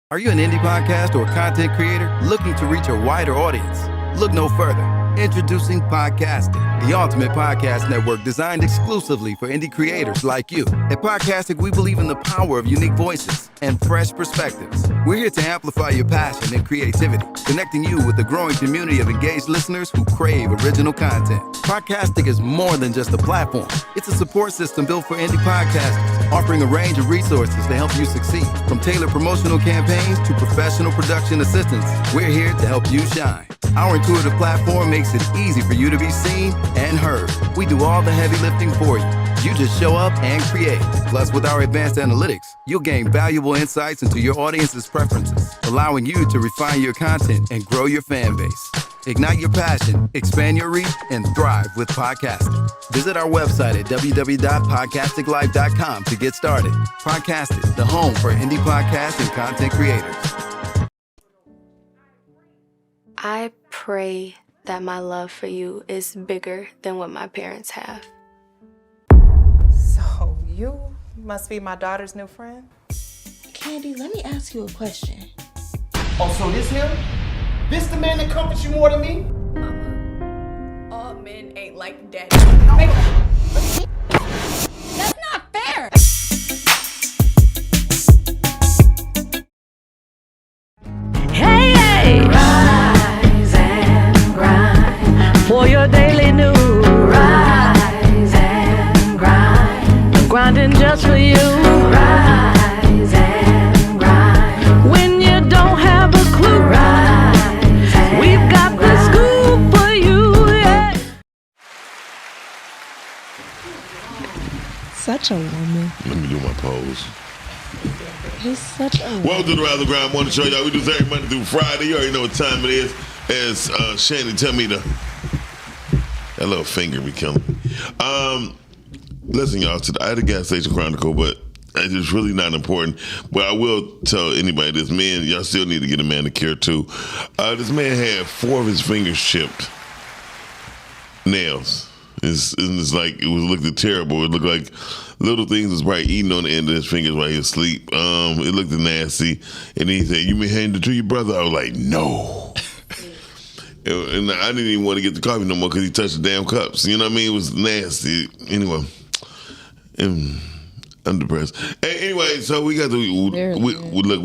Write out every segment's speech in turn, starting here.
Are you an indie podcast or content creator looking to reach a wider audience? Look no further. Introducing Podcastic, the ultimate podcast network designed exclusively for indie creators like you. At Podcastic, we believe in the power of unique voices and fresh perspectives. We're here to amplify your passion and creativity, connecting you with a growing community of engaged listeners who crave original content. Podcastic is more than just a platform. It's a support system built for indie podcasters, offering a range of resources to help you succeed. From tailored promotional campaigns to professional production assistance, we're here to help you shine. Our intuitive platform makes it easy for you to be seen and heard. We do all the heavy lifting for you. You just show up and create. Plus, with our advanced analytics, you'll gain valuable insights into your audience's preferences, allowing you to refine your content and grow your fan base. Ignite your passion, expand your reach, and thrive with podcasting. Visit our website at www.podcasticlife.com to get started. Podcasting, the home for indie podcasts and content creators. I pray that my love for you is bigger than what my parents have. So you must be my daughter's new friend? Candy, let me ask you a question. Oh, so this him? This the man that comforts you more than me? Mama, all men ain't like daddy. That's not fair! Hey, hey! Rise and grind for your daily news. Rise and grind, grinding just for you. Rise and grind when you don't have a clue. Rise, we've got the scoop for you. Yeah. Such a woman. Let me do my pose. He's such a woman. Welcome to the Rather Grind Morning Show, y'all. We do this every Monday through Friday. You already know what time it is. As Shannon tell me that little finger be killing me. Listen, y'all, I had a gas station chronicle, but it's really not important. But I will tell anybody this, man, y'all still need to get a manicure too. This man had 4 of his fingers chipped. Nails. It's like, it was looking terrible. It looked like little things was probably eating on the end of his fingers while he was asleep. It looked nasty. And he said, "You may hand it to your brother?" I was like, "No." And I didn't even want to get the coffee no more because he touched the damn cups. You know what I mean? It was nasty. Anyway, I'm depressed. Anyway, so we got we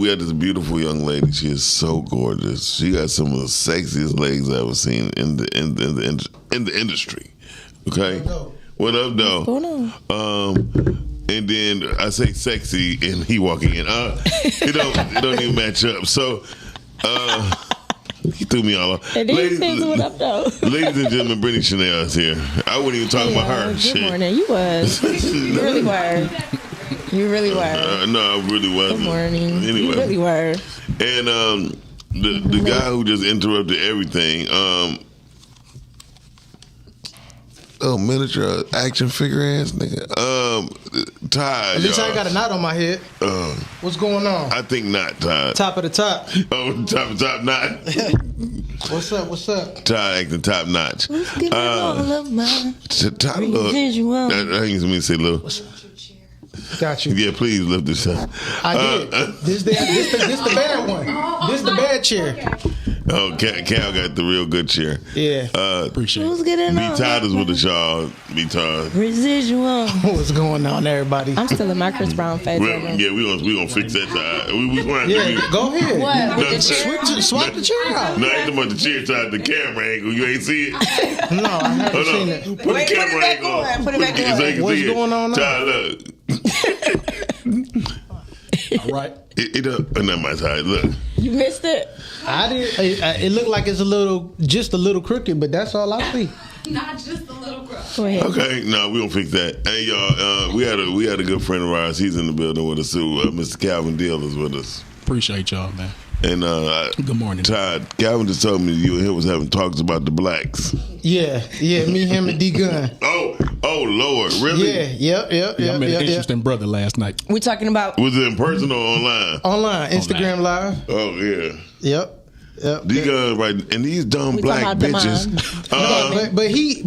had this beautiful young lady. She is so gorgeous. She got some of the sexiest legs I've ever seen in the industry. Okay, what up, though? What's going on? And then I say sexy, and he walking in. It don't even match up. So, he threw me all off. And these things what up, though? Ladies and gentlemen, Brittany Chanel is here. I wasn't even talking about her. Good morning. You was. You really were. You really were. No, I really wasn't. Good morning. Anyway. You really were. And the guy who just interrupted everything, miniature action figure ass nigga. Todd. At least I ain't got a knot on my head. What's going on? I think not, Todd. Top of the top. Oh, top knot. What's up? Todd acting top notch. Who's giving all of my Todd, look. visual? I think me to say, look. Got you. Yeah, please lift this up. I did. This the bad one. This the bad chair. Oh, Cal got the real good chair. Yeah. Appreciate it. Who's getting Be all Todd is of with the y'all. Be Todd. Residual. What's going on, everybody? I'm still in my Chris Brown phase right now. Yeah, we gonna fix that. Todd. Go ahead. What? No, Swap the chair out. No, I ain't talking about the chair, Todd. The camera angle. You ain't see it? No, I haven't seen it. Put the camera angle on. Put it back on. So you can What's see it. going on now? Todd, look. All right. It not my side. Look. You missed it. I did. It looked like it's just a little crooked, but that's all I see. Not just a little girl. Go ahead. Okay, no, we gonna fix that. Hey, y'all, we had a good friend of ours. He's in the building with us too. Mr. Calvin Deal is with us. Appreciate y'all, man. And good morning, Todd. Calvin just told me you and him was having talks about the blacks. Yeah, me, him, and D Gun. Oh, Lord, really? Yeah, yep. I met an interesting brother last night. We talking about Was it in person or online? Online, Instagram Live. Oh yeah. Yep. D Gun right, and these dumb We black talking about bitches.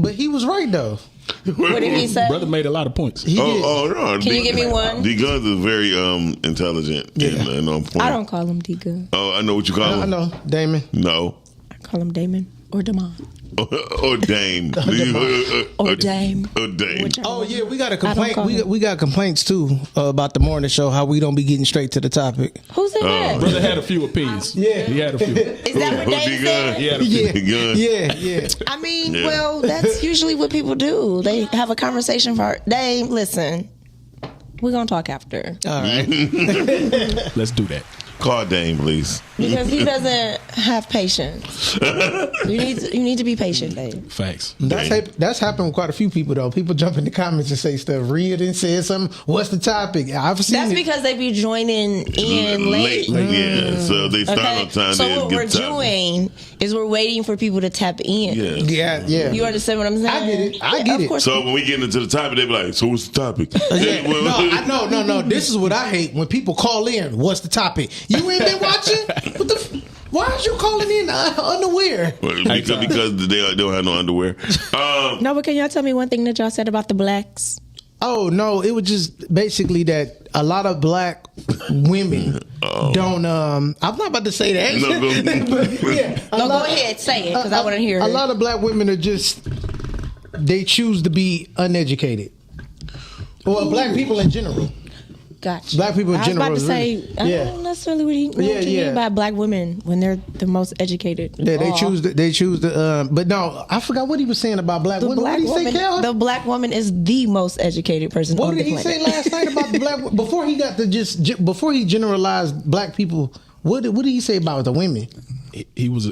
But he was right though. What did he say? Brother made a lot of points. He did. No. Can you give me one? D Guns is very intelligent and on point. I don't call him D-Gun. Oh, I know what you call him. I know, Damon. No. I call him Damon or Damon. Or Dame. Or Dame. Or Dame. Oh yeah, we got a complaint. We got complaints too about the morning show. How we don't be getting straight to the topic. Who said that? Brother had a few opinions. Yeah. He had a few. Is that what Dame said? He had a few. Yeah. I mean, well, that's usually what people do. They have a conversation for Dame. Listen, we're gonna talk after All right. Let's do that. Call Dame, please. because he doesn't have patience. You need to be patient, Dame. Facts. That's happened with quite a few people though. People jump in the comments and say stuff. Rhea didn't say something. What's the topic? I've seen That's it. because they be joining in late. Yeah, so they start on time. So what we're doing is we're waiting for people to tap in. Yeah. You understand what I'm saying? I get it. Of course. So when we get into the topic, they be like, "So what's the topic?" No. This is what I hate when people call in. What's the topic? You ain't been watching? What the? Why aren't you calling in unaware? Because they don't have no underwear. No, but can y'all tell me one thing that y'all said about the blacks? Oh no, it was just basically that a lot of black women don't. I'm not about to say that. No, go ahead, say it because I want to hear it. A lot of black women are just they choose to be uneducated, or black people in general. Gotcha. Black people in general. I was about to say, really, I don't necessarily what you mean by black women when they're the most educated. Yeah, they choose to. But no, I forgot what he was saying about black women. What did he say, Cal? The black woman is the most educated person on the planet. What did he say last night about the black? Before he got to before he generalized black people, what did he say about the women? He was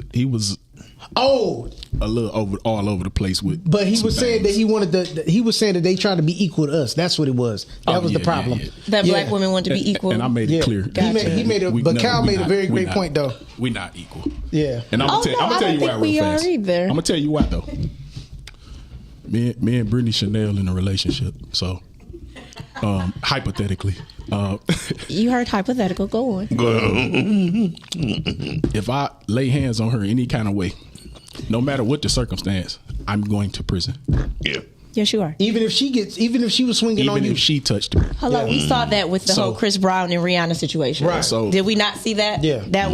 a little all over the place with. But he was saying that he wanted he was saying that they tried to be equal to us. That's what it was. That was the problem. That black women want to be equal. And I made it clear. Gotcha. He made but Cal made a very great point though. We're not equal. Yeah. And I'm gonna tell you why real fast. I'm gonna tell you why though. Me and Brittany Chanel in a relationship. So hypothetically. You heard hypothetical. Go on. If I lay hands on her any kind of way, no matter what the circumstance, I'm going to prison. Yeah. Yes, you are. Even if she was swinging on you. Even if she touched me. Hello, we saw that with the whole Chris Brown and Rihanna situation. Right. So did we not see that? Yeah. That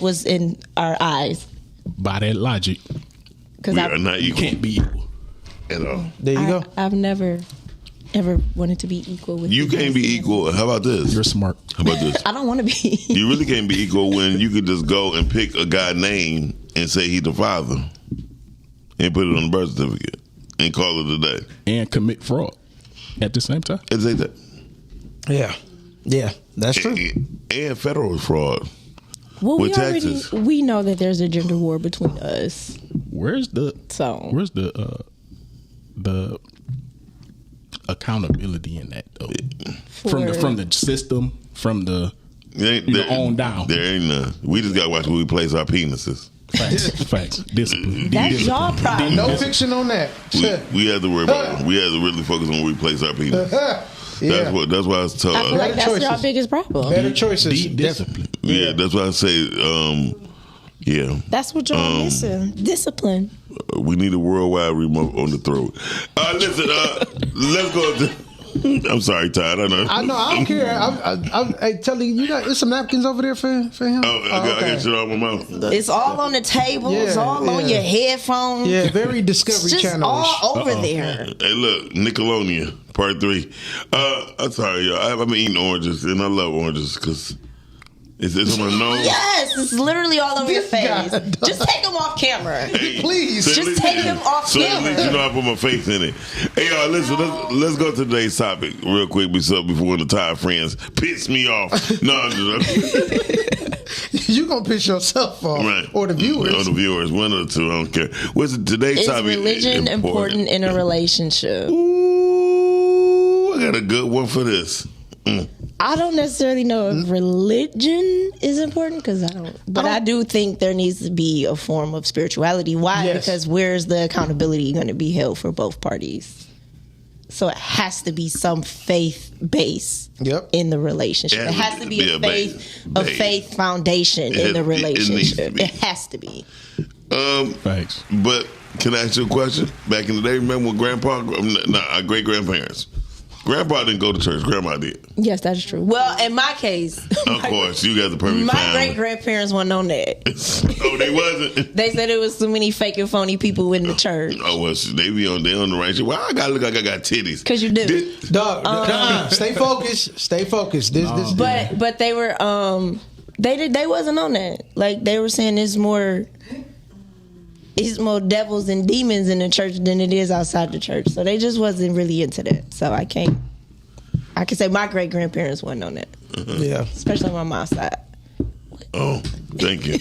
was in our eyes. By that logic, we are not equal. You can't be equal at all. There you go. I've never ever wanted to be equal with you. Can't be equal. How about this? You're smart. How about this? I don't want to be. You really can't be equal when you could just go and pick a guy's name and say he's the father and put it on the birth certificate and call it a day. And commit fraud at the same time. And say that. Yeah, that's true. And federal fraud. Well, with taxes. We know that there's a gender war between us. Where's the accountability in that though? From the system, from the on down. There ain't none. We just gotta watch where we place our penises. Facts. Discipline. That's y'all problem. No fiction on that. We have to worry about it. We have to really focus on where we place our penis. That's why I was told. I feel like that's your biggest problem. Better choices. Discipline. Yeah, that's why I say. That's what y'all missing. Discipline. We need a worldwide remote on the throat. Listen, let's go to. I'm sorry, Todd. I know. I don't care. I'm telling you, got some napkins over there for him. I got shit on my mouth. It's all on the table. It's all on your headphones. Yeah, very Discovery Channel. Channel. All over there. Hey, look, Nickelodeon Part 3. I'm sorry, y'all. I've been eating oranges, and I love oranges because. Is this on my nose? Yes, it's literally all over your face. Just take them off camera. Hey, please. Just take them off camera. So at least you know I put my face in it. Hey, y'all, listen, let's go to today's topic real quick before one of the Todd friends piss me off. No, I'm just... You gonna piss yourself off, right? Or the viewers? Or the viewers, one of the two. I don't care. What's today's topic? Is religion important in a relationship? Ooh, I got a good one for this. I don't necessarily know if religion is important because I don't. But I do think there needs to be a form of spirituality. Why? Yes. Because where's the accountability going to be held for both parties? So it has to be some faith base in the relationship. It has to be a faith foundation in the relationship. It has to be. Thanks. But can I ask you a question? Back in the day, remember when our great grandparents? Grandpa didn't go to church. Grandma did. Yes, that's true. Well, in my case, of course, you got the perfect my family. great grandparents weren't on that. Oh, they wasn't. They said it was so many fake and phony people in the church. Oh, well, they on the right shit. Well, I gotta look like I got titties. Cause you do. Dog, stay focused. Stay focused. But they were they wasn't on that. Like they were saying it's more devils and demons in the church than it is outside the church. So they just wasn't really into that. So I can say my great grandparents wasn't on that. Yeah. Especially on my mom's side. Oh, thank you.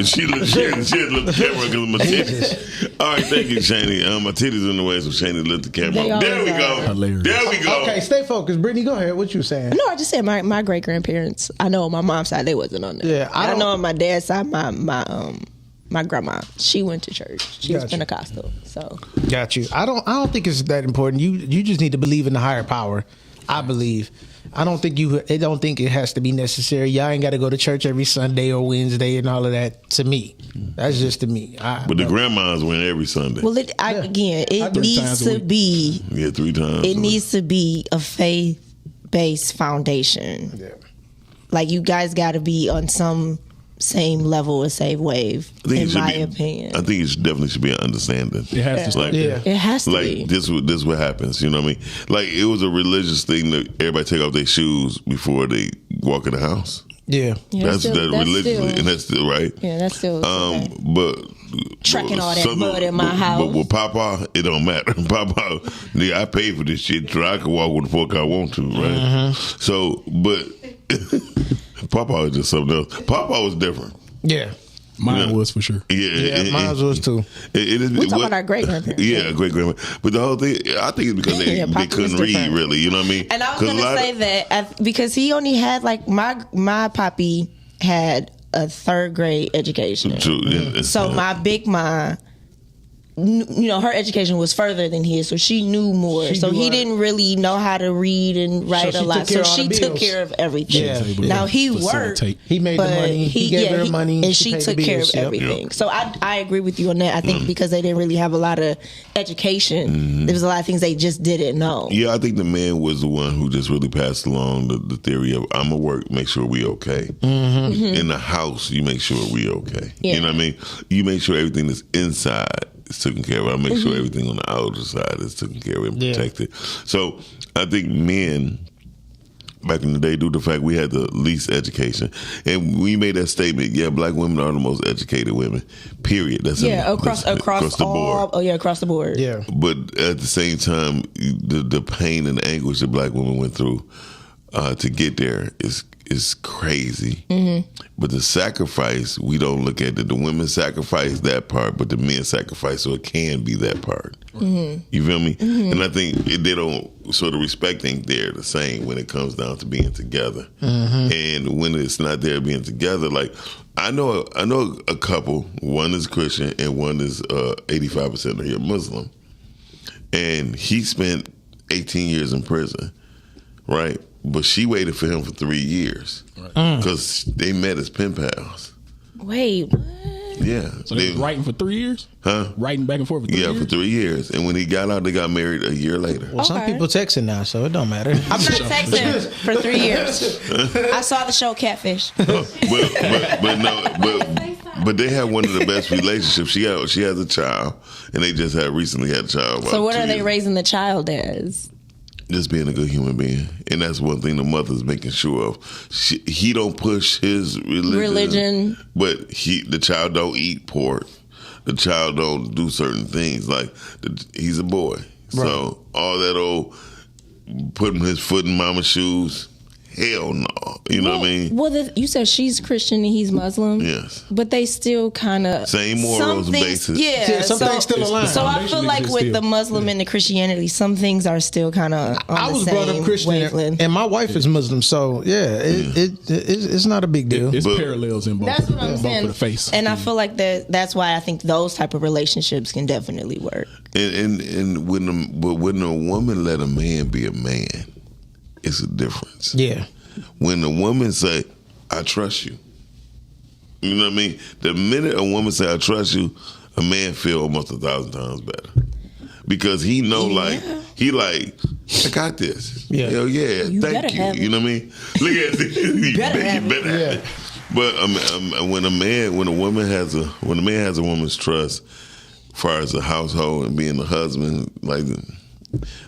she had to lift the camera because of my titties. All right, thank you, Shani. My titties in the way, so Shani lift the camera. There we go. Hilarious. There we go. Okay, stay focused. Brittany, go ahead. What you saying? No, I just said my great grandparents. I know on my mom's side they wasn't on that. Yeah, I know on my dad's side my grandma, she went to church. She was Pentecostal. So got you. I don't think it's that important. You just need to believe in the higher power. I believe. I don't think it has to be necessary. Y'all ain't got to go to church every Sunday or Wednesday and all of that. To me, that's just to me. But the grandmas went every Sunday. Well, it needs to be. Yeah, 3 times. It needs to be a faith-based foundation. Yeah. Like you guys got to be on some same level as Save Wave, in my opinion. I think it definitely should be an understanding. It has to. It has to be. This what happens. You know what I mean? Like it was a religious thing that everybody take off their shoes before they walk in the house. Yeah, that's religiously, and that's still right. Yeah, that's still. But trekking all that mud in my house. But with Papa, it don't matter. Papa, I pay for this shit so I can walk with the fuck I want to, right? Mm-hmm. So, but Papa was just something else. Papa was different. Yeah. Mine was for sure. Yeah, mine was too. We talking about our great grandparents. Yeah, great grandparents. But the whole thing, I think it's because they couldn't read really. You know what I mean? And I was going to say that because he only had like my poppy had a 3rd grade education. True. Yeah, so my big mom, her education was further than his, so she knew more. He didn't really know how to read and write a lot. So she took care of everything. Yeah. Now he worked. He made the money. He gave her money. And she took care of everything. Yep. So I agree with you on that. I think because they didn't really have a lot of education, there was a lot of things they just didn't know. Yeah, I think the man was the one who just really passed along the theory of I'm gonna work, make sure we okay. In the house, you make sure we okay. Yeah. You know what I mean? You make sure everything that's inside is taken care of. I make sure everything on the outer side is taken care of and protected. So I think men back in the day, due to the fact we had the least education, and we made that statement. Yeah, black women are the most educated women. Period. That's across the board. Oh yeah, across the board. Yeah. But at the same time, the pain and the anguish that black women went through to get there is crazy. But the sacrifice, we don't look at it. The women sacrifice that part, but the men sacrifice so it can be that part. You feel me? And I think they don't sort of respect things there the same when it comes down to being together. And when it's not there being together, like I know a couple, one is Christian and one is 85% of here Muslim. And he spent 18 years in prison, right? But she waited for him for 3 years because they met as pen pals. Wait, what? Yeah. So they was writing for 3 years? Huh? Writing back and forth for 3 years? Yeah, for 3 years. And when he got out, they got married a year later. Well, some people texting now, so it don't matter. I'm not texting for 3 years. I saw the show Catfish. But they have one of the best relationships. She has a child, and they just recently had a child. So what are they raising the child as? Just being a good human being, and that's one thing the mother's making sure of. He don't push his religion, but the child don't eat pork. The child don't do certain things. Like he's a boy, right. So all that old putting his foot in mama's shoes. Hell no. You know what I mean? Well, you said she's Christian and he's Muslim. Yes. But they still kind of... Same morals and basis. Yeah. Some things still align. So I feel like with the Muslim and the Christianity, some things are still kind of I was brought up Christian and my wife is Muslim. So, it's not a big deal. It's parallels in both. That's what I'm saying. Both of the face. And I feel like that's why I think those type of relationships can definitely work. And when a woman let a man be a man, it's a difference. Yeah. When the woman say, I trust you. You know what I mean? The minute a woman say, I trust you, a man feel almost 1,000 times better. Because he know, I got this. Yeah. Hell yeah, thank you. You know what I mean? Look at this. You better have it. But when a man has a woman's trust, as far as the household and being the husband, like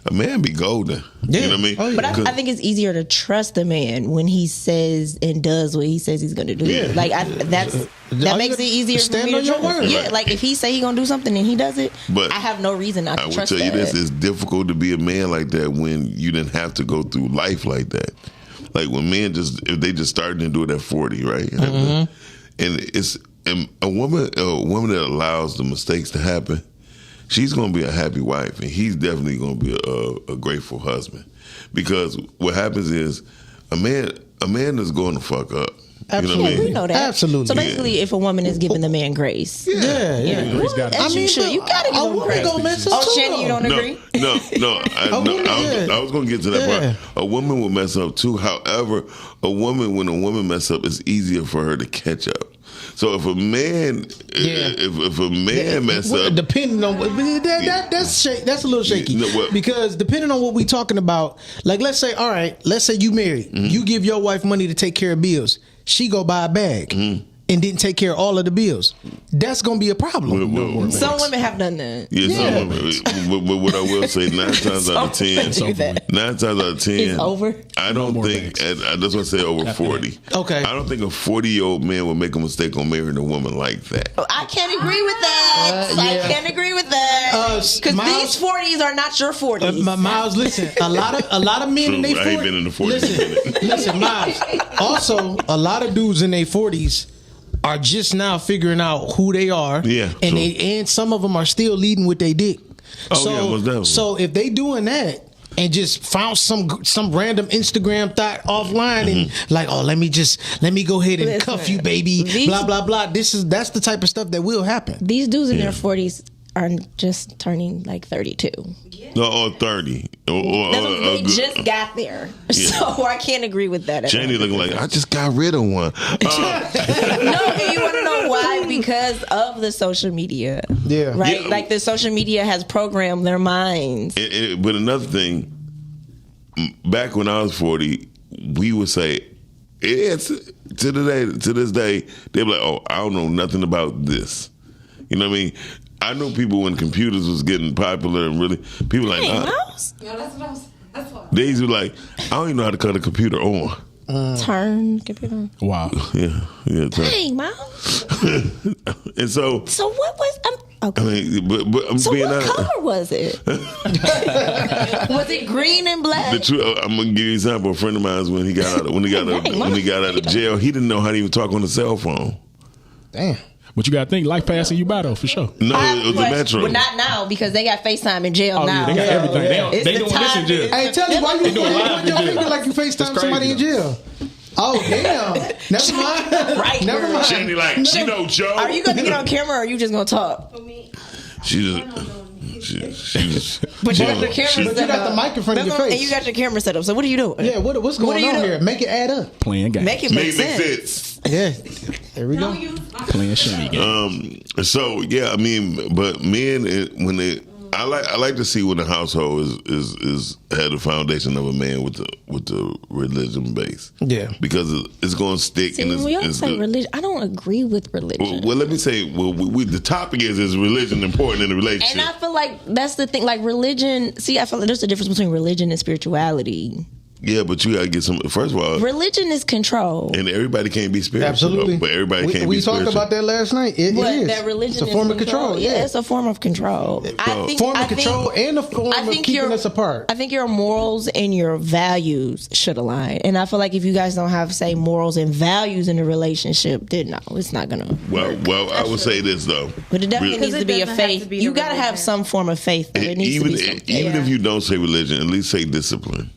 a man be golden. You know what I mean? But I think it's easier to trust a man when he says and does what he says he's going to do. Yeah. Like that makes it easier for me to trust. Yeah, like if he say he going to do something and he does it, but I have no reason not to trust that. I will tell you this, it's difficult to be a man like that when you didn't have to go through life like that. Like when men if they just started to do it at 40, right? And it's a woman that allows the mistakes to happen, she's going to be a happy wife, and he's definitely going to be a grateful husband. Because what happens is a man is going to fuck up. Absolutely. You know what I mean? We know that. Absolutely. So basically, if a woman is giving the man grace, Yeah. you gotta give him grace. Gonna mess up too, Shannon, you don't agree? No. I was going to get to that part. A woman will mess up too. However, when a woman mess up, it's easier for her to catch up. So if a man, if a man mess up, depending on that's a little shaky. Because depending on what we talking about, like let's say you married, you give your wife money to take care of bills, she go buy a bag and didn't take care of all of the bills. That's gonna be a problem. Some women have done that. Some women. But what I will say, 9 times out of 10, it's over. I don't think. That's what I say over 40. Okay. I don't think a 40-year-old man would make a mistake on marrying a woman like that. I can't agree with that. I can't agree with that. Because these 40s are not your 40s. Miles, listen. A lot of men in their 40s. I ain't been in the 40s. Listen, Miles. Also, a lot of dudes in their 40s are just now figuring out who they are. Yeah. And some of them are still leading with their dick. Most definitely. So if they doing that and just found some random Instagram thought offline and like, oh, let me go ahead and cuff you, baby, blah blah blah. That's the type of stuff that will happen. These dudes in their 40s are just turning like 32. Or 30. They just got there. So I can't agree with that. Janie looking like, I just got rid of one. No, you want to know why? Because of the social media. Yeah. Right? Like the social media has programmed their minds. But another thing, back when I was 40, we would say, to this day, they'd be like, oh, I don't know nothing about this. You know what I mean? I know people when computers was getting popular and really people like mouse? Yeah, that's what I was. That's what. They used to be like, I don't even know how to cut a computer on. Turn computer on. Wow. Yeah. Dang, mouse. And so what was? Okay. I mean, but I'm so being what honest. color was it? Was it green and black? I'm gonna give you an example. A friend of mine, when he got out of jail, he didn't know how to even talk on the cell phone. Damn. But you got to think, life passing you by though, for sure. No, it was the Metro. But not now because they got FaceTime in jail now. Yeah, they got everything. They doing this in jail. Hey, tell me why you doing your finger like you FaceTime somebody in jail? Oh damn! Never mind. Right. Never mind. Shandy she know Joe. Are you gonna get on camera or are you just gonna talk? For me. She just. But you got the camera set up. You got the mic in front of your face. And you got your camera set up. So what are you doing? Yeah, what's going on here? Make it add up. Playing games. Make it make sense. Yeah. There we go. Playing shimmy games. So yeah, I mean, but men when they. I like to see when the household is had the foundation of a man with the religion base. Yeah, because it's going to stick. See, and when we all say religion, I don't agree with religion. Well, let me say, the topic is religion important in the relationship? And I feel like that's the thing. Like religion. See, I feel like there's a difference between religion and spirituality. Yeah, but you gotta get some. First of all, religion is control, and everybody can't be spiritual. Absolutely, but everybody can't be spiritual. We talked about that last night. It is. That religion it's a form of control. Yeah, it's a form of control. And a form of keeping us apart. I think your morals and your values should align. And I feel like if you guys don't have say morals and values in a relationship, then no, it's not gonna. Well, I would say this though. But it definitely needs to be a faith. You gotta have some form of faith. But it needs to be something. Even if you don't say religion, at least say discipline.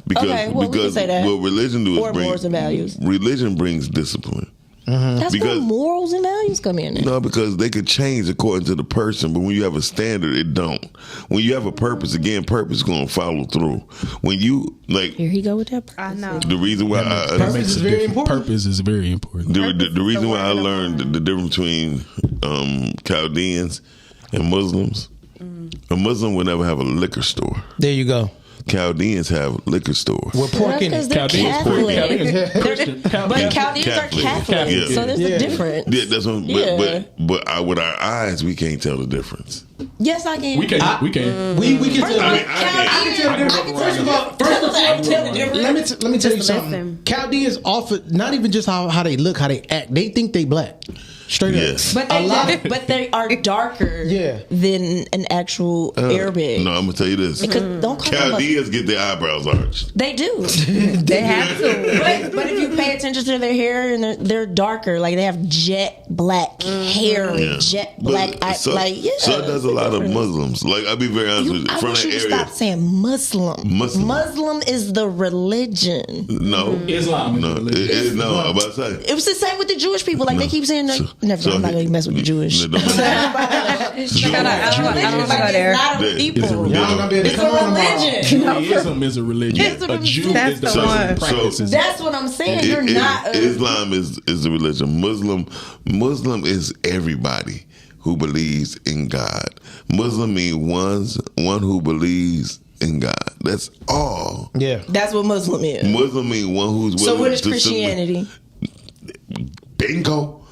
Because we can say that. what religion do is morals and values. Religion brings discipline. That's where morals and values come in. No, because they could change according to the person, but when you have a standard, it don't. When you have a purpose, again, purpose is going to follow through. When you like, here he go with that. I know. The reason why purpose is very important. Purpose is very important. The reason why I learned the difference between Chaldeans and Muslims. A Muslim would never have a liquor store. There you go. Chaldeans have liquor stores. We're pork in it. Chaldeans but Chaldeans are Catholic, yeah. so there's a difference. Yeah, that's what. But with our eyes, we can't tell the difference. Yes, I can. We can. We can. We can tell. I can tell the difference. First of all, let me tell you something. Chaldeans offer not even just how they look, how they act. They think they black. Straight up. But they are darker than an actual Arabic. No, I'm going to tell you this. Don't call Chaldeans get their eyebrows arched. They do. They have to. But if you pay attention to their hair, and they're darker. Like, they have jet black hair, jet black eyes. So does a lot of Muslims. Like, I'll be very honest with you. I From want that you to area. stop saying Muslim. Muslim is the religion. No. Islam is the religion. No, I'm about to say. It was the same with the Jewish people. Like, they keep saying, never mind, I'm not going to mess with the Jewish. I don't want to go there. It's a religion. Judaism is a religion. A Jew is the person who practices. That's what I'm saying. You're not. Islam is a religion. Muslim is everybody who believes in God. Muslim means one who believes in God. That's all. Yeah. That's what Muslim is. Muslim means one who's willing. So what is Christianity? Bingo.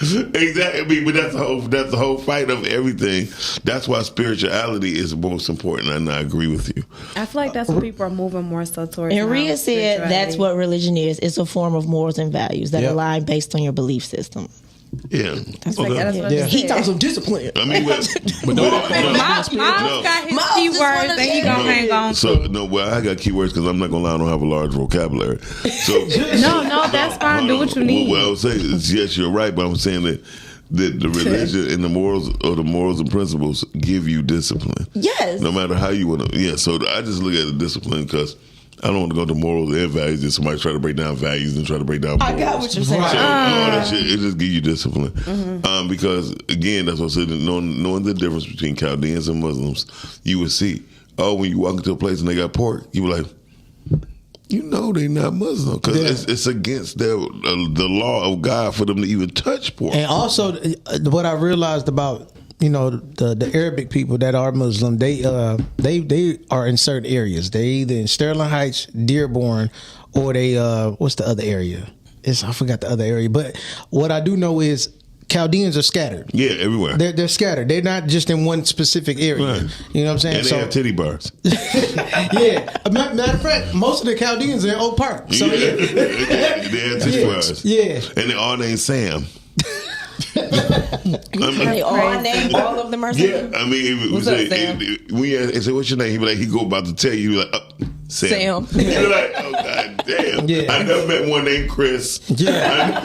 Exactly, but that's the whole fight of everything. That's why spirituality is most important, and I agree with you. I feel like that's what people are moving more so towards. And Rhea said that's what religion is. It's a form of morals and values that align based on your belief system. Yeah, that's what he talks of discipline. I mean, but Miles got his keywords that he gonna hang on to. Well, I got keywords because I'm not gonna lie, I don't have a large vocabulary. So no, that's fine. Do what you need. What I would say is, yes, you're right, but I'm saying that the religion and the morals and principles give you discipline. Yes. No matter how you want to. Yeah. So I just look at the discipline because I don't want to go to morals and values. If somebody try to break down values and try to break down morals. I got what you're saying. So, all that shit, it just gives you discipline. Because, again, that's what I said, knowing the difference between Chaldeans and Muslims, you would see, when you walk into a place and they got pork, you were like, you know they not Muslim. Because it's against the law of God for them to even touch pork. And also, what I realized about the Arabic people that are Muslim, they are in certain areas. They either in Sterling Heights, Dearborn, or they what's the other area? I forgot the other area. But what I do know is Chaldeans are scattered. Yeah, everywhere. They're scattered. They're not just in one specific area. Right. You know what I'm saying? And they have titty bars. Yeah. Matter of fact, most of the Chaldeans are in Oak Park. So yeah. They have titty bars. Yeah. And they all named Sam. They all named all of them are Sam. Yeah, I mean, what's up, Sam? We say, what's your name? He be like, he go about to tell you, like, Sam. You're like, oh god damn. Yeah. I never met one named Chris. Yeah.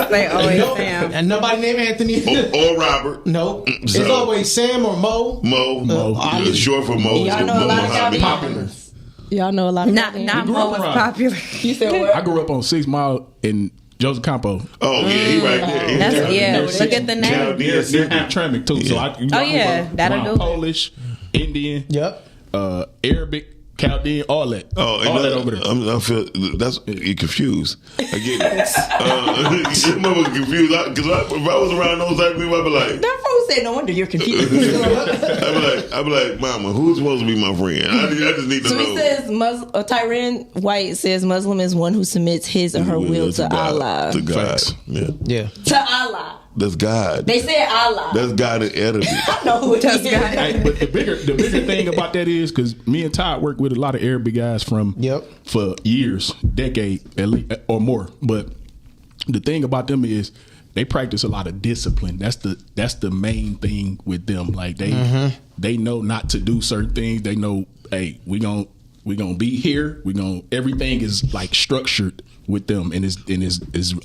They always Sam. And nobody named Anthony. Or Robert. No. It's always Sam or Mo. Mo. Short for Mo. Y'all know a lot of Chaldeans. Y'all know a lot of Not Mo was popular. You said what? I grew up on 6 Mile in Joseph Campo. Oh, yeah, he right there. Look at the name. They're Tramic too. So that'll do. Polish, Indian, Arabic, Chaldean, all that. All that over there. I feel you're confused. I get it. Your mother confused because if I was around those type of people, I'd be like, that fool said, "No wonder you're confused." I'd be like, Mama, who's supposed to be my friend? I just need to know. So he says, Tyran White says Muslim is one who submits his or her will to Allah. To God. Yeah. To Allah. That's God. They said Allah. That's God in Arabic. I know who it is. Hey, but the bigger thing about that is because me and Todd work with a lot of Arabic guys for years, decade at least, or more. But the thing about them is they practice a lot of discipline. That's the main thing with them. Like they know not to do certain things. They know, hey, we gonna be here. Everything is like structured with them, and is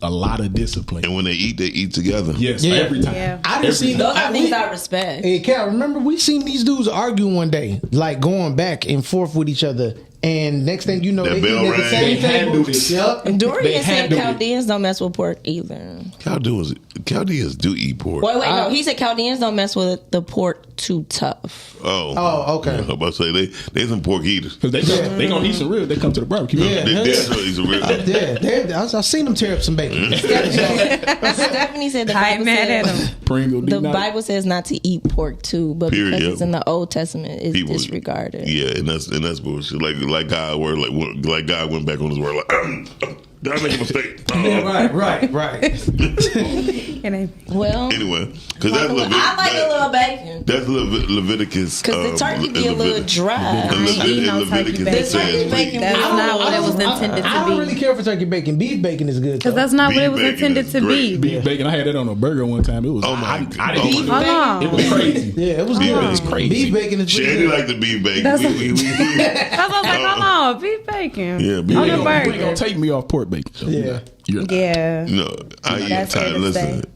a lot of discipline. And when they eat together. Yes, every time. Yeah. I didn't see those are things I respect. Hey, Cal, remember we seen these dudes argue one day, like going back and forth with each other, And next thing you know, That they bell eating at the rang. same They handled table. it. Yep. And Dorian said handled it. Chaldeans don't mess with pork either. Chaldeans do eat pork. Wait, no. He said Chaldeans don't mess with the pork too tough. Oh, okay. I'm about to say they some pork eaters. Because they gonna eat some ribs. They come to the barbecue. Yeah. They definitely eat some ribs. I've seen them tear up some bacon. Stephanie said the I ain't Bible mad at says, him. Pringle. the Bible says not to eat pork too, but Period. because it's in the Old Testament, it's People- disregarded. Yeah, and that's bullshit. Like God word, like God went back on his word. Like, did I make a mistake? Right. Well, Anyway, because that's I like a little bacon. That's Leviticus. Because the turkey be a little dry. Leviticus The it says turkey bacon That's be not what it was intended to I don't be. really care for turkey bacon. Beef bacon is good. Because though. that's not what Beef it was bacon intended is to great. be. Beef bacon. I had that on a burger one time. It was. Oh my I God. didn't Hold on. It was crazy. Yeah, it was Beef good. bacon. It's crazy. Beef bacon is Shandy good. like the beef bacon. That's We- That's what I was like, hold on, beef bacon. Yeah, beef on bacon. the You ain't burger. gonna take me off pork bacon. So Yeah. Yeah. No, I eat. That's fair to Listen, say.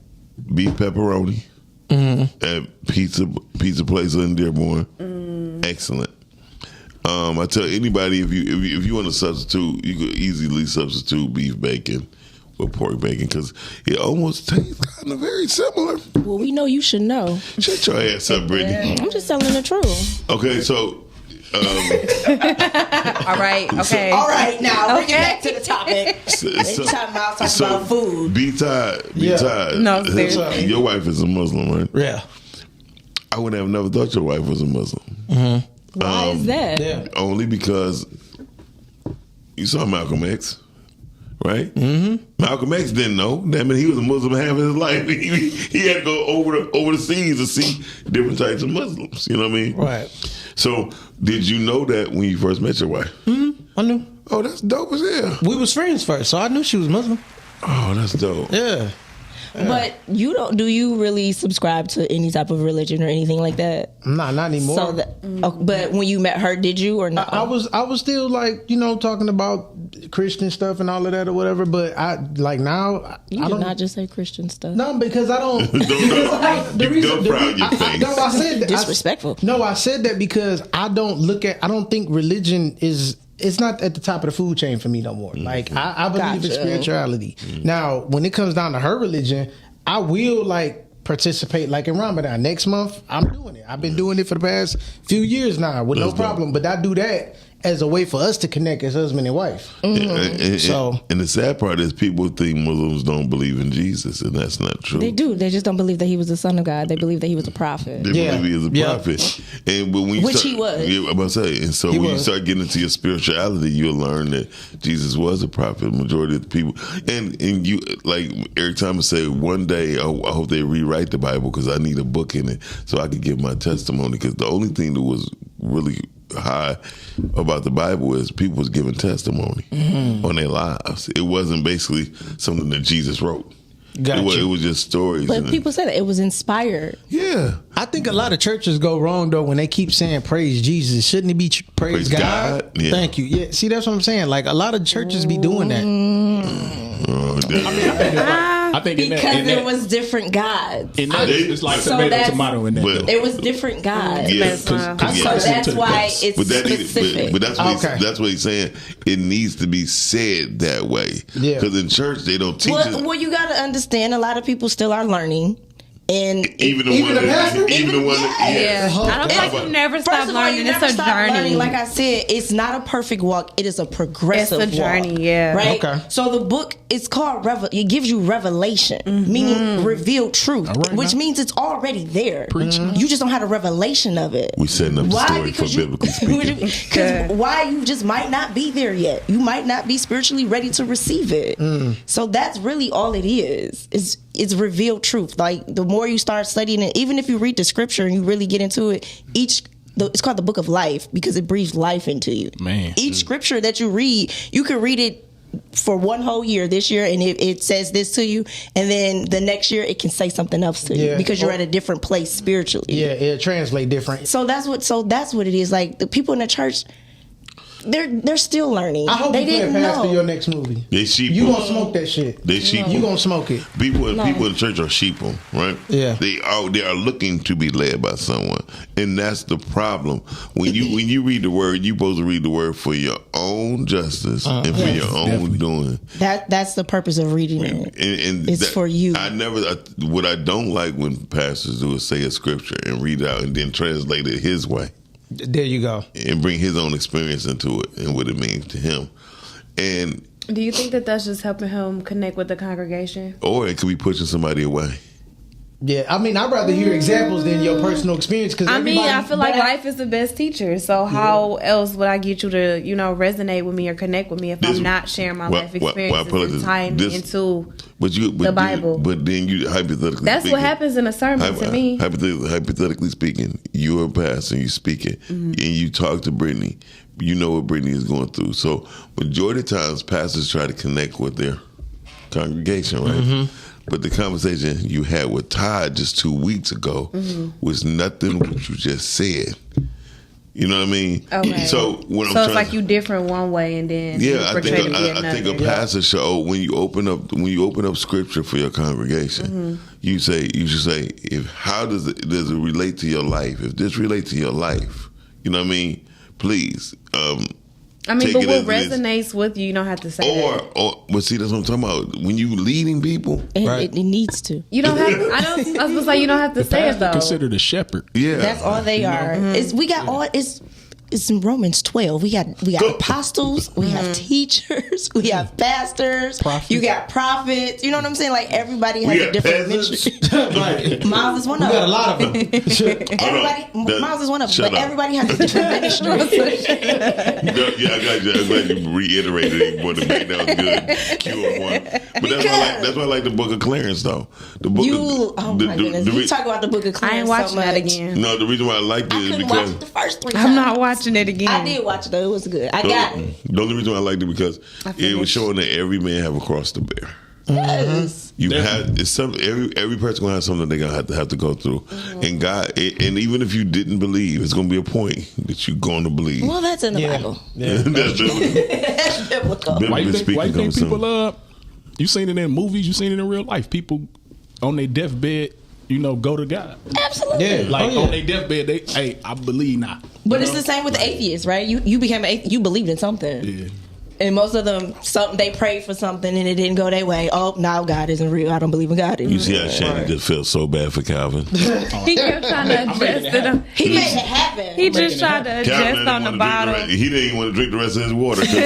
beef pepperoni at pizza place in Dearborn. Excellent. I tell anybody if you want to substitute, you could easily substitute beef bacon with pork bacon because it almost tastes kind of very similar. Well, we know you should know. Shut your ass up, Brittany. I'm just telling the truth. Okay, so. All right. Okay. All right, now bring it back to the topic. So, Talking about food. Be tied. No, seriously. Your wife is a Muslim, right? Yeah. I would have never thought your wife was a Muslim. Why is that? Yeah. Only because you saw Malcolm X, right? Mm-hmm. Malcolm X didn't know. That meant he was a Muslim half of his life. He had to go over the seas to see different types of Muslims. You know what I mean? Right. So, did you know that when you first met your wife? I knew. Oh, that's dope as hell. We was friends first, so I knew she was Muslim. Oh, that's dope. Yeah. But you don't. Do you really subscribe to any type of religion or anything like that? Nah, not anymore. So but when you met her, did you or not? I was still like, talking about Christian stuff and all of that or whatever, but I like now You I did don't not just say Christian stuff. No, because I don't Don't frown your face. No, I said that. Disrespectful. I said that because I don't think religion is it's not at the top of the food chain for me no more. Like I believe in spirituality. Now, when it comes down to her religion, I will participate in Ramadan. Next month, I'm doing it. I've been doing it for the past few years now with no problem. But I do that as a way for us to connect as husband and wife. Mm-hmm. And the sad part is people think Muslims don't believe in Jesus, and that's not true. They do. They just don't believe that he was the son of God. They believe that he was a prophet. They believe he is a prophet. And when we Which he was. Yeah, I'm about to say. And so when you start getting into your spirituality, you'll learn that Jesus was a prophet. Majority of the people, and you like Eric Thomas say, one day I hope they rewrite the Bible because I need a book in it so I can give my testimony. Because the only thing that was really high about the Bible is people was giving testimony on their lives. It wasn't basically something that Jesus wrote. It was just stories. But people say that it was inspired. Yeah. I think a lot of churches go wrong though when they keep saying praise Jesus. Shouldn't it be praise God? Yeah. Thank you. Yeah. See, that's what I'm saying. Like a lot of churches be doing that. I think because there was different gods. It's like tomato, tomato in that. It was different gods. Yeah, so that's why it's specific. But that's what he's saying. It needs to be said that way. Yeah. Because in church they don't teach it. Well, you got to understand. A lot of people still are learning. And even the one that I don't think you never stop learning. It's a journey. Like I said, it's not a perfect walk. It is a progressive walk. It's a journey, yeah. Right? Okay. So the book is called it gives you revelation, meaning revealed truth, which means it's already there. You just don't have a revelation of it. We're setting up the story for biblically speaking. Because why you just might not be there yet. You might not be spiritually ready to receive it. So that's really all it is. It's revealed truth. Like the more you start studying it, even if you read the scripture and you really get into it, it's called the book of life because it breathes life into you. Man. Each scripture that you read, you can read it for one whole year this year and it says this to you, and then the next year it can say something else to you because you're at a different place spiritually. Yeah, it translates different. So that's what it is. Like the people in the church, they're still learning. I hope they you play didn't it past know. your next movie. They sheep. You gonna smoke that shit. They sheep. You gonna smoke it. People in the church are sheeple, right? Yeah. They are looking to be led by someone, and that's the problem. When you read the word, you supposed to read the word for your own justice and for your own doing. That's the purpose of reading it. And it's for you. What I don't like when pastors do is say a scripture and read it out and then translate it his way. There you go. And bring his own experience into it and what it means to him. And do you think that that's just helping him connect with the congregation? Or it could be pushing somebody away. Yeah, I mean, I'd rather hear examples than your personal experience. Cause I mean, I feel like life is the best teacher. So how else would I get you to, resonate with me or connect with me if I'm not sharing my life experiences and tying me into the Bible? But then you hypothetically that's speaking, what happens in a sermon to me. Hypothetically speaking, you're a pastor and you speaking and you talk to Brittany. You know what Brittany is going through. So majority of times pastors try to connect with their congregation, right? Mm-hmm. But the conversation you had with Todd just 2 weeks ago was nothing what you just said. You know what I mean? Okay. So it's like you different one way and then I think a pastor show when you open up scripture for your congregation, you should say how does it relate to your life? If this relates to your life, you know what I mean? Please. But what resonates with you, you don't have to say but see, that's what I'm talking about. When you leading people, it needs to. You don't have. I was supposed to say you don't have to say it though. Considered a shepherd. Yeah, that's all they are. It's in Romans 12. We got apostles, we have teachers, we have pastors, you got prophets. You know what I'm saying? Like everybody has a different ministry. Miles is one of them. We got a lot of them. Miles is one of them. But everybody has a different ministry. Yeah, I got you. I'm glad you reiterated it more than that. That was good. Q1. But that's why I like the Book of Clarence, though. The book. My goodness. You talk about the Book of Clarence. I ain't watching that again. No, the reason why I liked it is because watch the first 3 times. I'm not watching it again. I did watch it though. It was good. I got it. The only reason why I liked it because it was showing that every man have a cross to bear. Yes. You have every person gonna have something they're gonna have to go through, and God, and even if you didn't believe, it's gonna be a point that you're going to believe. Well, that's in the Bible. Yeah. That's biblical. Why you think people you seen it in movies, you seen it in real life. People on their deathbed, go to God. Absolutely. Yeah, on their deathbed, I believe not. But it's the same with the atheists, right? You became an atheist, you believed in something. Yeah. And most of them, they prayed for something and it didn't go their way. Oh, now God isn't real. I don't believe in God anymore. You see how Shannon just felt so bad for Calvin? He kept trying to adjust it. He made it happen. He just tried to adjust on the bottle. He didn't even want to drink the rest of his water because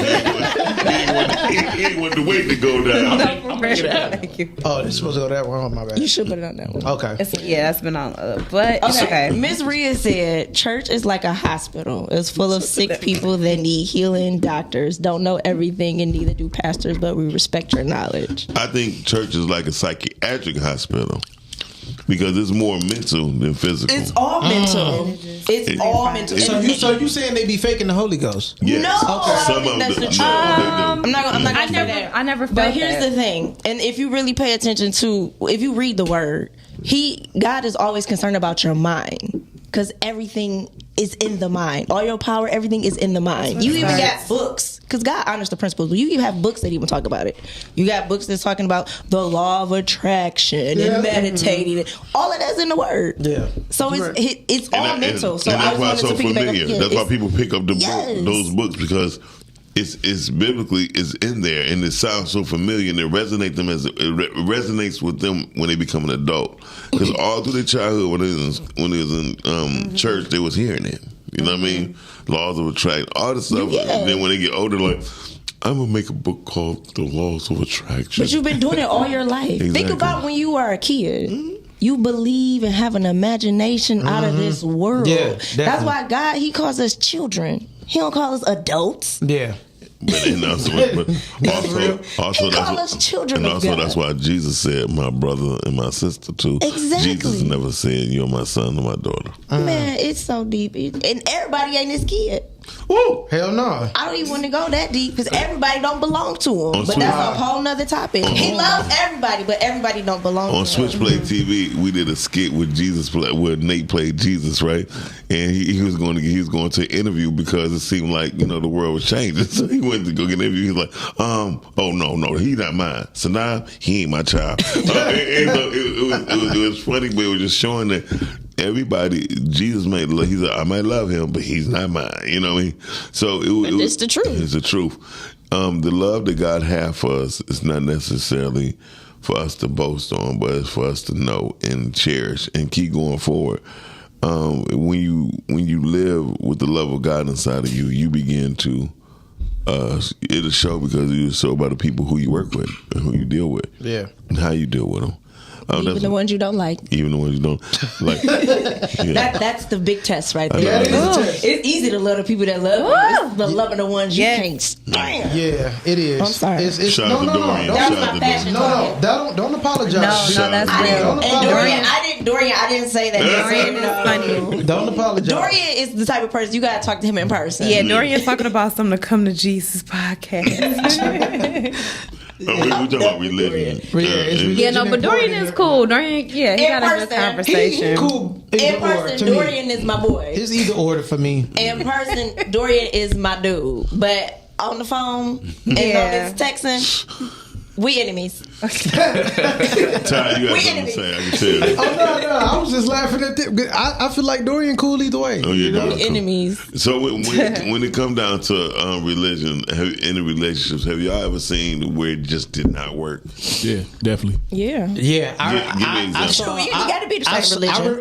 he didn't want the weight to go down. Thank you. Oh, this supposed to go that one. My bad. You should put it on that one. Okay. That's been on. But okay. Miss Rhea said, church is like a hospital. It's full of sick people that need healing. Doctors don't know everything, and neither do pastors, but we respect your knowledge. I think church is like a psychiatric hospital because it's more mental than physical. It's all mental. It's all mental. So you saying they be faking the Holy Ghost? Yes. No, I don't think that's the truth. I'm not gonna say that. I never felt But here's that. the thing, and if you really pay attention to, if you read the word, God is always concerned about your mind. Because everything is in the mind. All your power, everything is in the mind. You even got books. Because God honors the principles. But you even have books that even talk about it. You got books that's talking about the law of attraction and meditating. All of that's in the word. Yeah. So it's all mental. So that's why it's so familiar. That's why people pick up those books because it's biblically is in there and it sounds so familiar and it resonates with them when they become an adult because all through their childhood when they was in church they was hearing it, you know what I mean, laws of attraction, all this stuff. And then when they get older, like, I'm gonna make a book called The Laws of Attraction. But you've been doing it all your life. Exactly. Think about when you were a kid. You believe and have an imagination out of this world. Yeah, that's why God, he calls us children. He don't call us adults. Yeah. But also that's why Jesus said my brother and my sister too. Exactly. Jesus never said you're my son or my daughter. Man, it's so deep. And everybody ain't his kid. Woo, hell no. I don't even want to go that deep because everybody don't belong to him. But that's a whole nother topic. He loves everybody, but everybody don't belong to him. On Switchblade TV, we did a skit with where Nate played Jesus, right? And he was going to interview because it seemed like, the world was changing. So he went to go get an interview. He was like, oh no, he's not mine. So now he ain't my child. It was funny, but it was just showing that everybody, Jesus I might love him, but he's not mine. You know what I mean? So it's the truth. It's the truth. The love that God has for us is not necessarily for us to boast on, but it's for us to know and cherish and keep going forward. When you live with the love of God inside of you, you begin to it'll show because you show by the people who you work with and who you deal with, and how you deal with them. Even the ones you don't like. Even the ones you don't like. That's the big test right there. It's easy to love the people that love you. It's the loving the ones you can't stand. Yeah, it is. I'm sorry. Shout out to Dorian. That was my passion. Don't apologize. No, that's real. And Dorian, I didn't say that. Dorian is funny. Don't apologize. Dorian is the type of person you got to talk to him in person. Yeah, Dorian's talking about something to come to Jesus podcast. We talking about religion. But Dorian is cool. Dorian, he got a good conversation. He's cool. In person, Dorian is my boy. It's either order for me. In person, Dorian is my dude. But on the phone and on this texting, we enemies. Todd, you got something to say. I can tell you. Oh, no. I was just laughing at that. I feel like Dorian cool either way. Oh, yeah, we enemies. So when it comes down to religion, in the relationships, have y'all ever seen where it just did not work? Yeah, definitely. Yeah. Give me an example. You got to be the same religion.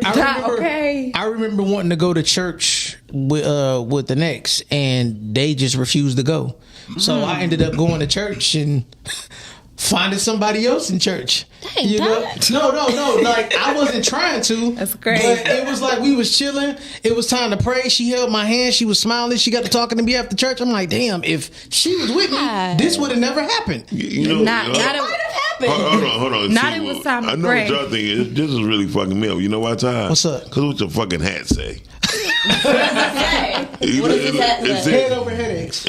I remember wanting to go to church with the next, and they just refused to go. So I ended up going to church and finding somebody else in church. Dang, you know? No. Like, I wasn't trying to. That's great. But it was like we was chilling. It was time to pray. She held my hand. She was smiling. She got to talking to me after church. I'm like, damn, if she was with me, this would have never happened. Not it might have happened. Hold on. Not it was time to I know pray. what y'all think. This is really fucking me up. You know why, Todd? What's up? Because what your fucking hat say? What does his hat say? Head over headaches.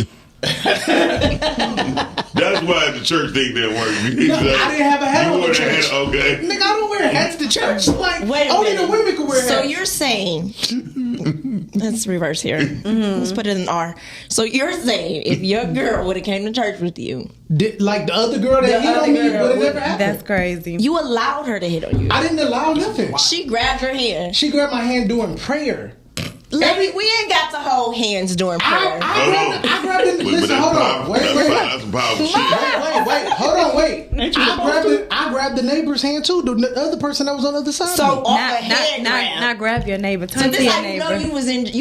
That's why the church thing didn't work. I didn't have a hat on the church. Okay. Nigga, I don't wear hats to church. Like, Wait a only minute. the women can wear hats. So you're saying, let's reverse here. Let's put it in R. So you're saying if your girl would have came to church with you, like the other girl that hit on me would have never happened. That's crazy. You allowed her to hit on you. I didn't allow nothing. She grabbed your hand. She grabbed my hand during prayer. Lady, we ain't got to hold hands during prayer. I grabbed it. Listen, hold on. Wait. That's some powerful shit. Wait. Hold on, wait. I grabbed the neighbor's hand too. The other person that was on the other side. So of me. Not grab your neighbor. So this how you know you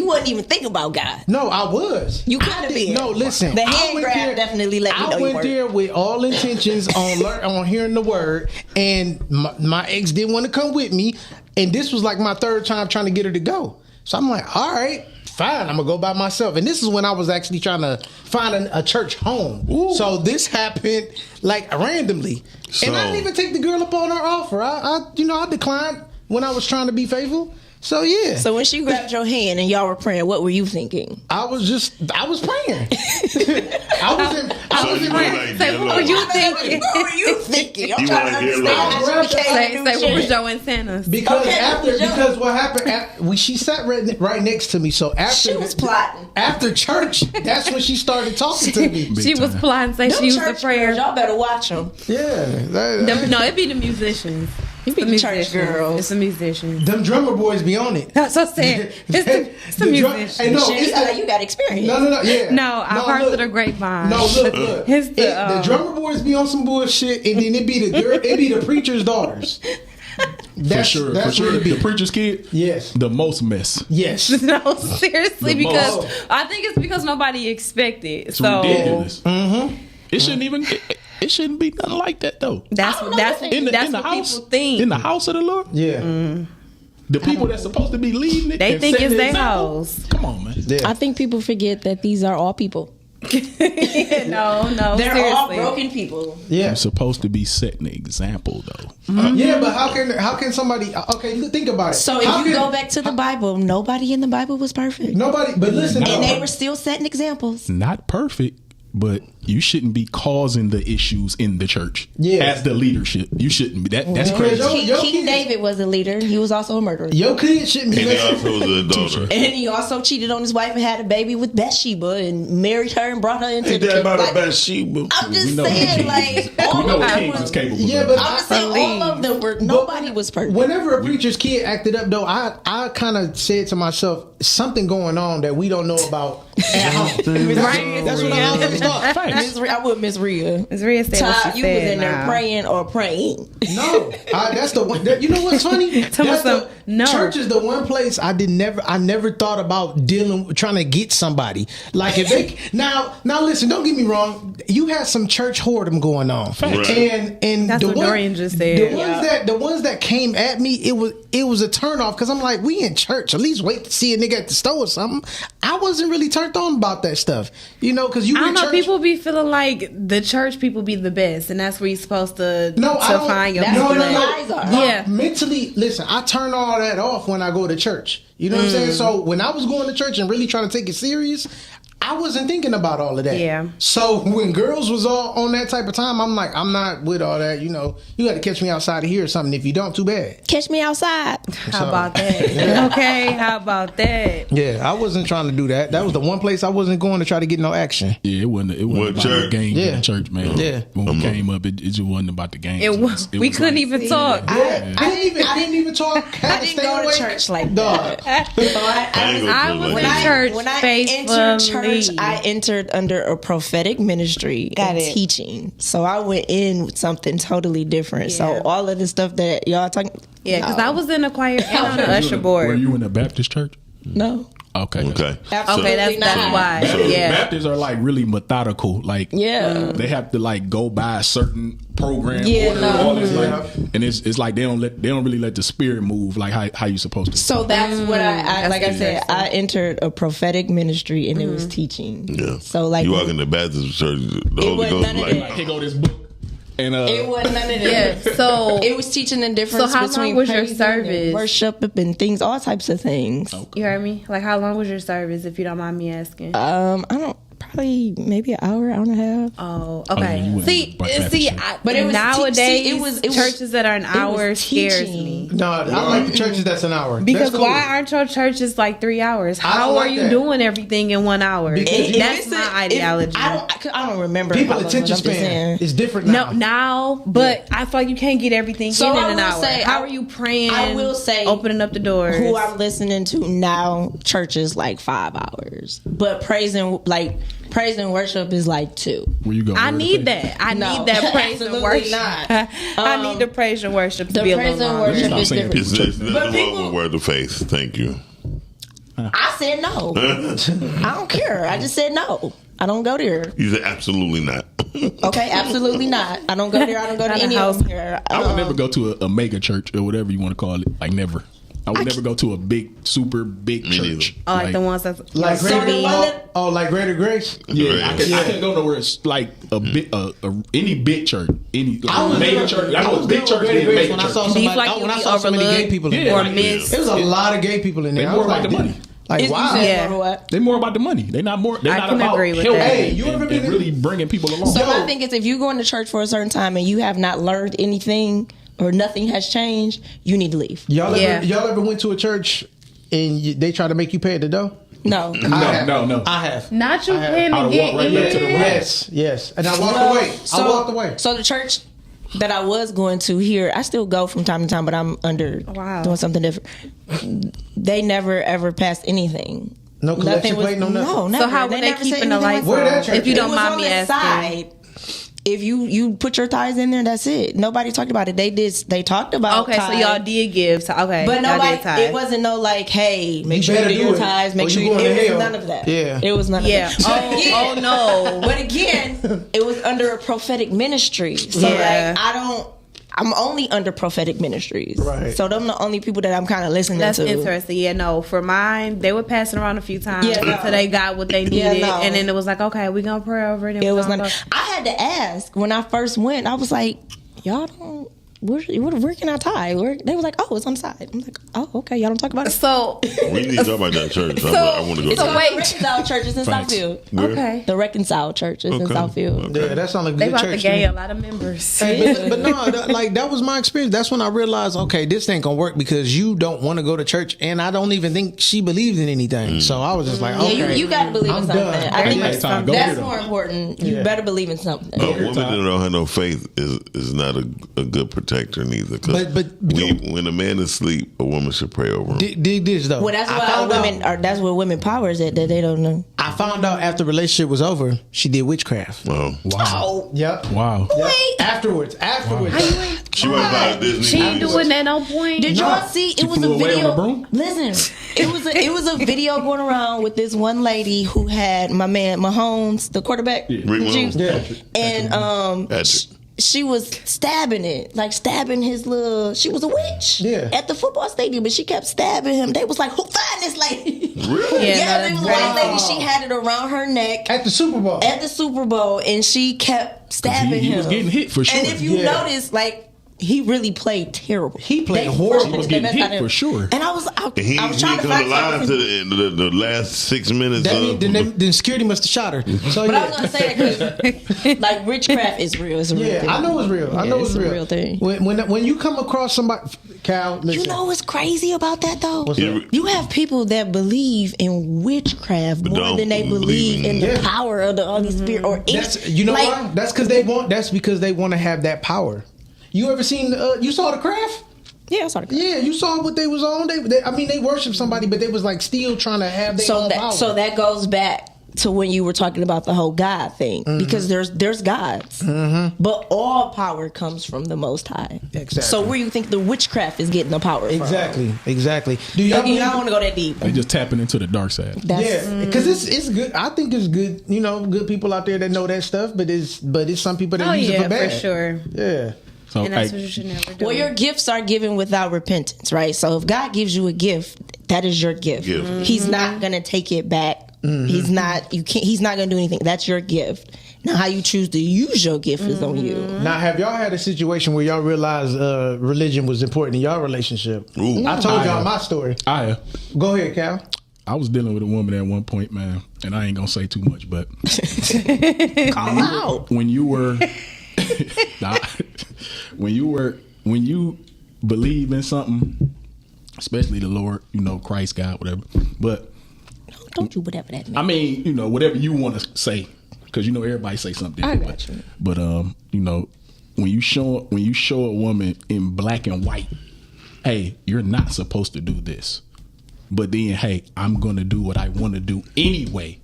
wasn't even thinking about God. No, I was. You could have been. No, listen. The hand grab definitely let me know you I went there with all intentions on hearing the word, and my ex didn't want to come with me, and this was like my third time trying to get her to go. So I'm like, all right, fine, I'm gonna go by myself. And this is when I was actually trying to find a church home. Ooh. So this happened like randomly, and I didn't even take the girl up on her offer. I declined when I was trying to be faithful. So yeah. So when she grabbed your hand and y'all were praying, what were you thinking? I was praying. I wasn't praying. Say, what were you thinking? What were you thinking? I'm trying to understand. Say what was your incentives? Because what happened? She sat right next to me. So after she was plotting. After church, that's when she started talking to me. She was plotting. Say she used the prayer. Y'all better watch them. Yeah. No, it'd be the musicians. You be the church girls. It's the musicians. Them drummer boys be on it. That's what I'm saying. It's the musicians. Hey, no, you got experience. No, yeah. No, I've heard to the grapevine. No, look. The drummer boys be on some bullshit, and then it be the preacher's daughters. For sure. The preacher's kid? Yes. The most mess. Yes. No, seriously, because I think it's because nobody expected. It's ridiculous. Mm-hmm. It shouldn't be nothing like that though. That's what house, people think. In the house of the Lord? Yeah. The people that's supposed to be leading it. They think it's their house. Come on, man. Yeah. I think people forget that these are all people. No. They're seriously. all broken people. Yeah. You're supposed to be setting an example, though. Yeah, but how can somebody? Okay, think about it. So if you go back to the Bible, nobody in the Bible was perfect. Nobody, but listen, and they were still setting examples. Not perfect, but you shouldn't be causing the issues in the church. Yeah. As the leadership, you shouldn't be. That's crazy. King David was a leader. He was also a murderer. Your kid shouldn't be. And he also was an adulterer. And he also cheated on his wife and had a baby with Bathsheba and married her and brought her into the church. About like, a Bathsheba. I'm just saying, like, all of them was capable. Yeah, but I'm just saying, all of them were. Nobody was perfect. Whenever a preacher's kid acted up, though, I kind of said to myself, something going on that we don't know about at home. Right? That's what I always thought. I would Miss Rhea. Miss Rhea said Todd, what she you said. was in there praying or praying. No, that's the one. You know what's funny? No. Church is the one place I never thought about trying to get somebody. Like if they now listen, don't get me wrong. You had some church whoredom going on, right. and that's what Dorian just said. The ones that came at me, it was a turnoff because I'm like, we in church. At least wait to see a nigga at the store or something. I wasn't really turned on about that stuff, because you. I don't know. Church, people be feeling like the church people be the best, and that's where you're supposed to find your. No. Yeah. Mentally, listen. I turn all that off when I go to church. You know what I'm saying? So when I was going to church and really trying to take it serious, I wasn't thinking about all of that. Yeah. So when girls was all on that type of time, I'm like, I'm not with all that. You got to catch me outside of here or something. If you don't, too bad. Catch me outside. How about that? Okay, how about that? Yeah, I wasn't trying to do that. That was the one place I wasn't going to try to get no action. Yeah, it wasn't about the game in the church, man. Yeah. When we came up, it just wasn't about the game. We couldn't even talk. I didn't even talk. I didn't go to church like that. I was in church when I faithfully. entered church, I entered under a prophetic ministry and teaching. So I went in with something totally different. Yeah. So all of the stuff that y'all talking, Yeah, because I was in the choir and on the usher board. Were you in a Baptist church? No. Okay. Absolutely that's why. So Yeah. Baptists are like really methodical. Like they have to like go by a certain program. All this, and it's like they don't really let the spirit move like how you supposed to. So that's what I said. I entered a prophetic ministry and it was teaching. Yeah. So like you walk in the Baptist church, the Holy Ghost is like, here go this book. And it wasn't none of that. Yeah, so it was teaching the difference how between long was your praising service? and worship and things, all types of things. Okay. You heard me? Like, how long was your service, if you don't mind me asking? I don't. Probably maybe an hour and a half. Oh, okay. But it was nowadays it was churches that are an hour scares me. No, I like the churches that's an hour. Because cool. why aren't your churches like 3 hours? How are you doing everything in 1 hour? That's my ideology. I don't remember. People attention span is different now. But I feel like you can't get everything in an hour. How are you praying? I will say, opening up the doors. Who I'm listening to now, churches like 5 hours, but praise and worship is like 2. Where you go? I need that. I need that praise and worship. Not. I need the praise and worship to be a little longer. Worship is different. It's nothing wrong with word of faith. Thank you. I said no. I don't care. I just said no. I don't go there. You said absolutely not. Okay, absolutely not. I don't go there. I don't go to any of them here. I would never go to a mega church or whatever you want to call it. Like never. I would never go to a super big church. Oh, like the ones that's like Greater Grace. Yeah, I can go nowhere. It's like a big, any big church, any mega church. I was big church. When I saw so many gay people in there, there was a lot of gay people in there. They more about the money. Like wow, they more about the money. They're not more. They're not about helping. Hey, you ever been really bringing people along? So my thing is, if you go into church for a certain time and you have not learned anything or nothing has changed, you need to leave. Y'all ever went to a church and they try to make you pay at the door? No. I have. Not you paying to get in. Yes. And I walked away. So the church that I was going to here, I still go from time to time, but I'm doing something different. They never ever passed anything. No collection plate, no nothing. No, never. So how were they keeping the lights on? If you don't mind me asking. If you put your tithes in there, that's it. Nobody talked about it. They talked about tithes. So y'all did give. But nobody. It wasn't no like, hey, make sure you do your tithes. Make sure you. It was none of that. Yeah, it was none of that. Oh no. But again, it was under a prophetic ministry. So like, I'm only under prophetic ministries. Right. So them the only people that I'm kind of listening That's to. That's interesting. Yeah, no. For mine, they were passing around a few times until they got what they needed. And then it was like, okay, we're going to pray over it. It was like, I had to ask when I first went, I was like, y'all don't, where can I tie? They was like, oh, it's on the side. I'm like, oh, okay, y'all don't talk about it. So we need to talk about that church. I want to go. It's to the Reconciled Churches in Southfield. Okay. The Reconciled Churches in Southfield. Okay. Yeah, that sounds like a they good about church. to gain a lot of members. Hey, but no, that was my experience. That's when I realized, okay, this ain't gonna work because you don't want to go to church, and I don't even think she believes in anything. So I was just like, okay, yeah, you got to believe in something. I think that's more them. important. You better believe in something. A woman that don't have no faith is not a good protector neither. But when a man is asleep, a woman should pray over him. Dig this though. Well, that's where women power is at that they don't know. I found out after the relationship was over, she did witchcraft. Wow. Oh. Yep. Wow. Yep. Afterwards. Wow. She went by Disney. She ain't doing that no point. Did y'all see? It was a flew away on video. the broom? Listen, it was a video going around with this one lady who had my man Mahomes, the quarterback, and she was stabbing his little. She was a witch at the football stadium, but she kept stabbing him. They was like, "Who find this lady?" Really? Yeah, it was a white lady. She had it around her neck at the Super Bowl. And she kept stabbing him. He was getting hit for sure. And if you notice, he really played terrible. He played horrible. He was getting hit for sure. And I was trying to come find alive to the last 6 minutes. Then security must have shot her. So, but I was gonna say that because witchcraft is real. It's a real thing. I know it's real. It's a real thing. When you come across somebody, Cal, listen. You know what's crazy about that though? What's that? You have people that believe in witchcraft more than they believe in the power of the Holy Spirit or why? That's because they want. That's because they want to have that power. You ever seen? You saw The Craft? Yeah, I saw The Craft. Yeah, you saw what they was on. They worship somebody, but they was still trying to have their own power. So that goes back to when you were talking about the whole God thing, because there's gods, but all power comes from the Most High. Exactly. So where you think the witchcraft is getting the power from? Exactly. Do y'all want to go that deep? They just tapping into the dark side. Because it's good. I think it's good. Good people out there that know that stuff, but it's some people that use it for bad. For sure. Yeah. So, and that's what you should never do. Well, your gifts are given without repentance, right? So if God gives you a gift, that is your gift. He's not gonna take it back. He's not. He's not gonna do anything. That's your gift. Now, how you choose to use your gift is on you. Now, have y'all had a situation where y'all realized religion was important in y'all relationship? Ooh. I told y'all my story. Go ahead, Cal. I was dealing with a woman at one point, man, and I ain't gonna say too much, but call out when you were. When you believe in something, especially the Lord, Christ, God, whatever. But don't do whatever that means. I mean, whatever you want to say, because everybody say something different. I got you. But when you show a woman in black and white, hey, you're not supposed to do this, but then hey, I'm gonna do what I want to do anyway.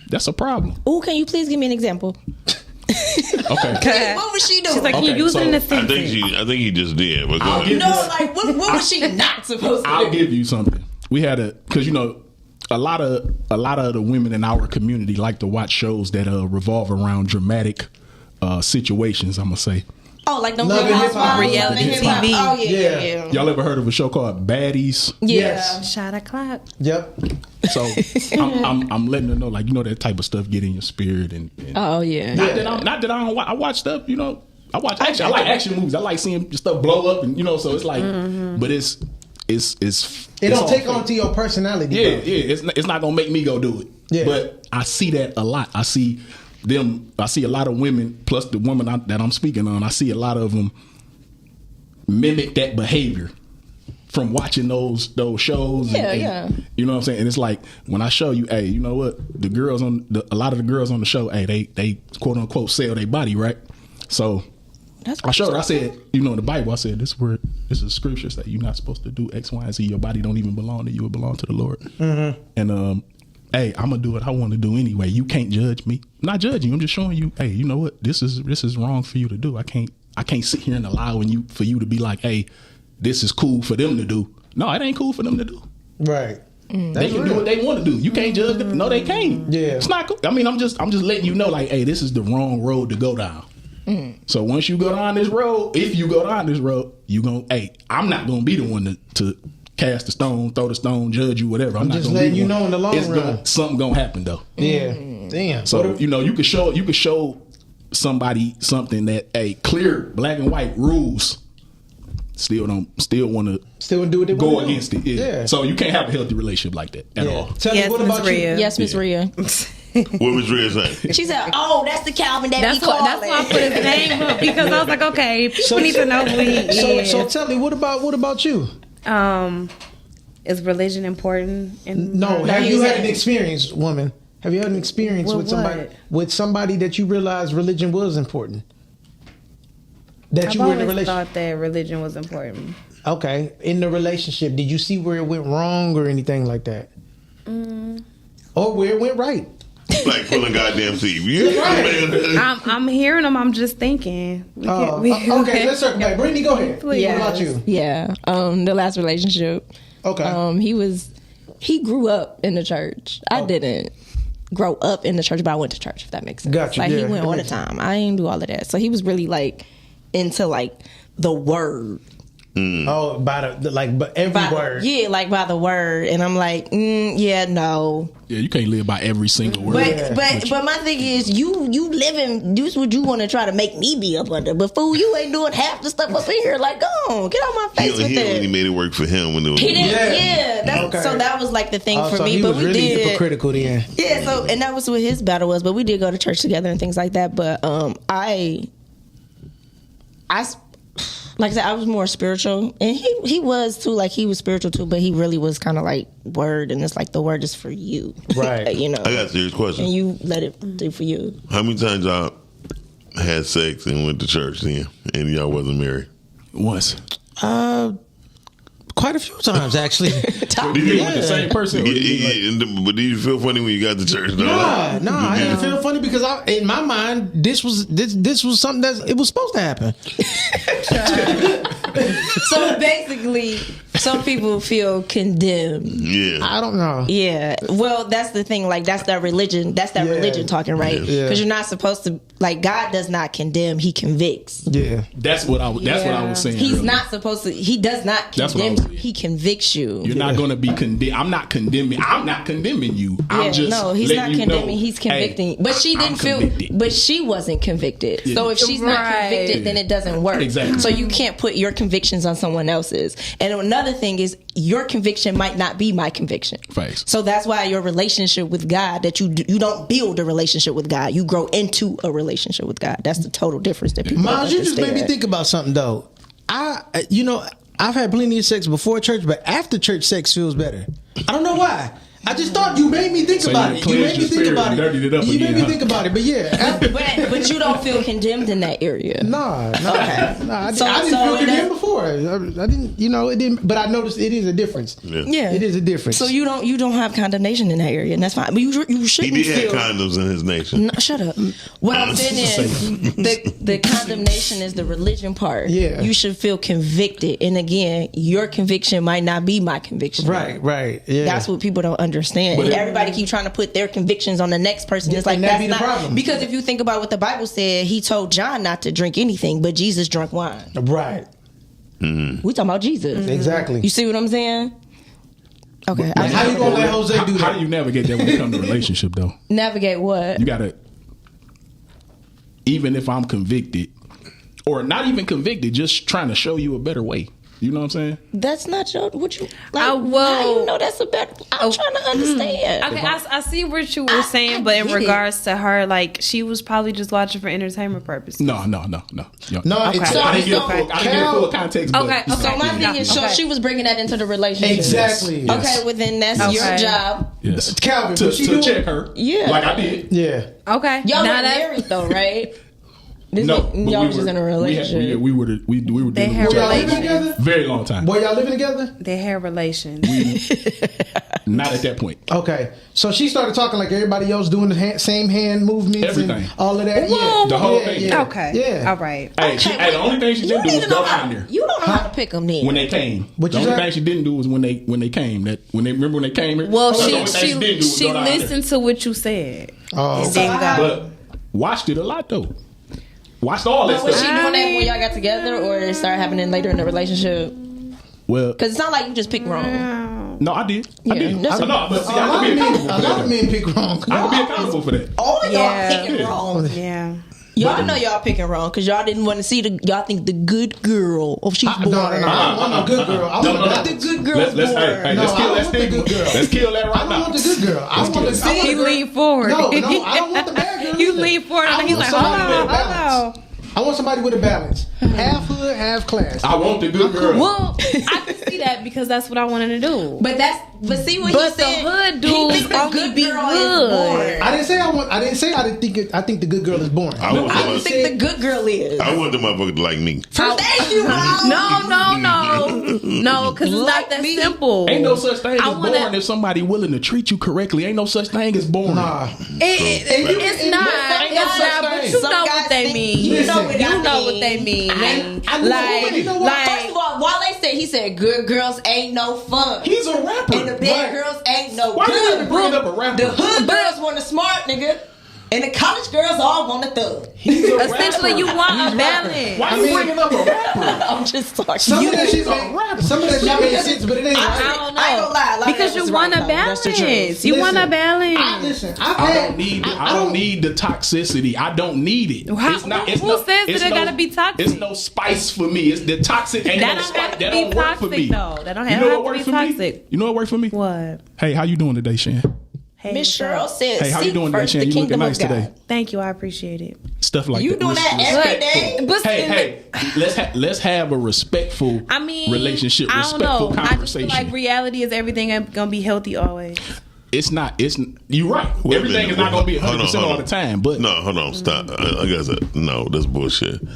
That's a problem. Oh, can you please give me an example? Okay. What was she doing? She's like, can you use it in a sentence? I think he just did. But go ahead. What was she not supposed to do? I'll give you something. We had because a lot of the women in our community like to watch shows that revolve around dramatic situations. I'm gonna say. Oh, like the reality TV. Oh yeah. Y'all ever heard of a show called Baddies? Yeah. Shot o'clock. Yep. So I'm letting her know, that type of stuff get in your spirit and oh yeah. Not that I don't. I watch stuff. I watch action. I like action movies. I like seeing stuff blow up and so it's like, but it's it don't take on to your personality. Yeah, it's not gonna make me go do it. Yeah. But I see that a lot. I see a lot of women, plus the woman that I'm speaking on. I see a lot of them mimic that behavior from watching those shows. Yeah. You know what I'm saying? And it's like when I show you, hey, you know what? A lot of the girls on the show, hey, they quote unquote sell their body, right? So I showed her. I said, in the Bible, I said this is scriptures that you're not supposed to do X, Y, and Z. Your body don't even belong to you; it belongs to the Lord. Mm-hmm. And hey, I'm gonna do what I want to do anyway. You can't judge me. I'm not judging you. I'm just showing you, hey, you know what? This is wrong for you to do. I can't sit here and allowing for you to be like, hey, this is cool for them to do. No, it ain't cool for them to do. Right. They can do what they want to do. You can't judge them. No, they can't. Yeah. It's not cool. I mean, I'm just letting you know, like, hey, this is the wrong road to go down. So once you go down this road, if you go down this road, you gonna. Hey, I'm not gonna be the one to cast the stone, throw the stone, judge you, whatever. I'm not just gonna letting be you know in the long run. Something gonna happen though. Yeah. Damn. So you could show somebody something that clear black and white rules. Still want to do what they go want to against it. Yeah. So you can't have a healthy relationship like that at all. Tell me, what about you? Yes, Miss Rhea. What was Rhea saying? She said, "Oh, that's the Calvin that we call." That's why I put his name up, because I was like, okay, people need to know who he is. So tell me, what about you? Is religion important? Have you had an experience, woman? Have you had an experience with somebody that you realized religion was important? I've always thought that religion was important. Okay, in the relationship, did you see where it went wrong or anything like that, or where it went right? Like pulling goddamn teeth. I'm hearing them. I'm just thinking. Okay, let's circle back. Brittany, go ahead. Please. What about you? Yeah, the last relationship. Okay. He grew up in the church. I didn't grow up in the church, but I went to church, if that makes sense. Gotcha. Like he went all the time. I didn't do all of that. So he was really like into like the word. Oh, by every word. Yeah, like by the word. And I'm like, yeah, no. Yeah, you can't live by every single word. But my thing is, you living, this what you want to try to make me be up under. But fool, you ain't doing half the stuff up in here. Like, go on, get on my face with that. He made it work for him when it was. He did, So that was like the thing for me. He but was we really did hypocritical then. Yeah, so and that was what his battle was. But we did go to church together and things like that. But I like I said, I was more spiritual, and he was too. Like he was spiritual too, but he really was kind of like word, and it's like the word is for you, right? You know. I got a serious question, and you let it do for you. How many times y'all had sex and went to church then, and y'all wasn't married? Once. Quite a few times, actually. Did you with the same person? But did you feel funny when you got to church? No, I didn't feel funny because in my mind, this was something that it was supposed to happen. So basically, some people feel condemned. Yeah, I don't know. Yeah, well, that's the thing. Like that's that religion. That's that religion talking, right? Because you're not supposed to. Like God does not condemn; He convicts. Yeah, that's what I was saying. He's earlier. not supposed to. He does not condemn. He convicts you. You're not going to be condemned. I'm not condemning you. I'm just he's not condemning. He's convicting. But she didn't feel. Convicted. But she wasn't convicted. Yeah. So if she's not convicted, then it doesn't work. Exactly. So you can't put your convictions on someone else's. And another thing is, your conviction might not be my conviction. Facts. So that's why your relationship with God, that you don't build a relationship with God. You grow into a relationship with God. That's the total difference that people Miles, you just made me think about something though. I've had plenty of sex before church, but after church sex feels better. I don't know why. I just thought you made me think about it. You made me think about it. You made me think about it. But yeah, but you don't feel condemned in that area. Nah. Okay. I didn't feel condemned before. I didn't. It didn't. But I noticed it is a difference. Yeah, it is a difference. So you don't have condemnation in that area, and that's fine. But you shouldn't. He did have condoms in his nation. No, shut up. What I'm saying is the condemnation is the religion part. Yeah, you should feel convicted, and again, your conviction might not be my conviction. Right. Yeah, that's what people don't understand. And everybody keep trying to put their convictions on the next person. It's like that's not the problem. Because if you think about what the Bible said, He told John not to drink anything, but Jesus drank wine. Right. We talking about Jesus. Exactly. You see what I'm saying? Okay. How you gonna let Jose do that? How do you navigate that when it comes to relationship though? Navigate what? You gotta, even if I'm convicted, or not even convicted, just trying to show you a better way. You know what I'm saying? That's not your what you like. How you know that's a better? I'm trying to understand. Okay, I see what you were saying, but in regards to her, like she was probably just watching for entertainment purposes. No. Okay. I didn't get full context. Okay. So my thing is, so she was bringing that into the relationship. Exactly. Yes. Okay. Well, then that's your job. Yes. Calvin, to check her. Yeah. Like I did. Yeah. Okay. Y'all not married though, right? Y'all was just in a relationship. We were dealing with y'all living together? Very long time. Were y'all living together? They had relations. Not at that point. Okay. So she started talking like everybody else, doing the same hand movements. Everything. And all of that. Whoa. The whole thing. Yeah. Okay. Yeah. All right. Hey, the only thing she didn't do was go down there. You don't know how to pick them then. When they came. The only thing she didn't do was when they came. Remember when they came here? Well, she listened to what you said. Oh. But watched it a lot though. watched all that Was stuff. she doing that when y'all got together, or it started happening later in the relationship? Well, because it sounds like you just picked wrong. No, I did. Yeah, I did. that's I know, but see, I can be accountable for that. A lot of men pick wrong. I can be accountable for that. All of y'all picking wrong. Yeah. Y'all know y'all picking wrong because y'all didn't want to see y'all think the good girl. Oh, she's born. No, I want a good girl. I want the good girl. Let's kill that stigma. Let's kill that right now. I want the good girl. I want the See, he lean forward. No, I don't want the bad girl. You lean forward and he's like, hold on. I want somebody with a balance. Half hood, half class. I want the good girl. Well, I can see that because that's what I wanted to do. But see what but he said. The hood dudes only be good. I didn't say I want. I didn't say I didn't think it. I think the good girl is boring. I don't think the good girl is. I want the motherfucker to like me. Thank you, Mom. No, because it's not that simple. Ain't no such thing as boring if somebody willing to treat you correctly. Ain't no such thing as boring. It's not. But you know what they mean. You know what they mean. First of all, Wale said he said good girls ain't no fun. He's a rapper. And the bad girls ain't no Why good. you even bring up a rapper? The hood girls want a smart nigga. And the college girls all want a thug. Essentially, you want a balance. Why you bringing up a rapper? I'm just talking. Some of that shit made sense, but it ain't. I don't know. I ain't gonna lie. Because you want a balance. You want a balance. I don't need the toxicity. I don't need it. Who says that it gotta be toxic? It's no spice for me. It's the toxic. Ain't that no don't spice. have to That be don't work for me. toxic though. That don't have You know to what be worked for toxic. me? You know what worked for me? What? Hey, how you doing today, Shan? Miss Cheryl said, hey, how you doing today, Shan? You looking nice today. Thank you. I appreciate it. Stuff like you that. doing that every day? Hey, let's have a respectful relationship, respectful conversation. I just feel like reality is everything ain't gonna be healthy always. It's not. You're right. Everything is not gonna be 100% all the time. But no, hold on, stop. I guess no, that's bullshit. Wait.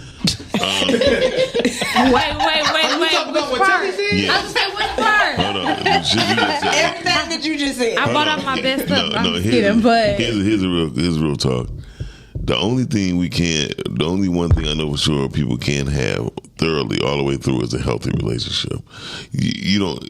Which part? Yeah. I was say which part? Hold on. Everything that you just said. I brought up my best stuff. I'm just kidding, here's but here's real talk. The only one thing I know for sure people can have thoroughly all the way through is a healthy relationship. You don't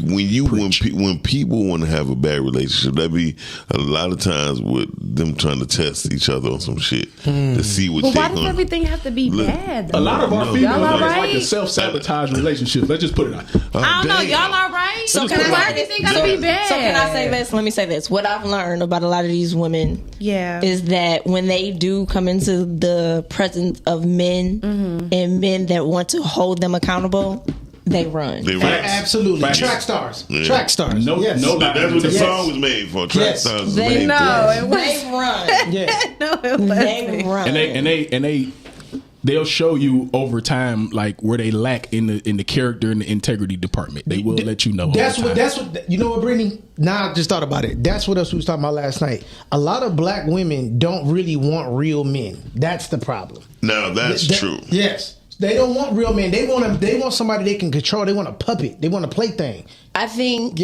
when people want to have a bad relationship, that be a lot of times with them trying to test each other on some shit to see what. But why does everything have to be bad? A lot of our females all right? like a self-sabotage relationship. Let's just put it out. I don't know. Y'all all right? So why everything gotta be bad? So can I say this? Let me say this. What I've learned about a lot of these women, is that when they do come into the presence of men and men that want to hold them accountable, they run. Absolutely. Facts. Track stars. Yeah. Track stars. No, yes. That's what the song was made for. Track stars. Was They made know. for. They run. They run. And they'll show you over time like where they lack in the character and the integrity department. They will let you know. That's what you know what, Brittany? Now I just thought about it. That's what else we was talking about last night. A lot of black women don't really want real men. That's the problem. No, that's true. Yes. They don't want real men. They want somebody they can control. They want a puppet. They want a plaything. I think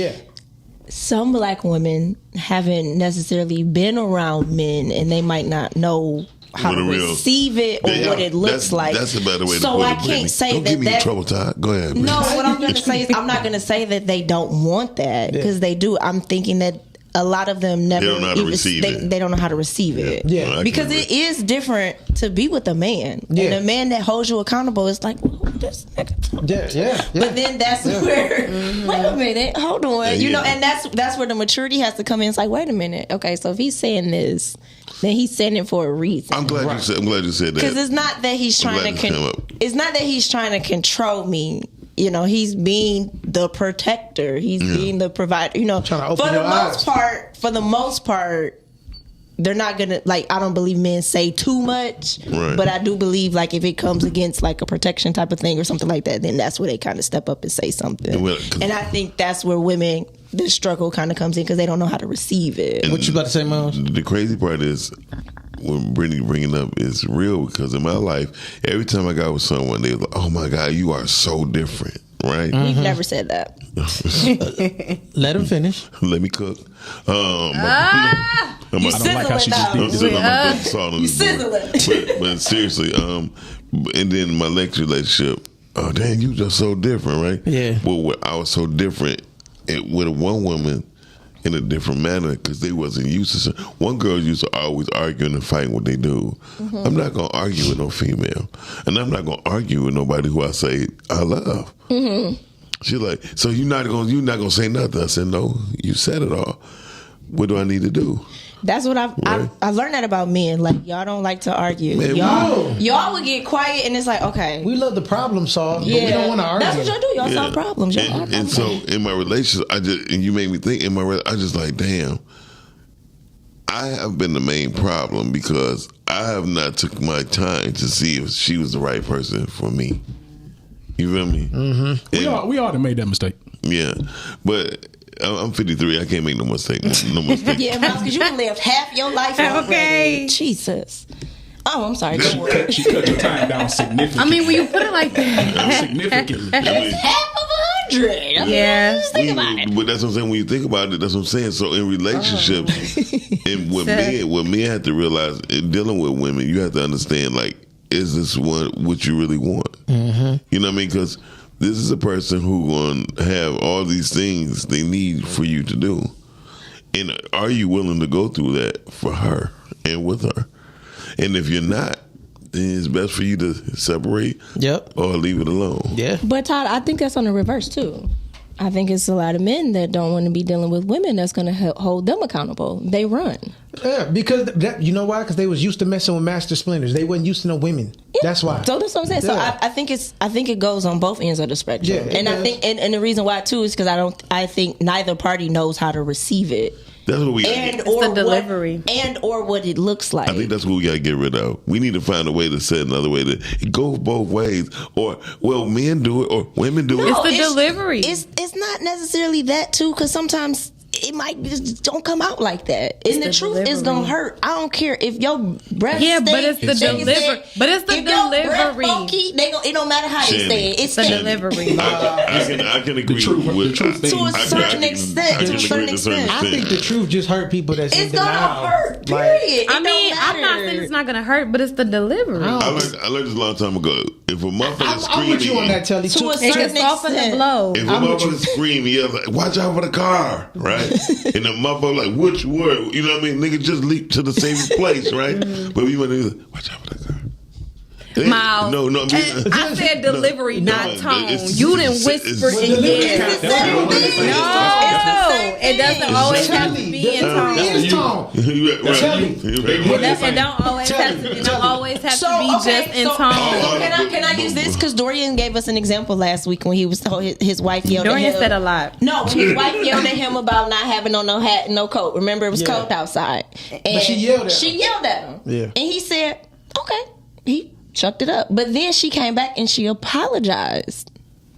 some black women haven't necessarily been around men and they might not know how to receive it or what it looks like. That's a better way to put it. So I can't say don't give me in trouble, Todd. Go ahead. No, what I'm going to say is I'm not going to say that they don't want that because they do. I'm thinking that a lot of them never they don't know how to receive it. They don't know how to receive it. Yeah. Because it is different to be with a man. And a man that holds you accountable is like, well, this nigga. Yeah. But then that's where wait a minute, hold on. You know, and that's where the maturity has to come in. It's like, wait a minute. Okay, so if he's saying this, then he's saying it for a reason. I'm glad you said that. Because it's not that he's trying to control me. You know, he's being the protector. He's being the provider. You know, trying to open your eyes. For the most part, they're not gonna I don't believe men say too much, but I do believe if it comes against a protection type of thing or something like that, then that's where they kind of step up and say something. And I think that's where women, the struggle kind of comes in because they don't know how to receive it. What you about to say, Miles? The crazy part is when Brittany bringing up is real because in my life, every time I got with someone, they were like, "Oh my God, you are so different." Right? We've never said that. Let him finish. Let me cook. You I don't like how she just did this. You sizzling. But seriously, and then my next relationship, oh dang, you just so different, right? Yeah. Well, I was so different with one woman. in a different manner because they wasn't used to. One girl used to always argue and fight with they do. Mm-hmm. I'm not gonna argue with no female, and I'm not gonna argue with nobody who I say I love. Mm-hmm. She's like, so you're not gonna say nothing. I said, no, you said it all. What do I need to do? That's what I've learned that about men. Like, y'all don't like to argue. Man, y'all would get quiet and it's like, okay. We love the problem solve, but we don't want to argue. That's what y'all do. Y'all solve problems. And so in my relationship, and you made me think, I just like, damn, I have been the main problem because I have not took my time to see if she was the right person for me. You feel me? Mm-hmm. We all have made that mistake. Yeah, but I'm 53. I can't make no mistake. Yeah, because you lived half your life already. Okay. Jesus. Oh, I'm sorry. She cut your time down significantly. I mean, when you put it like that, significantly. It's half of 100. Yeah. Think about it. But that's what I'm saying. When you think about it, that's what I'm saying. So in relationships, and what men have to realize, in dealing with women, you have to understand, like, is this what you really want? Mm-hmm. You know what I mean? Because this is a person who going to have all these things they need for you to do. And are you willing to go through that for her and with her? And if you're not, then it's best for you to separate or leave it alone. Yeah. But Todd, I think that's on the reverse too. I think it's a lot of men that don't want to be dealing with women that's going to hold them accountable. They run. Yeah, because you know why? Because they was used to messing with master splinters. They wasn't used to no women. Yeah. That's why. So that's what I'm saying. Yeah. So I think it goes on both ends of the spectrum. Yeah, and I think and the reason why too is because I think neither party knows how to receive it. That's what we the delivery or what it looks like. I think that's what we got to get rid of. We need to find a way to say another way that it goes both ways. Or men do it or women do it. It's the delivery. It's not necessarily that too, because sometimes it might just don't come out like that. And the truth is gonna hurt. I don't care if your breath but it's the delivery. But it's the delivery. Funky, it don't matter how you say it. It's the delivery. I can agree with to a certain extent. I think the truth just hurt people that's in denial. It's gonna hurt. Period. I mean, I'm not saying it's not gonna hurt, but it's the delivery. I learned this a long time ago. If a motherfucker screams, I'm with you on that, Telly. To a certain extent. The blow. If a motherfucker scream, yell like, "Watch out for the car!" Right? And the motherfucker like, which word? You know what I mean? Nigga just leap to the safest place, right? But we want to like, watch out for the car. Miles. No. I said delivery, not tone. You didn't whisper in your ear. No, it doesn't always have to be in tone. It don't always have to. It don't always have to be just in tone. Can I use this? Because Dorian gave us an example last week when he was told his wife yelled at him. Dorian said a lot. No, his wife yelled at him about not having on no hat and no coat. Remember, it was cold outside. And but she yelled at him. Yeah. And he said, okay. He chucked it up. But then she came back and she apologized.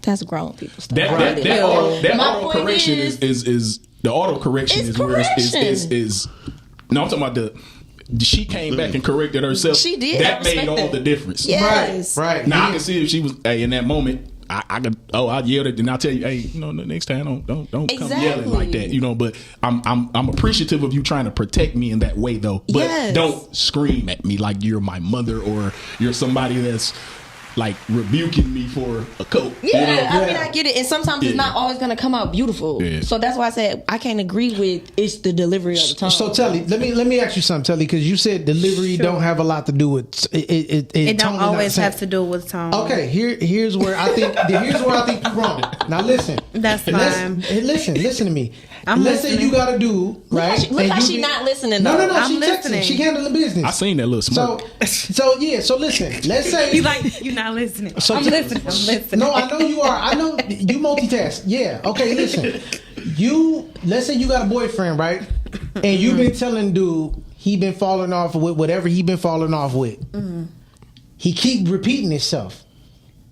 That's grown people stuff. That auto correction is the auto correction is where is no, I'm talking about she came back and corrected herself. She did. That made all the difference. Yes. Right. Now I can see if she was in that moment. I yelled at, and I'll tell you, hey, the next time don't come yelling like that, But I'm appreciative of you trying to protect me in that way, though. But don't scream at me like you're my mother or you're somebody that's like rebuking me for a coat. I get it, and sometimes it's not always gonna come out beautiful. Yeah. So that's why I said I can't agree with it's the delivery of the tone. So Telly, let me ask you something, Telly, because you said delivery don't have a lot to do with it. It don't always have to do with tone. Okay, here's where I think you're wrong. Now listen, that's fine. Listen to me. Let's say you got to do right. Look how she not listening. No. I'm listening. She handling business. I seen that little smirk. So listen. Let's say you not listening. So I'm listening. No, I know you are. I know you multitask. Yeah. Okay. Listen. Let's say you got a boyfriend, right? And you've been telling dude he been falling off with whatever he been falling off with. Mm-hmm. He keep repeating himself.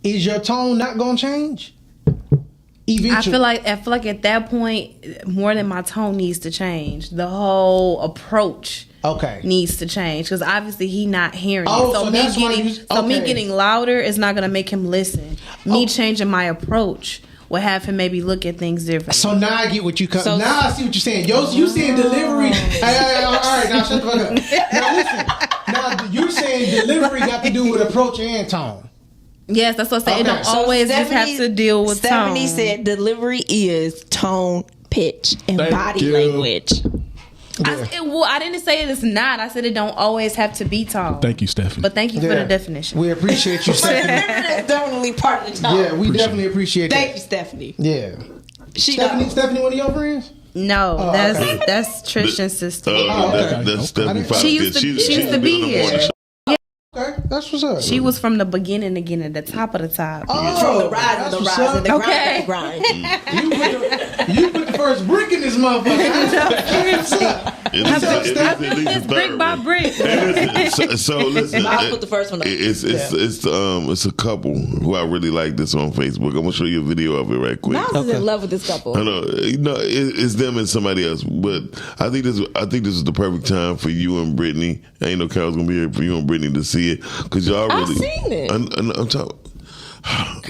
Is your tone not gonna change? Eventually. I feel like at that point, more than my tone needs to change. The whole approach needs to change, because obviously he not hearing it. So me getting louder is not gonna make him listen. Me changing my approach will have him maybe look at things differently. So now I get what you now I see what you're saying. You saying delivery. Hey, all right, now shut the fuck up. Now listen. Now you're saying delivery got to do with approach and tone. Yes, that's what I'm saying. It don't always just have to deal with Stephanie tone. said delivery is tone, pitch and body language. I didn't say it's not. I said it don't always have to be tall. Thank you, Stephanie. But thank you for the definition. We appreciate you, Stephanie. That's definitely part of the tall. Yeah, we definitely appreciate that. Thank you, Stephanie. Yeah. Stephanie, one of your friends? No, that's Tristan's sister. That's Stephanie. She used to be here. Okay, that's what's up. She was from the beginning again, at the top of the top. From the rise of the rise and the grind. You put the first brick in this motherfucker. It's brick by brick. So listen, I'll put the first one up. It's a couple who I really like this on Facebook. I'm gonna show you a video of it right quick. Miles is in love with this couple. I know, it's them and somebody else, but I think this is the perfect time for you and Brittany. I ain't know Carol's gonna be here for you and Brittany to see it because y'all really. I've seen it. I'm talking.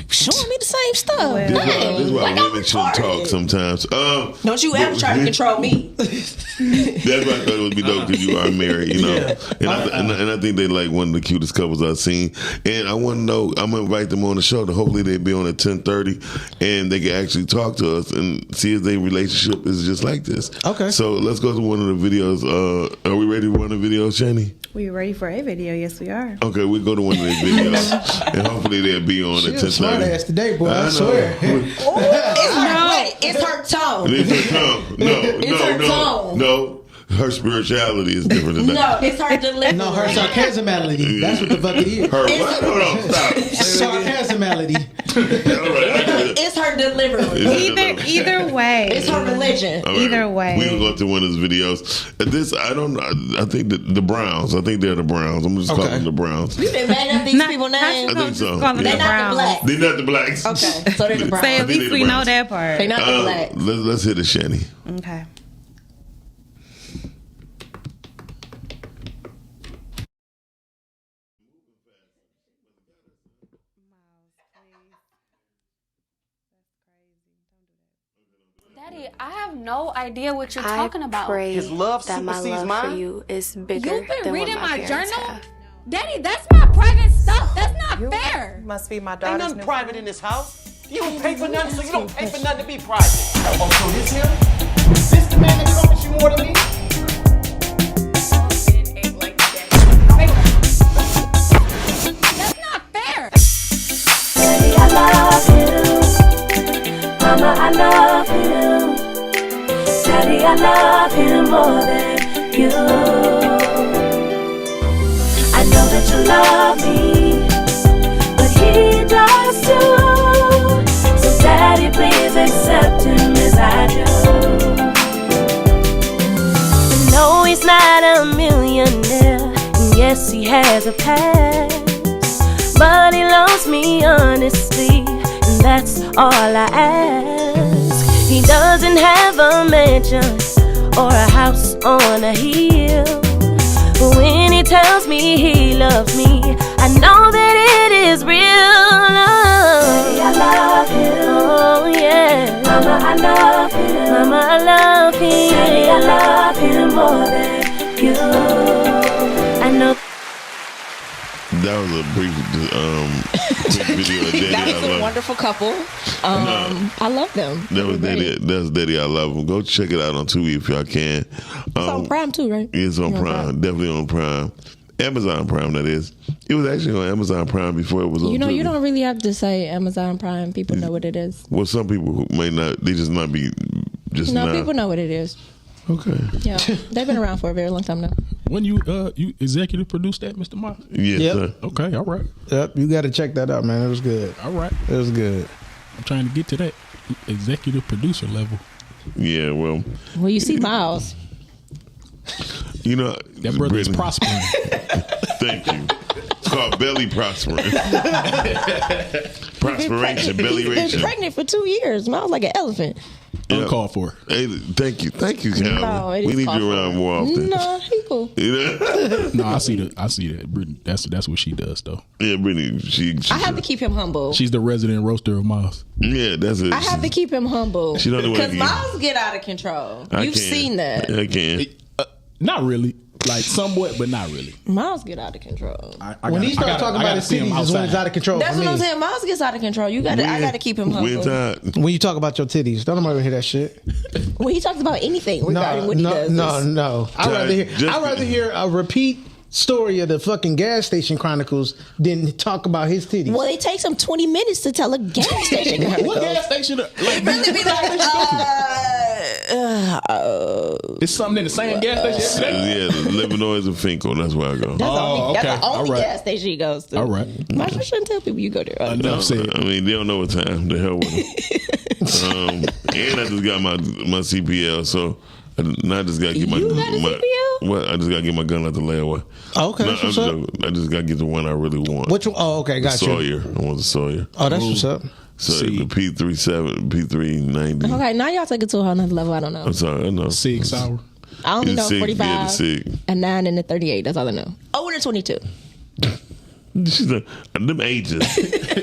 Showing me the same stuff. This is why women shouldn't talk sometimes. Don't you ever try to control me. That's why I thought it would be dope because you are married, you know. And I think they like one of the cutest couples I've seen. And I want to know, I'm going to invite them on the show. Hopefully they'll be on at 10:30 and they can actually talk to us and see if their relationship is just like this. Okay. So let's go to one of the videos. Are we ready for one of the videos, Shani? We ready for a video? Yes, we are. Okay, we'll go to one of these videos and hopefully they'll be on at 10:30. Smart ass today, boy. I swear. It's her tone. It's her tone. No. Her spirituality is different than that. No, it's her delivery. No, her sarcasmality. That's what the fuck it is. Her what? Hold on, stop. Sarcasmality. It's her delivery. Either way. It's her religion. Right. Either way. We can go to one of his videos. I think the Browns. I think they're the Browns. I'm just calling them the Browns. You been mad up these people's names? I think so. They're not the blacks. They're not the blacks. Okay, so they're the Browns. Say at least we know that part. They're not the blacks. Let's hit it, Shani. Okay. Daddy, I have no idea what you're talking about. I pray His love that my supersedes love for mine? you is bigger You've been than reading what my my parents journal? have. Daddy, that's my private stuff. That's not fair. Must be my Ain't daughter's nothing new private friend. in this house. You don't pay for nothing, so you don't pay for nothing to be private. Oh, so this him? Is this the man that promised you more than me? That's not fair. Daddy, I love you. Mama, I love him. Daddy, I love him more than you. I know that you love me, but he does too. So Daddy, please accept him as I do. No, he's not a millionaire, and yes, he has a past, but he loves me honestly, and that's all I ask. He doesn't have a mansion or a house on a hill, but when he tells me he loves me, I know that it is real love. Daddy, I love him. Oh yeah. Mama, I love him. Mama, I love him. Daddy, I love him more than you. I know. That was a brief quick video of Daddy. That was a wonderful couple. I love them. That was Daddy. That's Daddy. I love him. Go check it out on Tubi if y'all can. It's on Prime too, right? It's on Prime. Definitely on Prime. Amazon Prime, that is. It was actually on Amazon Prime before it was on Tubi. You don't really have to say Amazon Prime. People know what it is. Well, some people who may not, they just might be just No, now. people know what it is. Okay. Yeah, they've been around for a very long time now. When you executive produced that, Mr. Miles? Yes, sir. Okay, all right. Yep, you got to check that out, man. It was good. All right. It was good. I'm trying to get to that executive producer level. Yeah, well, you see Miles. You know, that brother is prospering. Thank you. It's called belly prospering. Prosperation, belly ration. He's been pregnant for 2 years. Miles like an elephant. Uncalled for. Hey, thank you, Calvin. No, we need you around more often. No, he cool. You know? No, I see that. Brittany, that's what she does, though. Yeah, Brittany. She I have to keep him humble. She's the resident roaster of Miles. Yeah, that's it. I have to keep him humble. She don't know what because Miles get out of control. You've seen that. I can. Not really. like somewhat, but not really. Miles get out of control. When he starts talking about his titties, is when it's out of control. That's for what me. I'm saying. Miles gets out of control. I gotta keep him humble. When you talk about your titties, don't nobody hear that shit. When he talks about anything regarding what he does. No. I'd rather hear a repeat story of the fucking gas station chronicles than talk about his titties. Well, it takes him 20 minutes to tell a gas station chronicle. What gas station? Like, really be like, it's something in the same gas station. Yeah, Illinois and Finkel. That's where I go. That's the only gas station he goes to. All right. I shouldn't tell people you go there. Enough said. I mean, they don't know what time. The hell with them. And I just got my CPL, so now I just got to get my CPL? What? I just got to get my gun out the layaway. Okay, that's what's up. I just got to get the one I really want. Which one? Oh, okay, got you. Sawyer. I want the Sawyer. Oh, that's what's up. So the P390. Okay, now y'all take it to a whole nother level. I don't know. I'm sorry, I know. Sig Sauer. I only know Sig, 45, yeah, the Sig. a 9, and a 38. That's all I know. Oh, and a 22. She's like, them ages.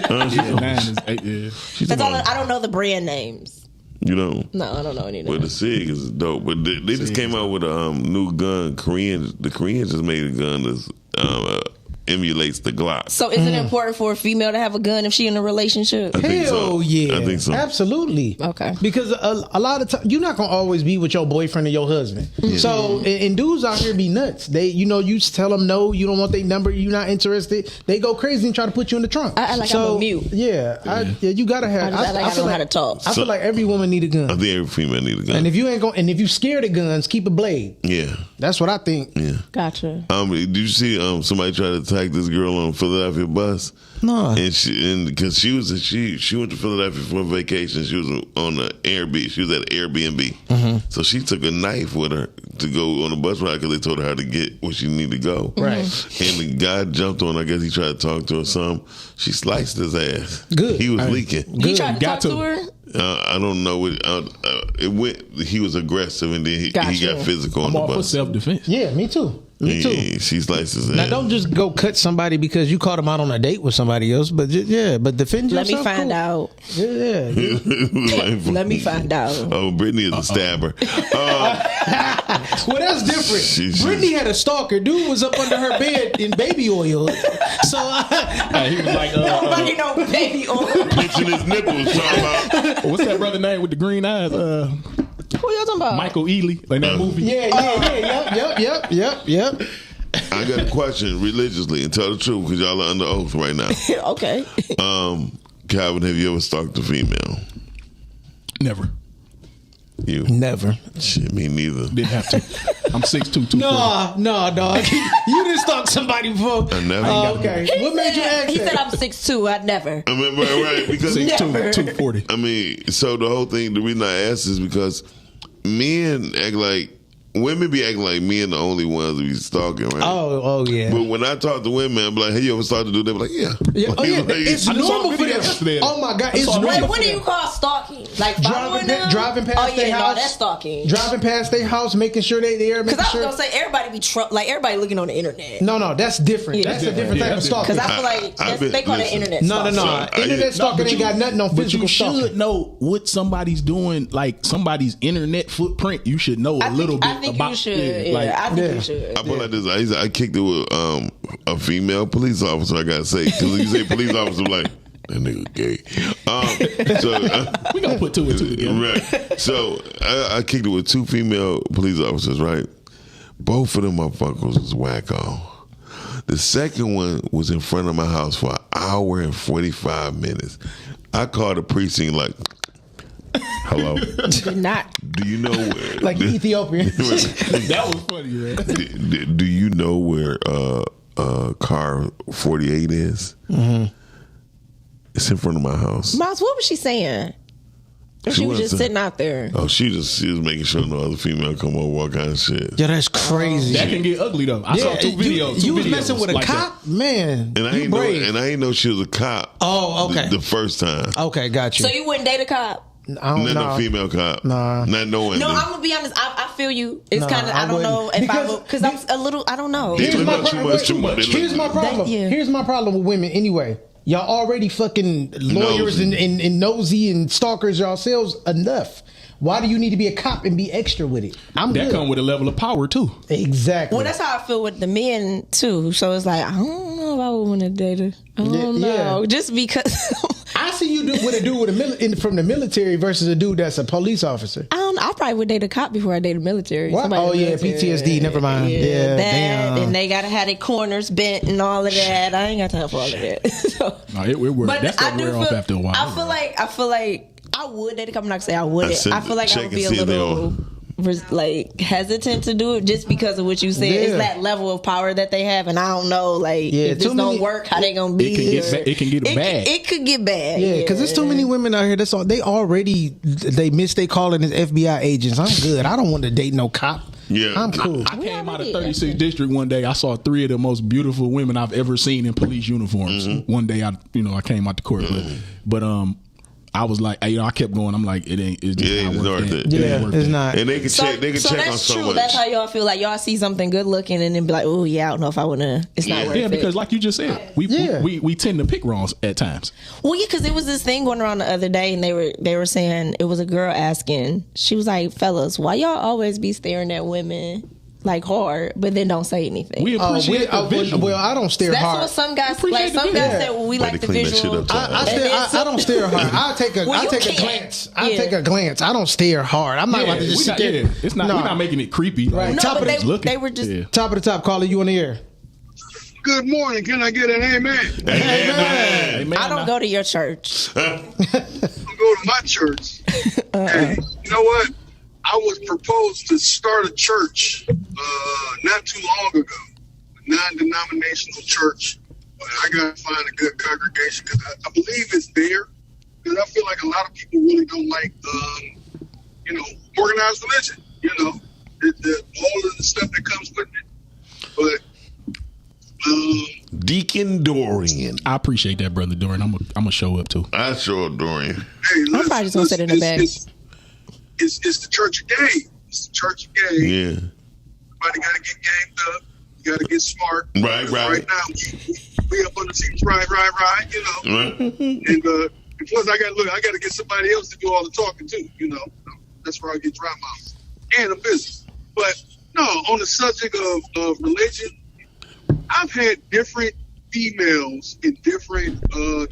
That's all I don't know the brand names. You know? No, I don't know any of them. Well, the Sig is dope, but they just came out with a new gun. The Koreans just made a gun that emulates the Glock. So is it important for a female to have a gun if she in a relationship? Hell yeah. I think so. Absolutely. Okay. Because a lot of times you're not gonna always be with your boyfriend or your husband. Yeah. So and dudes out here be nuts. They, you tell them no, you don't want their number, you're not interested. They go crazy and try to put you in the trunk. I'm a mute. Yeah, you gotta have. I don't know how to talk. I feel like every woman need a gun. I think every female need a gun. And if you scared of guns, keep a blade. Yeah. That's what I think. Yeah. Gotcha. Did you see somebody try to attack this girl on Philadelphia bus? No. And because she went to Philadelphia for a vacation. She was on the Airbnb. She was at Airbnb. Mm-hmm. So she took a knife with her to go on a bus ride because they told her how to get where she needed to go. Right. And the guy jumped on. I guess he tried to talk to her some. She sliced his ass. Good. He was leaking. He tried to talk to her? I don't know. It went. He was aggressive, and then he got physical on the bus. For self-defense. Yeah, me too. She sliced his ass. Now don't just go cut somebody because you caught him out on a date with somebody else, but but defend yourself. Let me find out. Yeah. Let me find out. Oh, Brittany is a stabber. Well, that's different. Brittany had a stalker. Dude was up under her bed in baby oil. So he was like, nobody know baby oil. Pinching his nipples. Talking about what's that brother name with the green eyes? Who y'all talking about? Michael Ealy, like that movie. Yep. I got a question religiously, and tell the truth because y'all are under oath right now. Okay. Calvin, have you ever stalked a female? Never. You? Never. Shit, me neither. Didn't have to. I'm 6'2", 240. No, dog. You didn't stalk somebody before. I never. Oh, okay. What made you ask He that? said I'm 6'2". I'd never. I mean, right, because 6'2", 240. I mean, so the whole thing, the reason I asked is because men act like women be acting like men the only ones that be stalking, right? Oh yeah. But when I talk to women, I'm like, hey, you ever started to do that? They be like, yeah. It's normal for them. Oh my God, it's normal. Wait, what do you call stalking? Like following them? Driving past their house. No, that's stalking. Driving past their house, making sure they there. Because I was gonna say everybody be everybody looking on the internet. No, that's different. That's a different type of stalking. Because I feel like they call it internet. No. Internet stalking ain't got nothing on physical stalking. But you should know what somebody's doing, like somebody's internet footprint. You should know a little bit about. I think you should. I think you should. I put like this. I kicked it with a female police officer. I gotta say, because when you say police officer, I'm like, that nigga gay. We gonna put two and two together. Right. So I kicked it with two female police officers. Right. Both of them motherfuckers was wacko. The second one was in front of my house for an hour and 45 minutes. I called the precinct like, hello. Did not. Do you know where? Like Ethiopian. That was funny, man. Do you know where car 48 is? Mm-hmm. It's in front of my house. Miles, what was she saying? She was just sitting out there. Oh, she was making sure no other female come over, all kind of shit. Yeah, that's crazy. That can get ugly though. I saw two videos. You was messing with a cop, man. And I ain't know she was a cop. Oh, okay. The first time. Okay, got you. So you wouldn't date a cop? I don't know. Not a female cop. Nah. Not knowing. No, I'm gonna be honest. I feel you. It's kind of I don't know if because I'm a little. I don't know. Here's my problem. problem. Here's my problem with women. Anyway, y'all already fucking lawyers and nosy and stalkers yourselves enough. Why do you need to be a cop and be extra with it? That come with a level of power too. Exactly. Well, that's how I feel with the men too. So it's like, I don't know if I would want to date her. I don't know. Just because I see you with a dude from the military versus a dude that's a police officer. I probably would date a cop before I date a military. What? Oh yeah, PTSD. Never mind. Yeah, that, and they gotta have their corners bent and all of that. I ain't got time for all of that. So, no, it works. That stuff wear off after a while. I feel like I would date a cop. I'm not gonna say I wouldn't. I feel like I would be a little like hesitant to do it just because of what you said. It's that level of power that they have, and I don't know, like, if this don't work, how they gonna be. It can get bad. It could get bad. Yeah, because there's too many women out here. That's all. They miss they calling as FBI agents. I'm good. I don't want to date no cop. Yeah, I'm cool. I came out of 36th District one day. I saw 3 of the most beautiful women I've ever seen in police uniforms. One day, I came out the court, but I was like, I kept going. I'm like, it's just not worth it. It's not. And they can check. They can check on so much. That's how y'all feel. Like y'all see something good looking and then be like, oh yeah, I don't know if I want to. It's not worth it. Yeah, because like you just said, we tend to pick wrongs at times. Well, yeah, because there was this thing going around the other day, and they were saying it was a girl asking. She was like, fellas, why y'all always be staring at women like hard, but then don't say anything? We appreciate the visual. Well, I don't stare hard. That's what some guys like. Some guys say, well, we like the visual. I don't stare hard. I take a glance. I take a glance. I don't stare hard. I'm not about to just sit there. It's not. We're not making it creepy. Right. No, but they were just top of the top. Caller, you on the air? Good morning. Can I get an amen? Amen. I don't go to your church. I go to my church. And you know what? I was proposed to start a church not too long ago, a non-denominational church. But I got to find a good congregation because I believe it's there. Because I feel like a lot of people really don't like, organized religion. All of the stuff that comes with it. But Deacon Dorian, I appreciate that, brother Dorian. I'm gonna show up too. I show up, Dorian. Hey, I'm probably just gonna sit in the back. It's the church of game. It's the church of game. Yeah. Everybody got to get gamed up. You got to get smart. Right. Right now, we up on the teams. Right. And plus, I got to get somebody else to do all the talking too. That's where I get dry mouth and a business. But no, on the subject of religion, I've had different females in different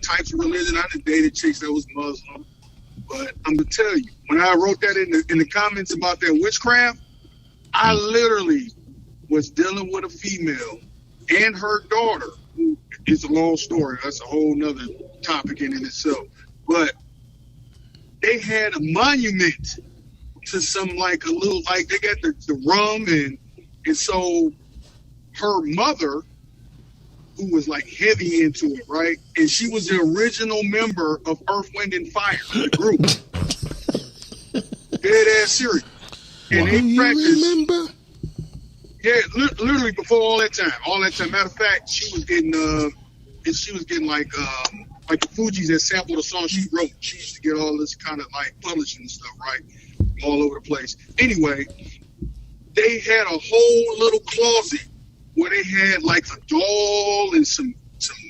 types of religion. I done dated chicks that was Muslim. But I'm gonna tell you, when I wrote that in the comments about that witchcraft, I literally was dealing with a female and her daughter. Who is a long story. That's a whole nother topic in itself. But they had a monument to some they got the rum and so her mother, who was like heavy into it, right? And she was the original member of Earth, Wind, and Fire, the group. Dead ass serious. And they practiced. Remember? Yeah, literally before all that time. Matter of fact, she was getting like the Fugees that sampled a song she wrote. She used to get all this kind of like publishing and stuff, right? All over the place. Anyway, they had a whole little closet where they had like a doll and some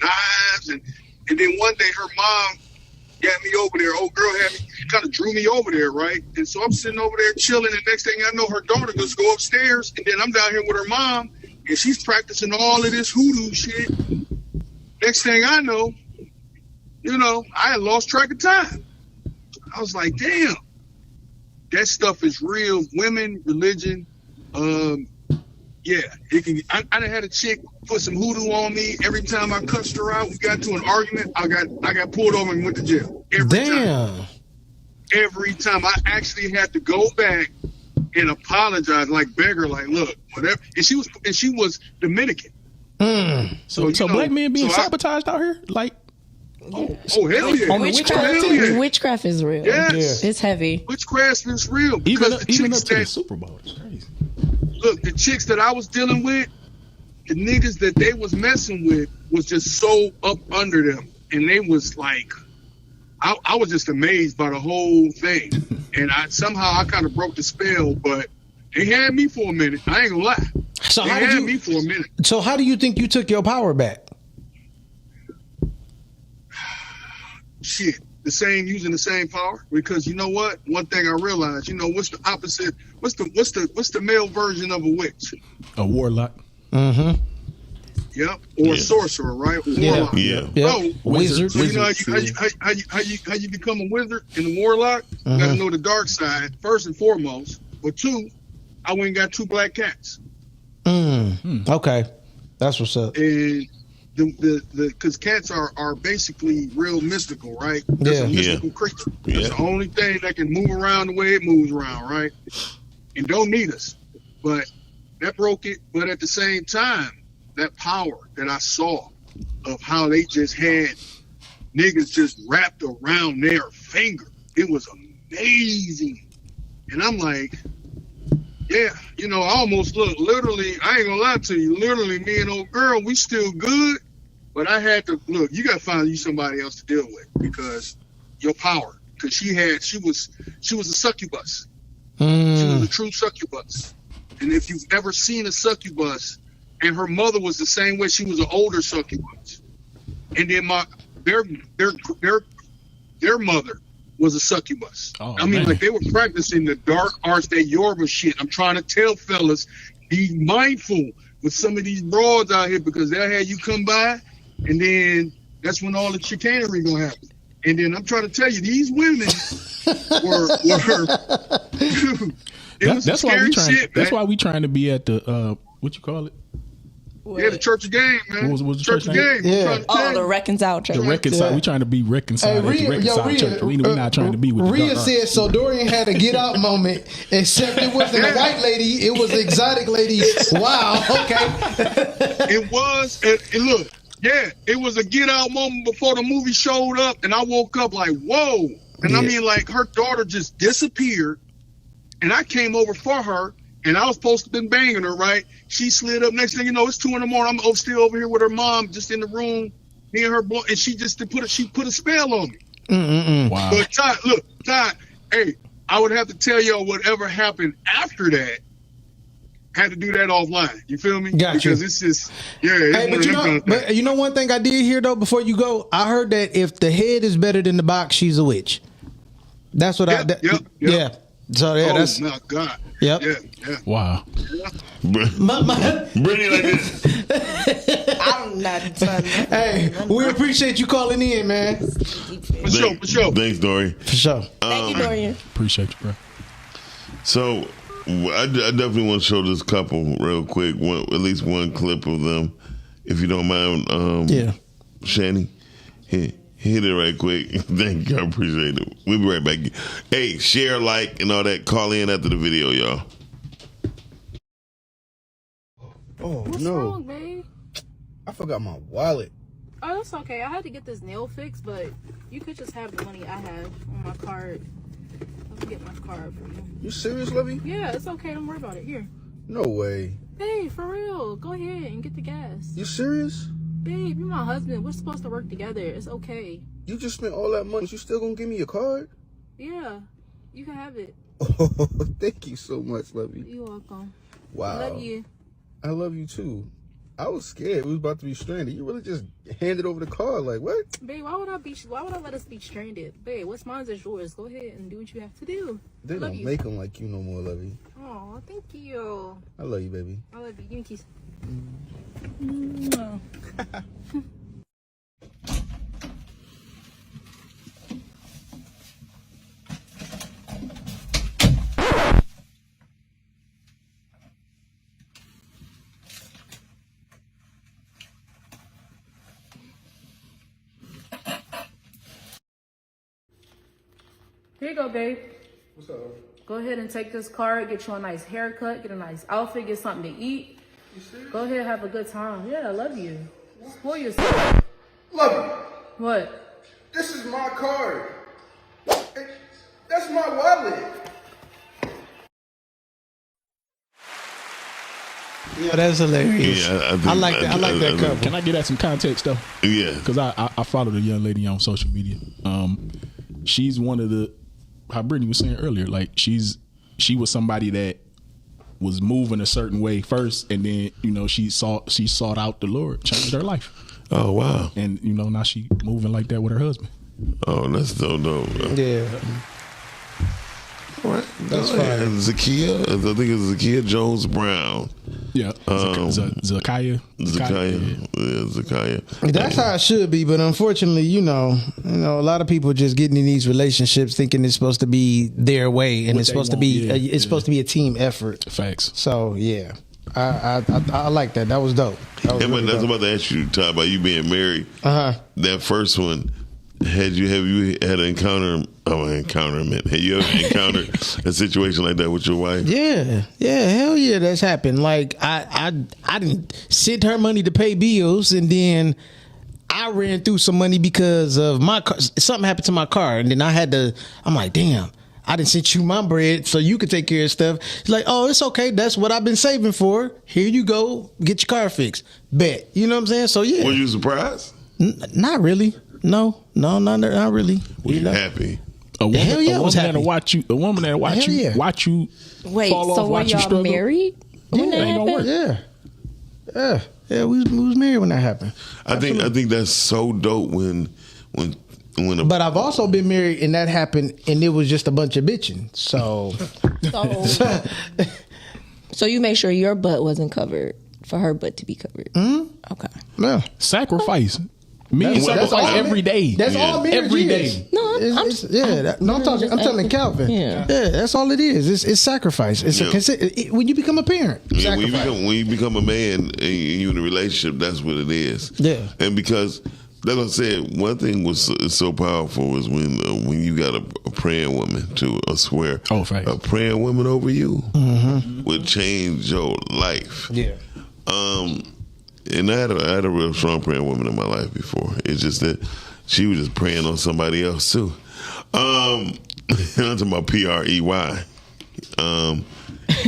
knives and then one day her mom got me over there. Old girl kind of drew me over there, right? And so I'm sitting over there chilling, and next thing I know, her daughter goes go upstairs, and then I'm down here with her mom, and she's practicing all of this hoodoo shit. Next thing I know, I had lost track of time. I was like, damn, that stuff is real. Women, religion, yeah, it can. I done had a chick put some hoodoo on me. Every time I cussed her out, we got to an argument. I got pulled over and went to jail. Every time I actually had to go back and apologize, like beg her, like, look, whatever. And she was Dominican. So black men being sabotaged out here, like. Oh hell yeah! Witchcraft is real. Yes, it's heavy. Witchcraft is real. Even up to the Super Bowl. It's crazy. Look, the chicks that I was dealing with, the niggas that they was messing with was just so up under them. And they was like, I was just amazed by the whole thing. And I kind of broke the spell, but they had me for a minute. I ain't gonna lie. So how do you think you took your power back? Shit. using the same power? Because you know what? One thing I realized, what's the opposite? What's the male version of a witch? A warlock. Mm-hmm. Yep. Or a sorcerer, right? Or warlock. Yeah. So, Wizard. So you know how you become a wizard and a warlock? You gotta know the dark side, first and foremost. But two, I went and got 2 black cats. Okay. That's what's up. And because cats are basically real mystical, right? That's a mystical creature. That's the only thing that can move around the way it moves around, right? And don't need us. But that broke it. But at the same time, that power that I saw of how they just had niggas just wrapped around their finger, it was amazing. And I'm like, yeah, I almost look, literally, I ain't gonna lie to you, literally me and old girl, we still good, but I had to, look, you gotta find you somebody else to deal with because your power, because she was a succubus. She was a true succubus. And if you've ever seen a succubus, and her mother was the same way, she was an older succubus. And then their mother was a succubus. Like they were practicing the dark arts, that Yoruba shit. I'm trying to tell fellas, be mindful with some of these broads out here because they'll have you come by, and then that's when all the chicanery gonna happen. And then I'm trying to tell you, these women were that's why we trying. That's why we trying to be at the what you call it? Yeah, the Church of Game, man. What was the Church of Game? Yeah. The Reconciled Church. The Reconciled. We trying to be reconciled. Hey, reconciled church. We're not trying to be with Rhea the dark said arts. so. Dorian had a get out moment, except it wasn't a white lady; it was an exotic lady. Wow. Okay. It was, and look, it was a get out moment before the movie showed up, and I woke up like, whoa. And I mean, like, her daughter just disappeared, and I came over for her. And I was supposed to have been banging her, right? She slid up. Next thing you know, it's 2 a.m. I'm still over here with her mom, just in the room, me and her, and she put a spell on me. Wow. But Todd, hey, I would have to tell y'all whatever happened after that. Had to do that offline. You feel me? Gotcha. Because it's just, it's Hey, one of them kind of things. but you know one thing I did hear though before you go, I heard that if the head is better than the box, she's a witch. That's what yeah. So that's my God. Yep. Yeah. Wow. Brittany like this. I'm not done. Hey, we appreciate you calling in, man. For sure. Thanks, Dory. For sure. Thank you, Dorian. Appreciate you, bro. So, I definitely want to show this couple real quick. At least one clip of them, if you don't mind. Shanny, hit it right quick. Thank you. I appreciate it. We'll be right back. Hey, share, like, and all that. Call in after the video, y'all. Oh, What's no. wrong, babe? I forgot my wallet. Oh, that's okay. I had to get this nail fixed, but you could just have the money I have on my card. Let me get my card for you. You serious, Lovey? Yeah, it's okay. Don't worry about it. Here. No way. Hey, for real. Go ahead and get the gas. You serious? Babe, you're my husband. We're supposed to work together. It's okay. You just spent all that money. You still gonna give me your card? Yeah, you can have it. Oh, thank you so much, Lovey. You're welcome. Wow. I love you. I love you too. I was scared. We was about to be stranded. You really just handed over the card. Like, what? Babe, why would I let us be stranded? Babe, what's mine is yours. Go ahead and do what you have to do. They don't make them like you no more, Lovey. Oh, thank you. I love you, baby. I love you. Give me a kiss. Here you go, babe. What's up? Go ahead and take this card, get you a nice haircut, get a nice outfit, get something to eat. You serious? Go ahead, have a good time. Yeah, I love you. Spoil yourself. Lovey, What? this is my card. That's my wallet. Yeah, that's hilarious. Yeah, I like that. I like that couple. Can I get that some context though? Yeah, because I follow the young lady on social media. She's one of the, how Brittany was saying earlier, like she was somebody that was moving a certain way first, and then she sought out the Lord, changed her life. Oh wow! And now she moving like that with her husband. Oh, that's so dope. Yeah. All right. That's fine. Zakiya, I think it's Zakiya Jones Brown. Yeah. Zakiya. Zakiya. That's how it should be, but unfortunately, you know, a lot of people just getting in these relationships thinking it's supposed to be their way, and it's supposed to be a team effort. Facts. So yeah, I like that. That was dope. That was really That's dope. about to ask you, Todd, about you being married. That first one, have you had an encounter? Have you ever encountered a situation like that with your wife? Yeah, hell yeah, that's happened. Like I didn't send her money to pay bills, and then I ran through some money because of my car. Something happened to my car, and then I'm like, damn, I didn't send you my bread so you could take care of stuff. She's like, oh, it's okay. That's what I've been saving for. Here you go. Get your car fixed. Bet. You know what I'm saying? So yeah. Were you surprised? Not really. No, not really. Were you happy? A woman, hell yeah, a woman that'll watch you. A woman that'll watch you. Yeah. Watch you. Wait, fall so off, were watch you y'all struggle. married when that ain't gonna happened? work. Yeah. We was married when that happened. I think that's so dope when But I've also been married and that happened and it was just a bunch of bitching. So So you make sure your butt wasn't covered for her butt to be covered. Okay. Yeah. Sacrifice. Men sacrifice every day. That's all marriage every is. day. No, I'm telling Calvin. Yeah. That's all it is. It's sacrifice. It's when you become a parent. Yeah, when you become a man and you're in a relationship, that's what it is. Yeah. And because, like I said, one thing was so powerful was when you got a praying woman too. I swear, a praying woman over you would change your life. Yeah. And I had a real strong praying woman in my life before. It's just that she was just praying on somebody else too. And I'm talking about PREY.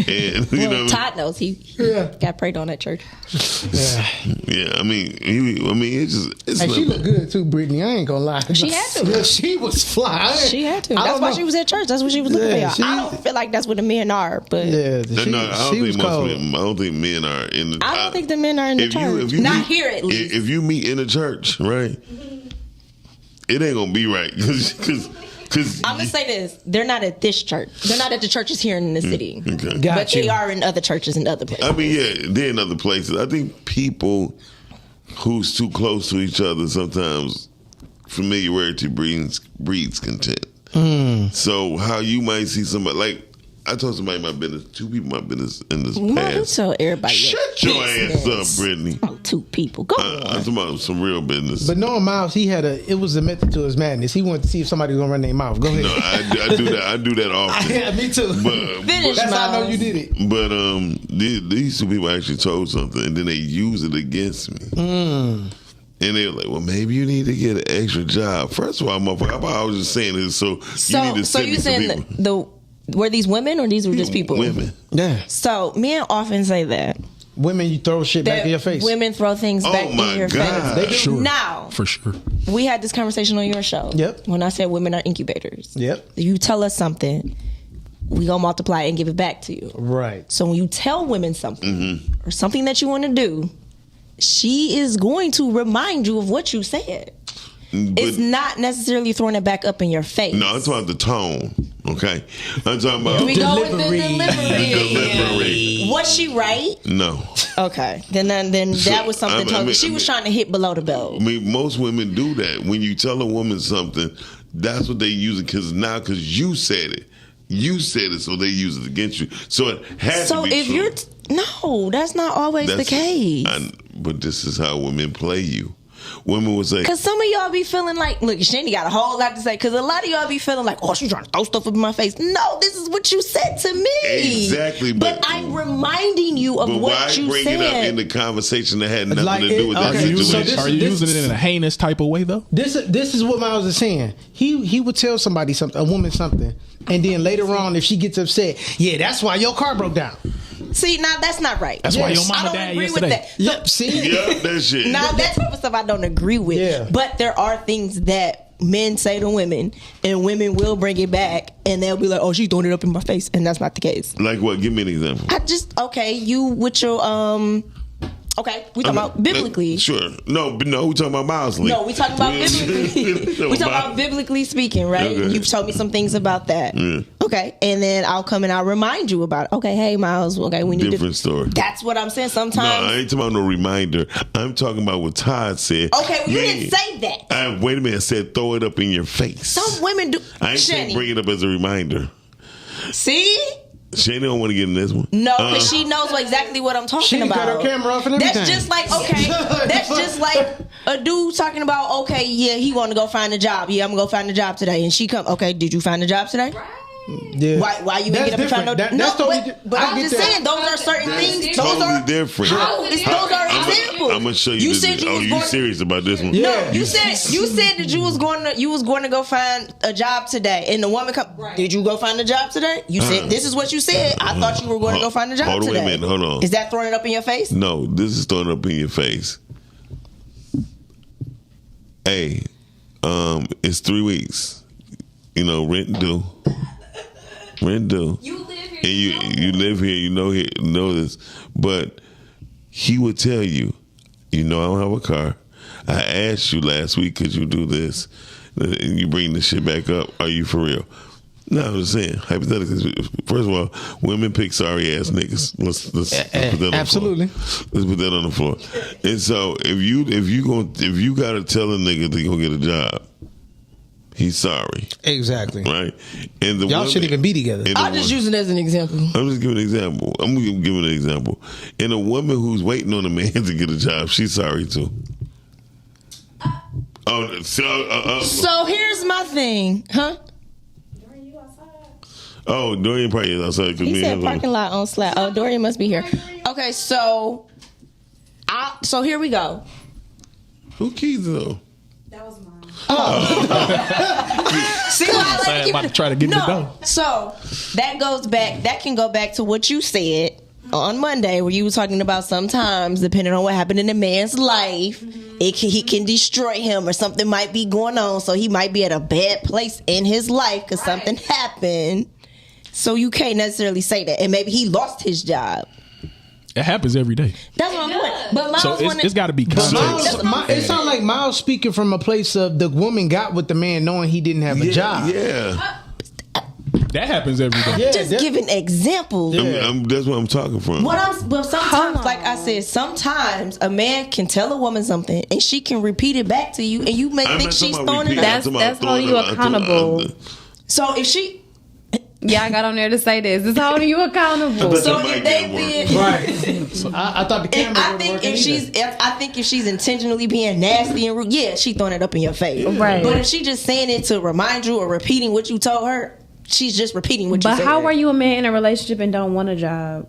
And you know, Todd knows he got prayed on at church. Yeah, I mean, it's hey, she looked good too, Brittany. I ain't gonna lie. She had to. She was fly. She had to. That's why she was at church. That's what she was looking for. I don't feel like that's what the men are, but I don't think men are in the. I don't think the men are in the church. Not here, at least. If you meet in a church, right, it ain't gonna be right because. I'm gonna say this: they're not at this church. They're not at the churches here in the city, okay. But they are in other churches in other places. I mean, yeah, they're in other places. I think people who's too close to each other sometimes familiarity breeds contempt. So how you might see somebody like. I told somebody my business, 2 people my business in this past. Tell everybody. Shut your ass up, Brittany. Oh, 2 people. Go on. I'm talking about some real business. But knowing Miles, it was a method to his madness. He wanted to see if somebody was gonna run their mouth. Go ahead. No, I do that. I do that often. Yeah, me too. But that's how I know you did it. But these 2 people actually told something, and then they used it against me. And they were like, well, maybe you need to get an extra job. First of all, motherfucker, I was just saying this, so you need to send me some people. Were these women or these were just people? Women. Yeah. So men often say that. Women, you throw shit back in your face. Women throw things back in your face. They do. Sure. Now, for sure. We had this conversation on your show. Yep. When I said women are incubators. Yep. You tell us something, we gonna multiply it and give it back to you. Right. So when you tell women something or something that you want to do, she is going to remind you of what you said. It's not necessarily throwing it back up in your face. No, I'm talking about the tone. Okay, I'm talking about we go with the delivery. Was she right? No. Okay, then that was something. She was trying to hit below the belt. I mean, most women do that. When you tell a woman something, that's what they use it because you said it. You said it, so they use it against you. So it has to be true. So if no, that's not always the case. But this is how women play you. Women would say, because some of y'all be feeling like, look, Shandy got a whole lot to say, because a lot of y'all be feeling like, oh, she's trying to throw stuff up in my face. No, this is what you said to me. Exactly. But I'm reminding you of what you said. Why bring it up in the conversation that had nothing to do with that situation? Are you using it in a heinous type of way, though? This is what Miles is saying. He would tell somebody something, a woman something, and then later on, if she gets upset, yeah, that's why your car broke down. See, now that's not right. That's why your mama died yesterday. I don't agree with that. Yep, see? Yep, that shit. Now, that type of stuff I don't agree with. Yeah. But there are things that men say to women, and women will bring it back, and they'll be like, oh, she's throwing it up in my face, and that's not the case. Like what? Give me an example. You with your Okay, we talking about biblically. Sure. No, we talking about mildly. No, we talking about biblically. We talking about biblically speaking, right? Okay. You've told me some things about that. Yeah. Okay, and then I'll come and I'll remind you about it. Okay, hey, Miles. Okay, we need different story. That's what I'm saying. Sometimes. No, I ain't talking about no reminder. I'm talking about what Todd said. Okay, well, you didn't say that. Wait a minute. I said throw it up in your face. Some women do. I ain't saying bring it up as a reminder. See? Shane don't want to get in this one. No, because she knows exactly what I'm talking about. She cut her camera off and everything. That's just like, okay, that's just like a dude talking about, okay, yeah, he want to go find a job. Yeah, I'm going to go find a job today. And she come, okay, did you find a job today? Right. Yeah. Why you ain't get up and find no? But I'm just saying those are certain things. Those Totally are different. Those are examples. I'm gonna show you. You this. said You serious about this one? Yeah. No, you said that you was going to go find a job today, and the woman come. Right. Did you go find a job today? You said this is what you said. I thought you were going to go find a job today. Wait a minute. Hold on. Is that throwing it up in your face? No, this is throwing it up in your face. Hey, it's 3 weeks. You know, rent due. Rent due. You live here. And you live here. You know this. But he would tell you, I don't have a car. I asked you last week, could you do this? And you bring this shit back up. Are you for real? No, I'm just saying, hypothetically. First of all, women pick sorry ass niggas. Let's put that on absolutely. The floor. Let's put that on the floor. And so if you gotta tell a nigga to go get a job, he's sorry. Exactly. Right? And the y'all shouldn't even be together. I'm just using it as an example. I'm just giving an example. I'm giving an example. And a woman who's waiting on a man to get a job, she's sorry too. So here's my thing, huh? Oh, Dorian probably is outside. He said parking lot on Slack. Oh, Dorian must be here. Okay, so here we go. Who keys though? That was mine. See why I I'm about to try to get the dough. So that can go back to what you said on Monday, where you were talking about sometimes, depending on what happened in a man's life, he can destroy him, or something might be going on, so he might be at a bad place in his life because something happened. So you can't necessarily say that, and maybe he lost his job. It happens every day. That's what I'm doing. But Miles, it's got to be context. It sounds like Miles speaking from a place of the woman got with the man knowing he didn't have a job. Yeah. That happens every day. I'm just giving examples. That's what I'm talking from. But sometimes, like I said, sometimes a man can tell a woman something and she can repeat it back to you, and you may think she's throwing it out. That's holding you accountable. So if she... Yeah, I got on there to say this. It's holding you accountable. So if they been right, I thought the camera. I think if she's intentionally being nasty and rude, yeah, she throwing it up in your face. Right. But if she just saying it to remind you or repeating what you told her, she's just repeating what you said. But how are you a man in a relationship and don't want a job?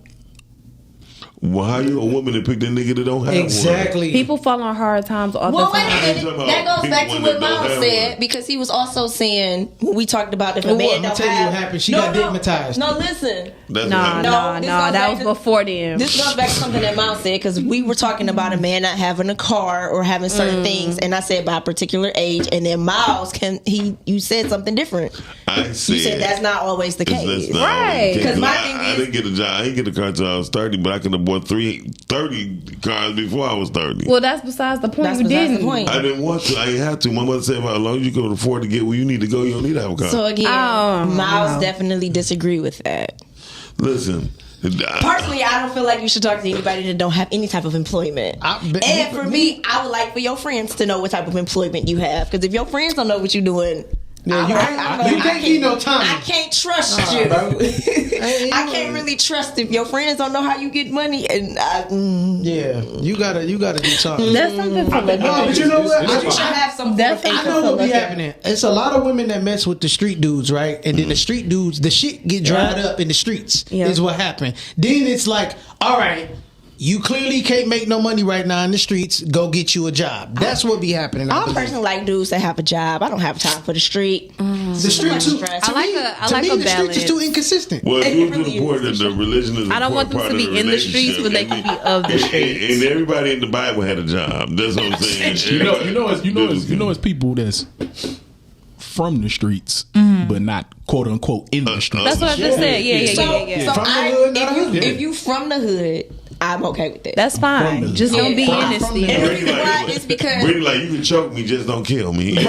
Well, how you a woman that picked a nigga that don't have exactly. one? People fall on hard times all the time. Wait a minute. That goes back to what Miles said, because he was also saying, when we talked about if a man don't have... tell you what happened. She got digmatized. No, listen. No, that was before them. This goes back to something that Miles said, because we were talking about a man not having a car or having certain things, and I said by a particular age, and then Miles, you said something different. You said that's not always the case. Right. Because my thing I didn't get a job. I didn't get a car until I was 30, but I could have bought 30 cars before I was 30. Well, that's besides the point. You didn't. I didn't want to. I didn't have to. My mother said, "As long as you can afford to get where you need to go, you don't need to have a car." So again, Miles definitely disagree with that. Listen. Personally, I don't feel like you should talk to anybody that don't have any type of employment. And for me, I would like for your friends to know what type of employment you have. Because if your friends don't know what you're doing, you can't give no time. I can't trust you. I can't really trust if your friends don't know how you get money. And you gotta do something. That's something to look at. But you know what? I should have some. I know what be happening. It's a lot of women that mess with the street dudes, right? And then the street dudes, the shit get dried up in the streets. Is what happened. Then it's like, all right, you clearly can't make no money right now in the streets. Go get you a job. That's what be happening. I personally like dudes that have a job. I don't have time for the street. The street too. I like a the balance. streets is too inconsistent. Well, it's really to the point that the religion is. I don't want them to be in the streets, but they can be of the streets. And everybody in the Bible had a job. That's what I'm saying. you know, it's people that's from the streets, but not quote unquote in the streets. That's what I just said. Yeah. So if you from the hood, I'm okay with that. That's fine. Just don't be in this thing. And the reason why is because Brittany, like, you can choke me, just don't kill me. I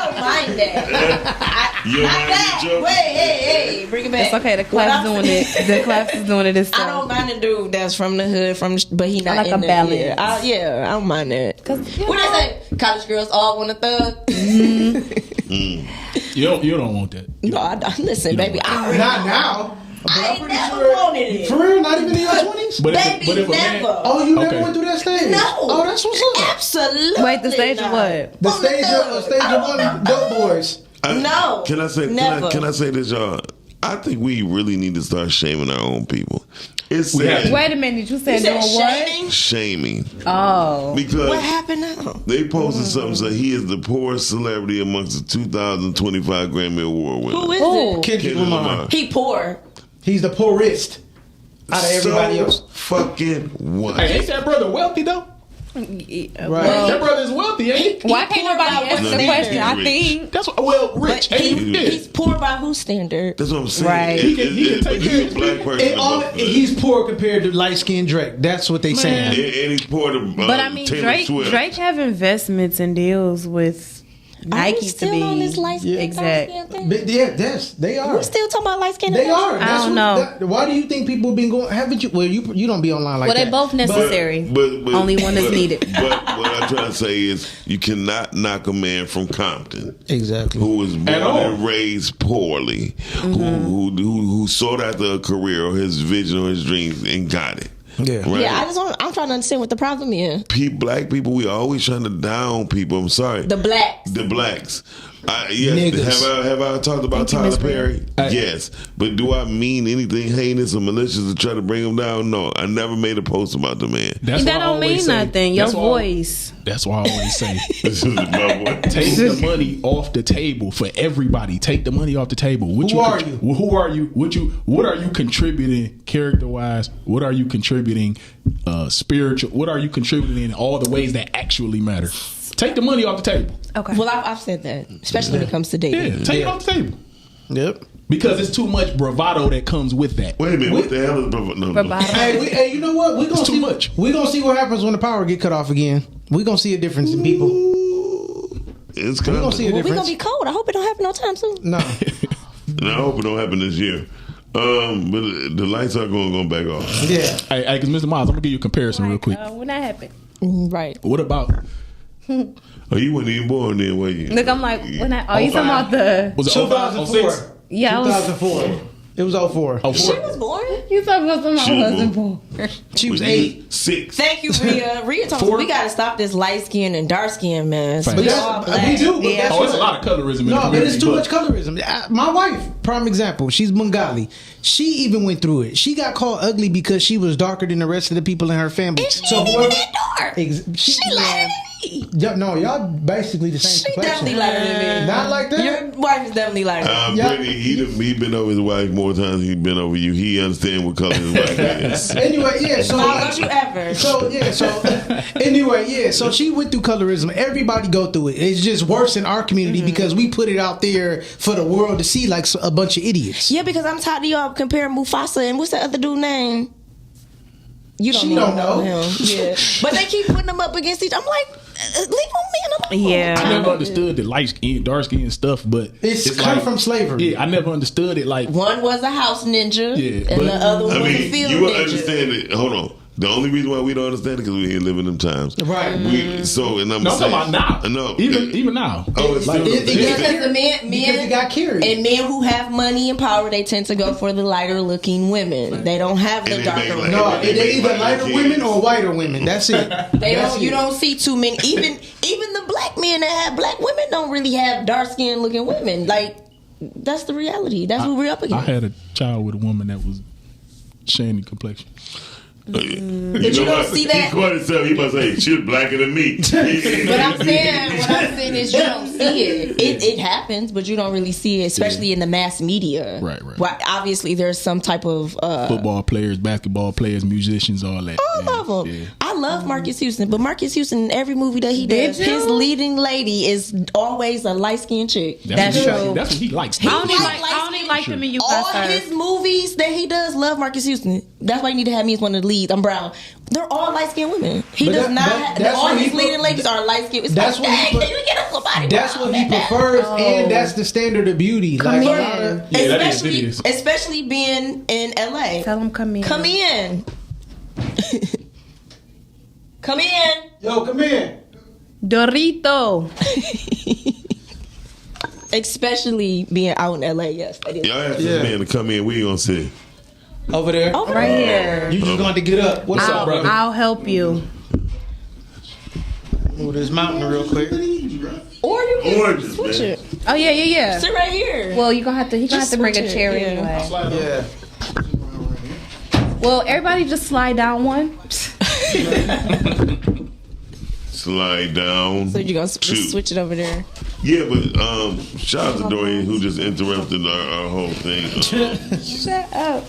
don't mind that. You don't mind that Wait, hey, bring it back. It's okay. The clap's doing it. The clap's is doing it this time. I don't mind the dude that's from the hood, but he not like in a the balance. I don't mind that. What they say? College girls all want a thug. You don't want that. No, I don't. Listen, baby. Not now. I ain't never wanted it. For real? Not even in your 20s? But Baby, if a man, never. Oh, you never went through that stage? No. Oh, that's what's up. Absolutely. Wait, the stage of what? The stage of one dope boys. No. Can I say? Never. Can I say this, y'all? I think we really need to start shaming our own people. It's sad. Wait a minute, you said doing what? Shaming. Oh. Because what happened now? they posted something saying he is the poorest celebrity amongst the 2025 Grammy Award winners. Who is it? Kendrick Lamar. He poor. He's the poorest out of everybody else. Fucking what? Hey, ain't that brother wealthy though? Right. That brother is wealthy, ain't he? Why can't nobody answer the question? I think that's rich. But he's poor by whose standard? That's what I'm saying. Right. He can take care of a black person. He's poor compared to light skinned Drake. That's what they saying. And he's poor to but I mean, Taylor Swift. Drake have investments and deals with Nike still to be on this light skin exact. But yeah, they are. We're still talking about light skin. They are. I don't know. Why do you think people have been going? Haven't you? Well, you don't be online like that. Well, they both necessary. But only one is needed. But what I'm trying to say is, you cannot knock a man from Compton, exactly, who was born and raised poorly, who sought after a career or his vision or his dreams and got it. Yeah, right? Yeah. I'm trying to understand what the problem is. Black people, we always trying to down people. I'm sorry, the blacks. Yes. Have I talked about Tyler Perry? Yes. But do I mean anything heinous or malicious to try to bring him down? No. I never made a post about the man. That don't mean nothing. Your voice. That's why I always say, this is my voice. Take the money off the table for everybody. Take the money off the table. Who are you? What are you contributing character wise? What are you contributing spiritual? What are you contributing in all the ways that actually matter? Take the money off the table. Okay. Well, I've said that, especially when it comes to dating. Yeah, take it off the table. Yep. Because it's too much bravado that comes with that. Wait a minute, what the hell is bravado? Hey, you know what? We're gonna see much. We're gonna see what happens when the power get cut off again. We're gonna see a difference in people. It's coming. We're gonna see a difference. We're gonna be cold. I hope it don't happen no time soon. No. And I hope it don't happen this year. But the lights are going back off. Yeah. Hey, because Mr. Miles, I'm gonna give you a comparison real quick. When that happened. Right. What about? Oh, you weren't even born then, were you? Look, I'm like, when I you talking about the was it 2004? Yeah, 2004. It was 04. She was born. You talking about my husband born? She was 8. 6. Thank you, Rhea. Rhea told us we gotta stop this light skin and dark skin mess. But We all black. we do. But Yeah. Oh, it's a lot of colorism in the No, but community. it's too much colorism. My wife, prime example, she's Bengali. She even went through it. She got called ugly because she was darker than the rest of the people in her family. And she ain't even that dark. She lighter than me. No, y'all basically the same She complexion. definitely lighter than me. Not like that. Your wife is definitely lighter. Brittany, he been over his wife more times than he been over you. He understand what color his wife is. Anyway, yeah. So don't you ever? So she went through colorism. Everybody go through it. It's just worse in our community because we put it out there for the world to see like a bunch of idiots. Yeah, because I'm tired of y'all comparing Mufasa and what's that other dude name? You don't She don't know him. Yeah, but they keep putting them up against each. I'm like, leave them alone. Yeah. I never understood the light skin, dark skin stuff, but it's come from slavery. Yeah, I never understood it. Like one was a house ninja, yeah, and the other one was a field you ninja. will understand it. Hold on. The only reason why we don't understand it because we ain't living them times. Right. And I'm saying, talking about now. No. Even now. Oh, it's still Because the men it got carried. And men who have money and power, they tend to go for the lighter looking women. They don't have the darker women. No, they're either lighter women or whiter women. That's it. You don't see too many. Even the black men that have black women don't really have dark skinned looking women. Like, that's the reality. That's what we're up against. I had a child with a woman that was shiny complexion. But you don't see that. He caught himself. He must say she was blacker than me. What I'm saying is you don't see it. It happens, but you don't really see it, especially in the mass media. Right. Well, obviously, there's some type of football players, basketball players, musicians, all that. All of them. Yeah. I I love Marcus Houston, but Marcus Houston in every movie that he does, his leading lady is always a light skinned chick. That's true. That's what he likes. I only like him in You All Got his Served. movies that he does love Marcus Houston. That's why you need to have me as one of the leads. I'm brown. They're all light skinned women. He does not. All his leading ladies are light skinned. That's what he That's what he prefers, and that's the standard of beauty. Especially being in LA. Tell him come in. Come in. Come in. Yo, come in. Dorito. Especially being out in LA, yes. That is. Y'all ask this man to come in. We gonna sit over there. Right here. You just going to get up. What's up, brother? I'll help you. Move this mountain real quick. Or you can switch it. Oh yeah. Sit right here. Well, he gonna have to bring a chair anyway. Yeah. Well, everybody just slide down one. slide down. So you're gonna switch it over there. Yeah, but shout out to Dorian who just interrupted our whole thing. Shut up.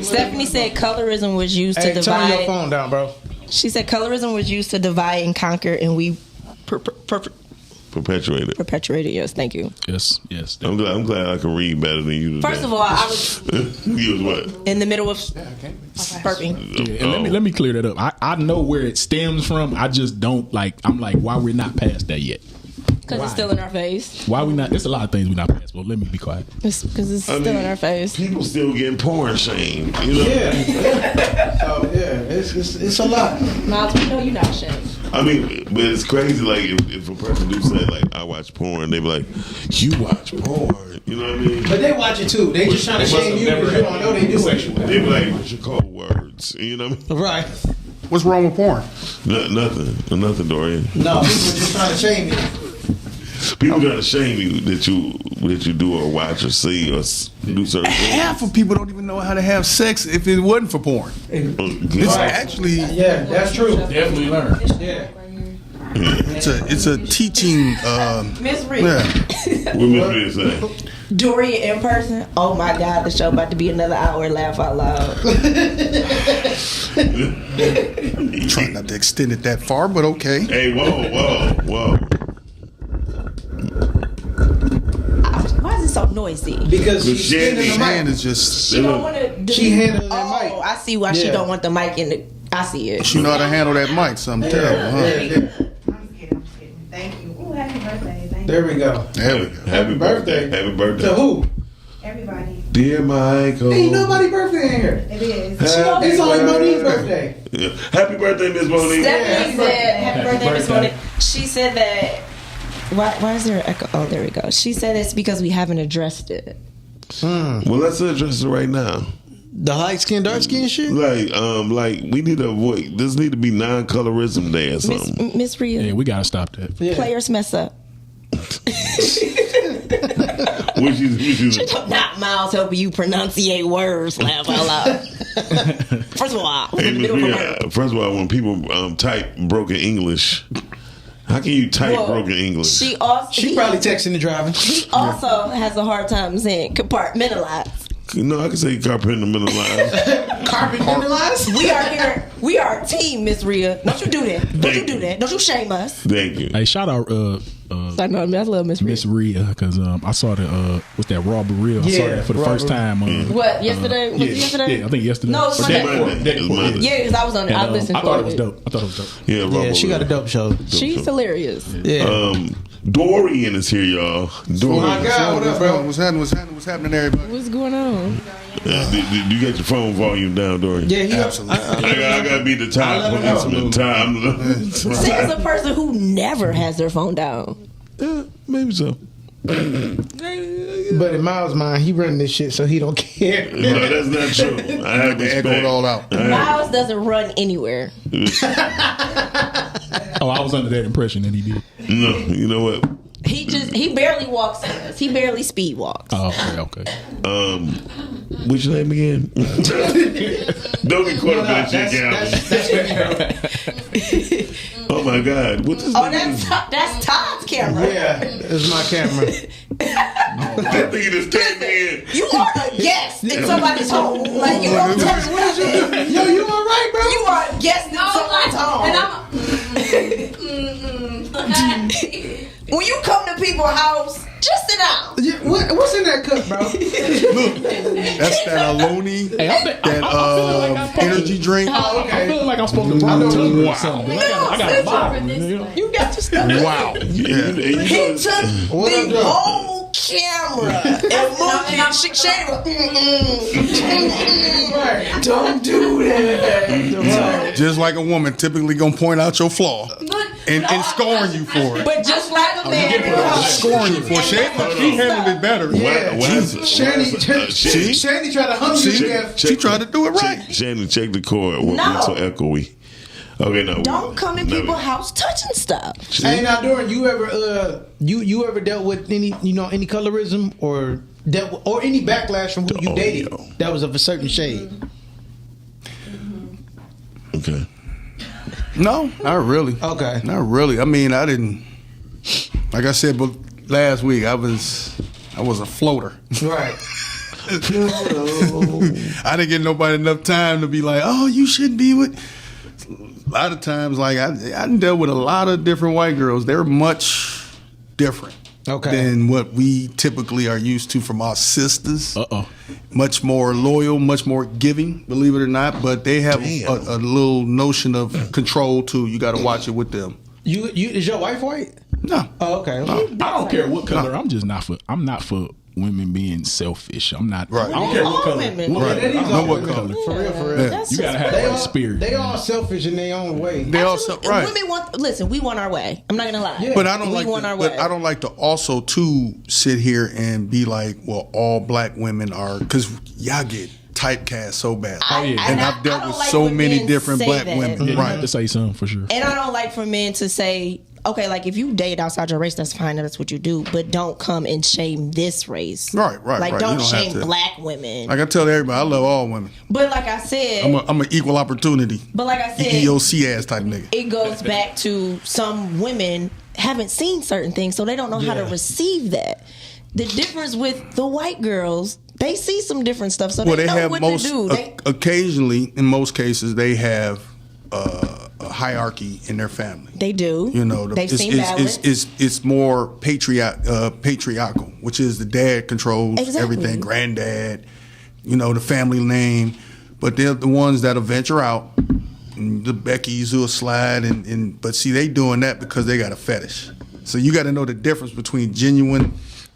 Stephanie said colorism was used to divide. Turn your phone down, bro. She said colorism was used to divide and conquer, and we perpetuated. Yes, thank you. Yes. I'm glad I can read better than you. First of all, I was you was what? in the middle of burping. Yeah, and let me clear that up. I know where it stems from. I just don't like. I'm like, why we're not past that yet? Because it's still in our face. Why we not? There's a lot of things we're not past. Well, let me be quiet. Because it's still in our face. People still getting porn shamed. You know? Yeah. So it's a lot. Miles, we know you're not ashamed. I mean, but it's crazy. Like if a person do say like I watch porn, they be like, you watch porn. You know what I mean? But they watch it too. They just trying to shame you because you don't know they do it. They be like, what's your code words? You know what I mean? Right. What's wrong with porn? Nothing, Dorian. No, people just trying to shame you. People trying to shame you that you do or watch or see or do certain things. Half of people don't even know how to have sex if it wasn't for porn. It's actually that's true. Definitely learn. Yeah. It's a teaching. Miss Reed. What Miss Reed say? Dorian in person. Oh my God, the show about to be another hour. Laugh out loud. Trying not to extend it that far, but okay. Hey, whoa. Why is it so noisy? Because she's Shandy's hand is just. She don't want to. She handled that mic. Oh, I see why she don't want the mic in the. I see it. She know how to handle that mic. Something terrible, huh? I'm kidding. Thank you. Ooh, happy birthday. Thank There we go. Happy birthday. Happy birthday. To who? Everybody. Dear Michael. Ain't nobody birthday in here. It is. It's only Monique's birthday. Yeah. Happy birthday, Miss Monique. Stephanie said, happy birthday, Miss Monique. She said that. Why is there an echo? Oh, there we go. She said it's because we haven't addressed it. Well, let's address it right now. The light skin, dark skin shit? Like we need to avoid. This need to be non-colorism day or something. Miss Rhea. Yeah, we gotta stop that. Yeah. Players mess up. Which is Not Miles helping you pronunciate words. Laugh out loud. First of all, hey, Miss Rhea, first of all, when people type broken English. How can you type broken English? She probably texting and driving. He also has a hard time saying compartmentalize. No, I can say compartmentalize. Compartmentalize? We are a team, Miss Rhea. Don't you do that. Don't you shame us. Thank you. Hey, shout out I love Miss Rhea because I saw the what's that raw burrito? I saw that for the first time. What, yesterday? Was it yesterday? Yeah, I think yesterday. No, it's Monday. Yeah, because I was on it. I listened I thought it was dope. Yeah, she got a dope show. She's hilarious. Yeah. Dorian is here, y'all. Dorian. Oh my God, what up, bro? What's happening, everybody? What's going on? Did you get your phone volume down, Dorian? Yeah, absolutely. I gotta be the top time. She's a person who never has their phone down. Yeah, maybe so. But in Miles' mind, he running this shit, so he don't care. No, that's not true. I have to echo it all out. Miles doesn't run anywhere. Oh, I was under that impression that he did. No, you know what? He barely walks in us. He barely speed walks. Oh, okay. What's your name again? Don't get caught up in that shit, Gavin. Oh my God! What's this? Oh, that's Todd's camera. Yeah, it's my camera. That thing just came in. You are a guest in somebody's home. Like you don't tell me what is you? Yo, you all right, bro? You are a guest in somebody's home. house. Just sit down. Yeah, what's in that cup, bro? Look, that's that Aloni, energy drink. Oh, okay. I feel like I'm supposed to bring it to you or something. I got a bottle. You got to stop. Wow. He took the whole camera and moved it. Don't do that. Just like a woman typically gonna point out your flaw and scoring you for it. But just like a man, scoring you for it. She handled it better. Yeah. Shandy tried to humble you. She tried to do it right. Shandy, check the cord. What's so echoey? Okay, no. Don't come in people's house touching stuff. Hey, now, Dorian, you ever you ever dealt with any any colorism or any backlash from who you dated that was of a certain shade? Okay. No, not really. Okay. Not really. I mean, I didn't. Like I said, but last week I was a floater. Right. I didn't get nobody enough time to be like, oh, you shouldn't be with. A lot of times, like I dealt with a lot of different white girls. They're much different than what we typically are used to from our sisters. Much more loyal, much more giving, believe it or not. But they have a little notion of control too. You got to watch it with them. You is your wife white? No. Oh, okay. No. I don't care what color. I'm just not for. I'm not for women being selfish. I'm not. Right. I don't care what color. Women. Right. I don't know what color. For real. Yeah. You gotta have that spirit. They all selfish in their own way. They all right. Women want. Listen, we want our way. I'm not gonna lie. Yeah. But I don't like. want our But way. I don't like to also too sit here and be like, well, all black women are, because y'all get typecast so bad. And I've dealt with so many different black women. Yeah, you right. have to say something for sure. And I don't like for men to say, okay, like if you date outside your race, that's fine. That's what you do. But don't come and shame this race. Right. Like You don't have shame to. black women. Like I tell everybody, I love all women. But like I said, I'm an equal opportunity. But like I said, EEOC ass type nigga. It goes back to some women haven't seen certain things, so they don't know how to receive that. The difference with the white girls, they see some different stuff, so they know have what most, to do. Occasionally, in most cases, they have a hierarchy in their family. They do. You know, they've seen balance. It's more patriarchal, which is the dad controls everything, granddad, the family name. But they're the ones that'll venture out. The Beckys who'll slide, but see, they doing that because they got a fetish. So you got to know the difference between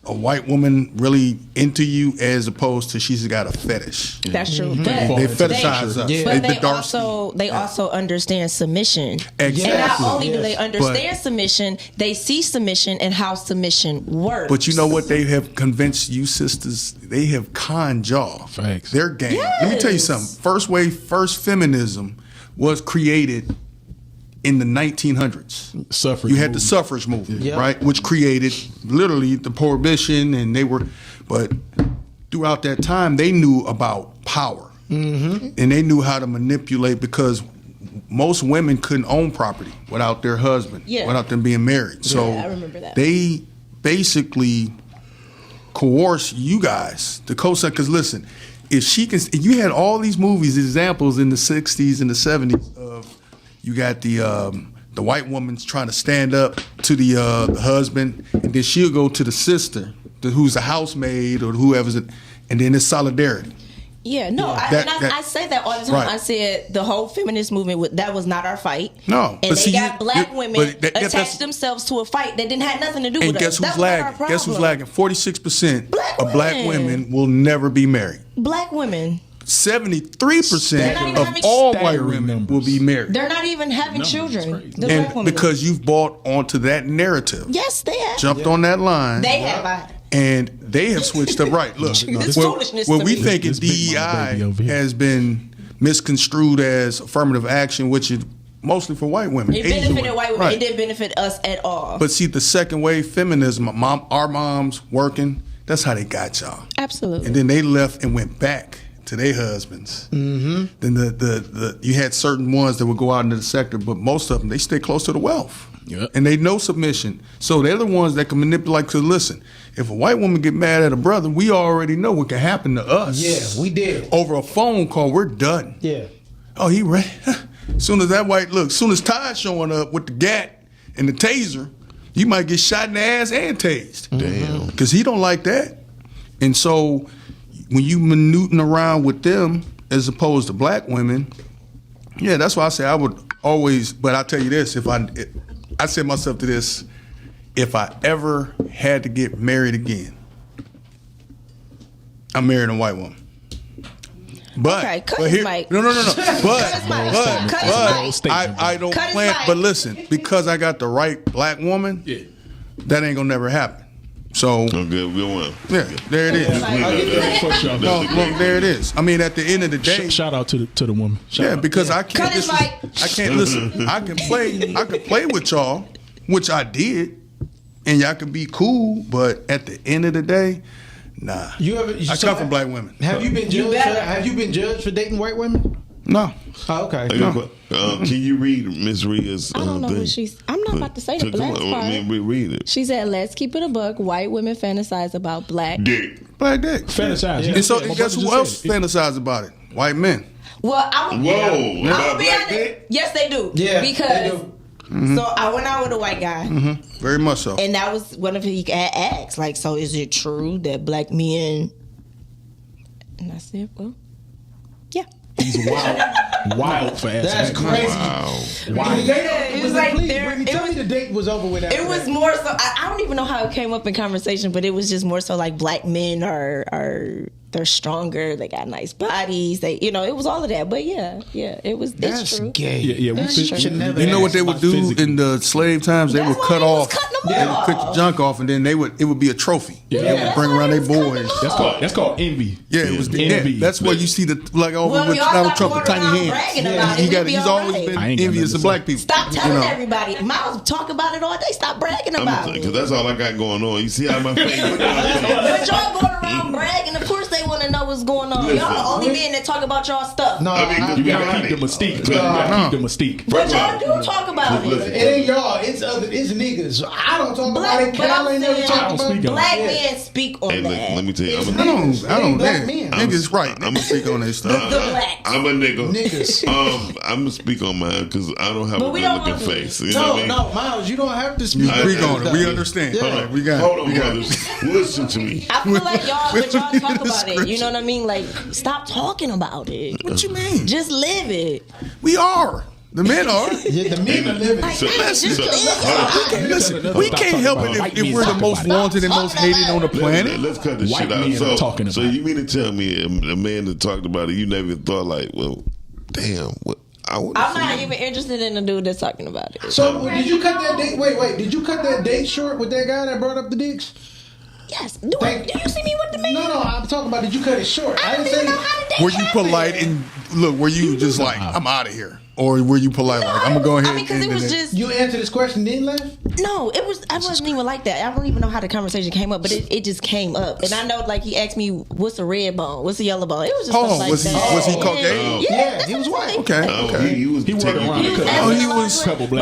a white woman really into you as opposed to she's got a fetish. That's true. But They fetishize us. But they also understand submission. Exactly. And not only do they understand submission, they see submission and how submission works. But you know what they have convinced you sisters? They have conned y'all. Facts. Their game. Let me tell you something. First feminism was created in the 1900s. Suffrage you had the suffrage movement, right? Which created literally the prohibition, but throughout that time, they knew about power. And they knew how to manipulate, because most women couldn't own property without their husband, without them being married. So I remember that. They basically coerce you guys to co-sign, because listen, if you had all these movies, examples in the 60s and the 70s of, you got the white woman's trying to stand up to the husband, and then she'll go to the sister, who's a housemaid or whoever's it, and then it's solidarity. Yeah, no, I say that all the time. Right. I said the whole feminist movement, that was not our fight. No. And they got black women attached themselves to a fight that didn't have nothing to do with us. And guess who's lagging? Guess who's lagging? 46% of black women will never be married. Black women. 73% of all white women will be married. They're not even having children. And because you've bought onto that narrative. Yes, they have. Jumped on that line. They have. And they have switched up. Right, look. When we think DEI has been misconstrued as affirmative action, which is mostly for white women. It benefited white women. Right. It didn't benefit us at all. But see, the second wave feminism, our moms working, that's how they got y'all. Absolutely. And then they left and went back to their husbands. Then you had certain ones that would go out into the sector, but most of them, they stay close to the wealth. Yep. And they know submission. So they're the ones that can manipulate. Because listen, if a white woman get mad at a brother, we already know what can happen to us. Yeah, we did. Over a phone call, we're done. Yeah. Oh, he ran. Soon as Todd showing up with the gat and the taser, You might get shot in the ass and tased. Damn. Because he don't like that. And so when you maneuvering around with them as opposed to black women, yeah, that's why I say I would always, but I tell you this, I said myself to this, if I ever had to get married again, I'm marrying a white woman. But, okay, cut but his here, mic. no. But I don't plan. But listen, because I got the right black woman, that ain't gonna never happen. So good one. Yeah, there it is. Look, there it is. I mean, at the end of the day, shout out to the woman. Because I can't. I can't listen. I can play with y'all, which I did, and y'all can be cool. But at the end of the day, nah. I come from black women. Have you been judged? Have you been judged for dating white women? No. Oh, okay. No. Can you read Miss Ria's I don't know what she's. I'm not about to say the black part. I mean, read it. She said, "Let's keep it a buck. White women fantasize about black dick. Black dick. Fantasize. And so, and guess who else fantasizes about it? White men. Well, I'm about be black honest. dick? Yes, they do. Yeah, because they do. Mm-hmm. So I went out with a white guy. Mm-hmm. Very much so. And that was one of he asked, like, so is it true that black men? And I said, well, yeah. He's wild for asking. That's crazy. Wow. It was like tell me the date was over with. It was more so. I don't even know how it came up in conversation, but it was just more so like black men are they're stronger. They got nice bodies. They, it was all of that. But yeah, it was. That's it's true. gay. Yeah. You know what they would do in the slave times? They would cut off. They would cut your junk off, and then it would be a trophy. Yeah. They would bring around their boys. That's called envy. Yeah, it was envy. That's where you see the over with Donald Trump, the tiny hands. He's always been envious of black people. Stop telling everybody. Miles talk about it all day. Stop bragging about it. Because that's all I got going on. You see how my face. But y'all going around bragging. Of course they want to know what's going on. Y'all the only men that talk about y'all stuff. No, you gotta keep the mystique. You gotta keep the mystique. But y'all do talk about it. It ain't y'all. It's niggas. I don't talk about it. Cal ain't never talk about it. Black men speak on that. Let me tell you. I don't. Niggas right. I'm gonna speak on their stuff. I'm a nigga. Niggas. I'm gonna speak on mine because I don't have a good looking face. You know what I mean? No, Miles, you don't have to speak. Speak on it. We understand. Yeah. We got. Hold on, brothers. Listen to me. I feel like y'all talk about it. You know what I mean? Like, stop talking about it. What you mean? Just live it. We are. The men are. Yeah, the men are living. Listen, we can't help it if we're the most wanted and most hated on the planet. Let's cut this shit out. So you mean to tell me a man that talked about it, you never thought like, well, damn, what? I'm not even interested in the dude that's talking about it. So did you cut that date? Wait. Did you cut that date short with that guy that brought up the dicks? Yes. Do you see me with the man? No. I'm talking about. Did you cut it short? I didn't even know how to date. Were you polite and look? Were you just like, I'm out of here? Or were you polite like, I'm gonna go ahead? Because it was just you answered this question, didn't left? No, it was. I wasn't even like that. I don't even know how the conversation came up, but it just came up, and I know like he asked me, "What's a red bone? What's a yellow bone?" It was just stuff like that. Was he Caucasian? Yeah, he was white. Okay. He was worked around. He was. But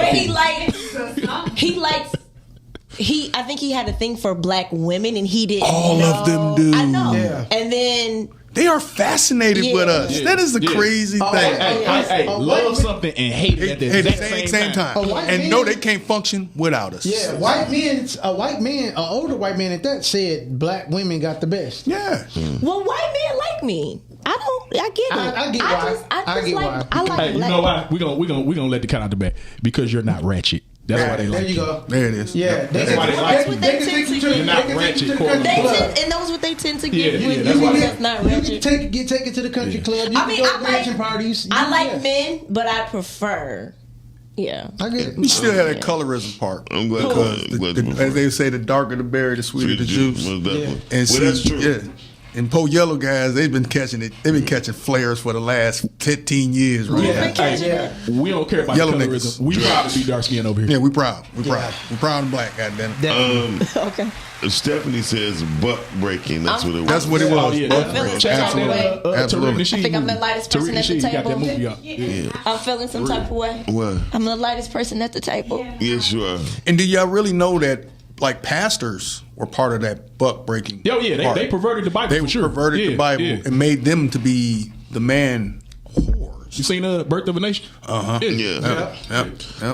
I think he had a thing for black women, and he didn't. All of them do. I know. Yeah. And then they are fascinated with us. That is the crazy thing. Hey, love something and hate it at the same time. And no, they can't function without us. Yeah, an older white man at that said black women got the best. Yeah. Well, white men like me. I get it. I get why. I get why. I like hey, you know why? We gonna let the cat out the bag because you're not ratchet. That's why they like you. There you go. There it is. Yeah, that's why they like you. They tend to You're not ratchet. And that's what they tend to get with you. That's not ratchet. You can take it to the country club. You can go to dancing parties. I like men, but I prefer. Yeah, I get it. We still had that colorism part. I'm glad. As they say, the darker the berry, the sweeter the juice. And that's true. Yeah. And poor yellow guys, they've been catching it. They've been catching flares for the last 15 years, right? Yeah. We don't care about yellow colorism. niggas. We proud to be dark skinned over here. Yeah, we proud. We proud. We proud and black. Goddamn it. Okay. Stephanie says butt breaking. That's what it was. That's what it was. Oh, yeah. I'm feeling some type of way. Absolutely. I think I'm the lightest person at the got that table. movie out. Yeah. I'm feeling some type of way. What? I'm the lightest person at the table. Yes, you are. And do y'all really know that like pastors were part of that buck breaking? Oh yeah, they perverted the Bible. They for sure. perverted the Bible and made them to be the man whores. You seen Birth of a Nation? Yeah.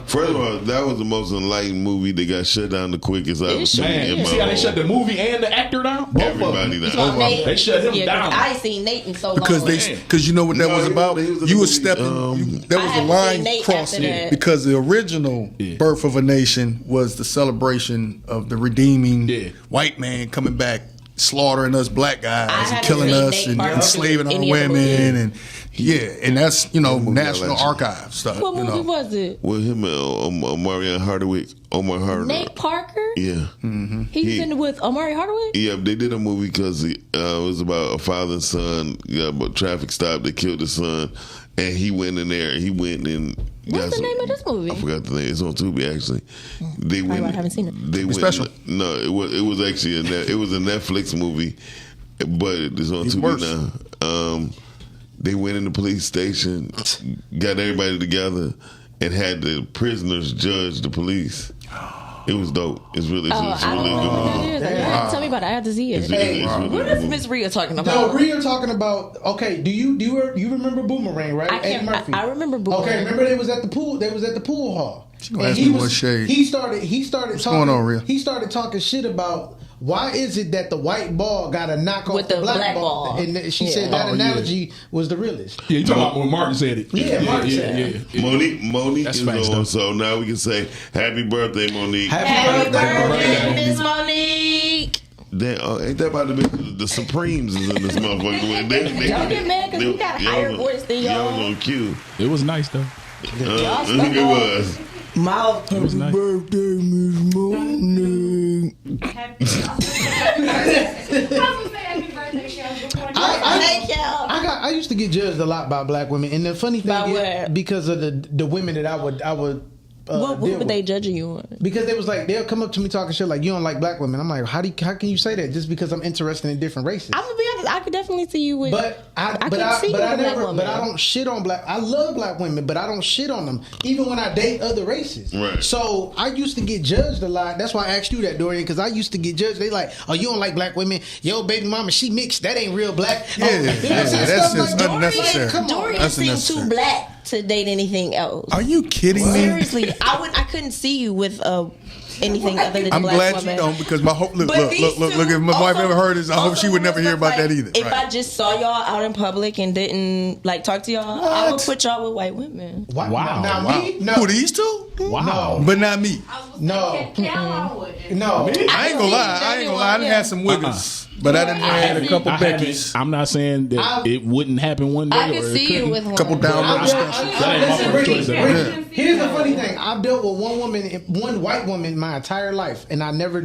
First of all, that was the most enlightened movie that got shut down the quickest I've ever seen. Man, you see how they shut the movie and the actor down? Everybody down. They shut him down. I ain't seen Nate in so long. Because you know what that was about? You were stepping, there was a line crossing because the original Birth of a Nation was the celebration of the redeeming white man coming back, slaughtering us black guys and killing us and enslaving our women and that's National Archive stuff. What movie was it? With him and Omar Hardwick. Nate Parker? Yeah. He was in with Omari Hardwick? Yeah, they did a movie because it was about a father and son, a traffic stop that killed the son, and he went in there. He went and what's the name of this movie? I forgot the name. It's on Tubi actually. I haven't seen it. They went, special. No, it was actually it was a Netflix movie, but it's on Tubi now. They went in the police station, got everybody together, and had the prisoners judge the police. It was dope. It's really good movie. Tell me about it. I have to see it. What is Miss Rhea talking about? No, Rhea talking about. Okay, do you remember Boomerang, right? Eddie Murphy. I remember Boomerang. Okay, remember they was at the pool. They was at the pool hall. And he started What's talking. going on, Rhea? He started talking shit about why is it that the white ball got to knock off with the black ball? And she said that analogy was the realest. Yeah, you talking about when Martin said it? Yeah, Martin said it. Monique That's is facts, on, though. so now we can say happy birthday, Monique. Happy birthday, Miss Monique. Ain't that about the Supremes is in this motherfucker? Don't get mad because we got a higher voice than y'all. on cue. It was nice though. It was. Happy birthday, Miss Monique. I used to get judged a lot by black women, and the funny thing is because of the women that I would. What were they judging you on? Because they was like, they'll come up to me talking shit like, you don't like black women. I'm like, how can you say that just because I'm interested in different races? I'm gonna be honest, I could definitely see you with. But I don't shit on black. I love black women, but I don't shit on them even when I date other races. Right. So I used to get judged a lot. That's why I asked you that, Dorian, because I used to get judged. They like, oh, you don't like black women? Yo, baby mama, she mixed. That ain't real black. That's just unnecessary. Dorian seems too black to date anything else. Are you kidding me? Seriously, I couldn't see you with anything other than I'm black glad woman. you don't because my hope. Look. If my wife ever heard this, I hope she would never hear about that either. If I just saw y'all out in public and didn't like talk to y'all, I would put y'all with white women. Wow. Now me? No. Who, these two? Wow. But not me. No. No. I ain't gonna lie. I done had some wiggles. But I done had a couple Beckys. I'm not saying that it wouldn't happen one day. I can see you with one. Couple downward discussions. Here's the funny thing. I've dealt with one white woman my entire life, and I never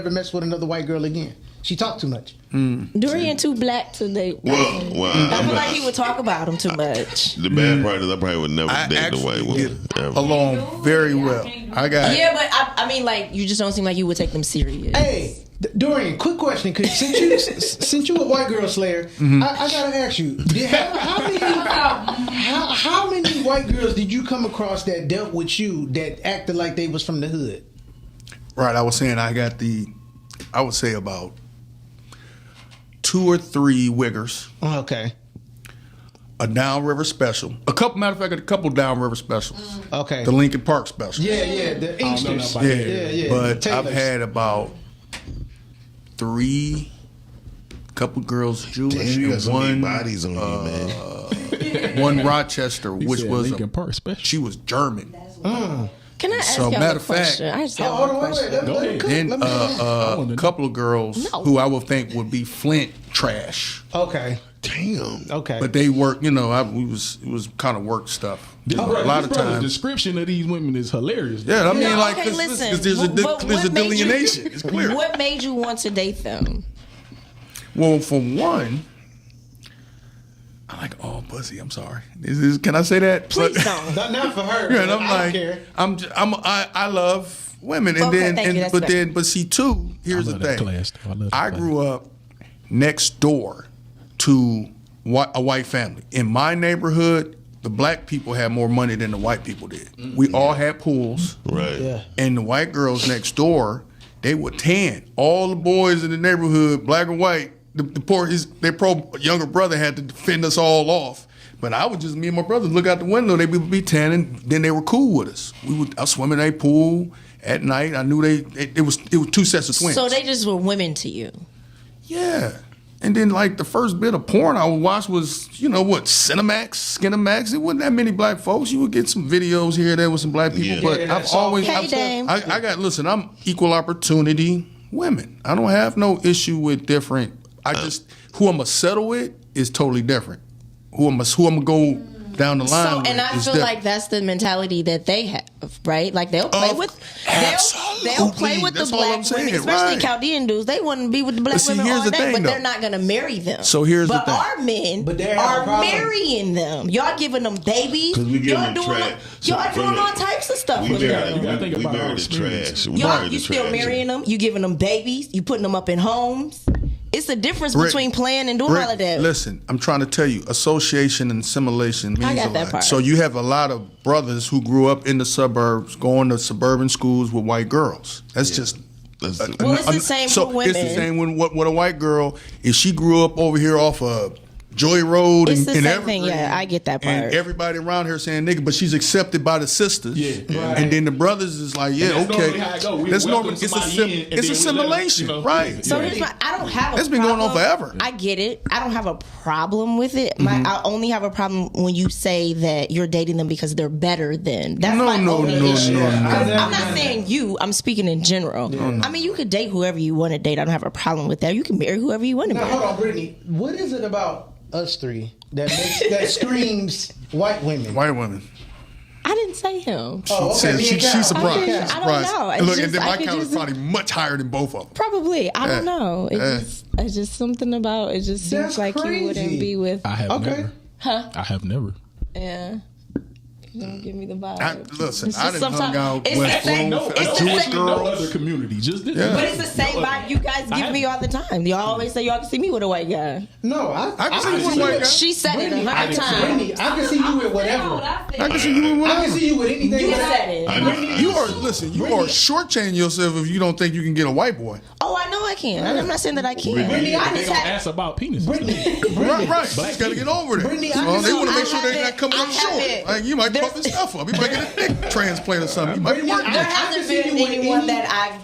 messed with another white girl again. She talked too much. Dorian too black to date. Well, I feel like he would talk about him too much. The bad part is I probably would never date a white woman. Along very well. Yeah, but I mean, like, you just don't seem like you would take them serious. Hey, Dorian, quick question, because since you a white girl slayer, I gotta ask you, how many white girls did you come across that dealt with you that acted like they was from the hood? Right, I was saying I would say about 2 or 3 wiggers. Okay. A downriver special. A couple downriver specials. Okay. The Lincoln Park special. Yeah, the Inksters. Yeah. But Taylor's. I've had about 3 couple girls Jewish. Damn, you got so many bodies on you, man. One Rochester, which was Lincoln Park special. She was German. Can I ask y'all a question? I just have one question. Then a couple of girls who I would think would be Flint trash. Okay. Damn. Okay. But they work, it was kind of work stuff. A lot of times. The description of these women is hilarious. Yeah, I mean, listen, there's a delineation. It's clear. What made you want to date them? Well, for one, I like all pussy. I'm sorry. Can I say that? Please don't. Not for her. Yeah, and I'm I like, don't care. I love women, and Okay, but see, too. Here's the thing. I grew up next door to a white family. In my neighborhood, the black people had more money than the white people did. We all had pools, right? Yeah. And the white girls next door, they were tan. All the boys in the neighborhood, black and white. Their younger brother had to fend us all off But I would just, me and my brothers look out the window. They would be tanning. Then they were cool with us. I was swimming in a pool at night. I knew it was 2 sets of twins. So they just were women to you. Yeah. And then like the first bit of porn I would watch was, Cinemax, Skinemax. It wasn't that many black folks. You would get some videos here and there with some black people. But I've always, I'm equal opportunity women. I don't have no issue with different. Who I'm gonna settle with is totally different. Who I'm gonna go down the line. And I feel like that's the mentality that they have, right? Like they'll play with the black women, especially Chaldean dudes. They wouldn't be with the black women all day, but they're not gonna marry them. So here's the thing. But our men are marrying them. Y'all giving them babies. Y'all doing all types of stuff with them. We married the trash. You still marrying them. You giving them babies. You putting them up in homes. It's the difference between playing and doing all of that. Listen, I'm trying to tell you, association and assimilation means I got a that lot. part. So you have a lot of brothers who grew up in the suburbs, going to suburban schools with white girls. That's just. It's the same for women. It's the same with a white girl. If she grew up over here off of Joy Road It's the and same Evergreen, thing. Yeah, I get that part. and everybody around her saying nigga, but she's accepted by the sisters. And then the brothers is like, okay. That's normal. It's assimilation, right? So here's I don't have a It's been going on forever. I get it. I don't have a problem with it. I only have a problem when you say that you're dating them because they're better than. That's my only issue. I'm not saying you. I'm speaking in general. I mean, you could date whoever you want to date. I don't have a problem with that. You can marry whoever you want to marry. Hold on, Brittany. What is it about us three that screams white women? White women. I didn't say him. She's surprised. I don't know. And look, and then my count is probably much higher than both of them. Probably. I don't know. It's just something about it. Just seems like you wouldn't be with. I have never. Huh? I have never. Yeah. You don't give me the vibe. I didn't hung out it's West Bloom, Jewish girls. No other community, just this. But it's the same vibe you guys give me all the time. Y'all always say y'all can see me with a white guy. No, I can see you with a white guy. She said it 100 times. I can see you with whatever. I can see you with whatever. I can see you with anything. You said it. You are shortchanging yourself if you don't think you can get a white boy. Oh, I know I can. I'm not saying that I can't. Brittany, they gonna ask about penis. Right. You just got to get over that. They want to make sure they're not coming up short. Like you might fuck this stuff up. You might get a dick transplant or something. You might be working. There hasn't been anyone that I've,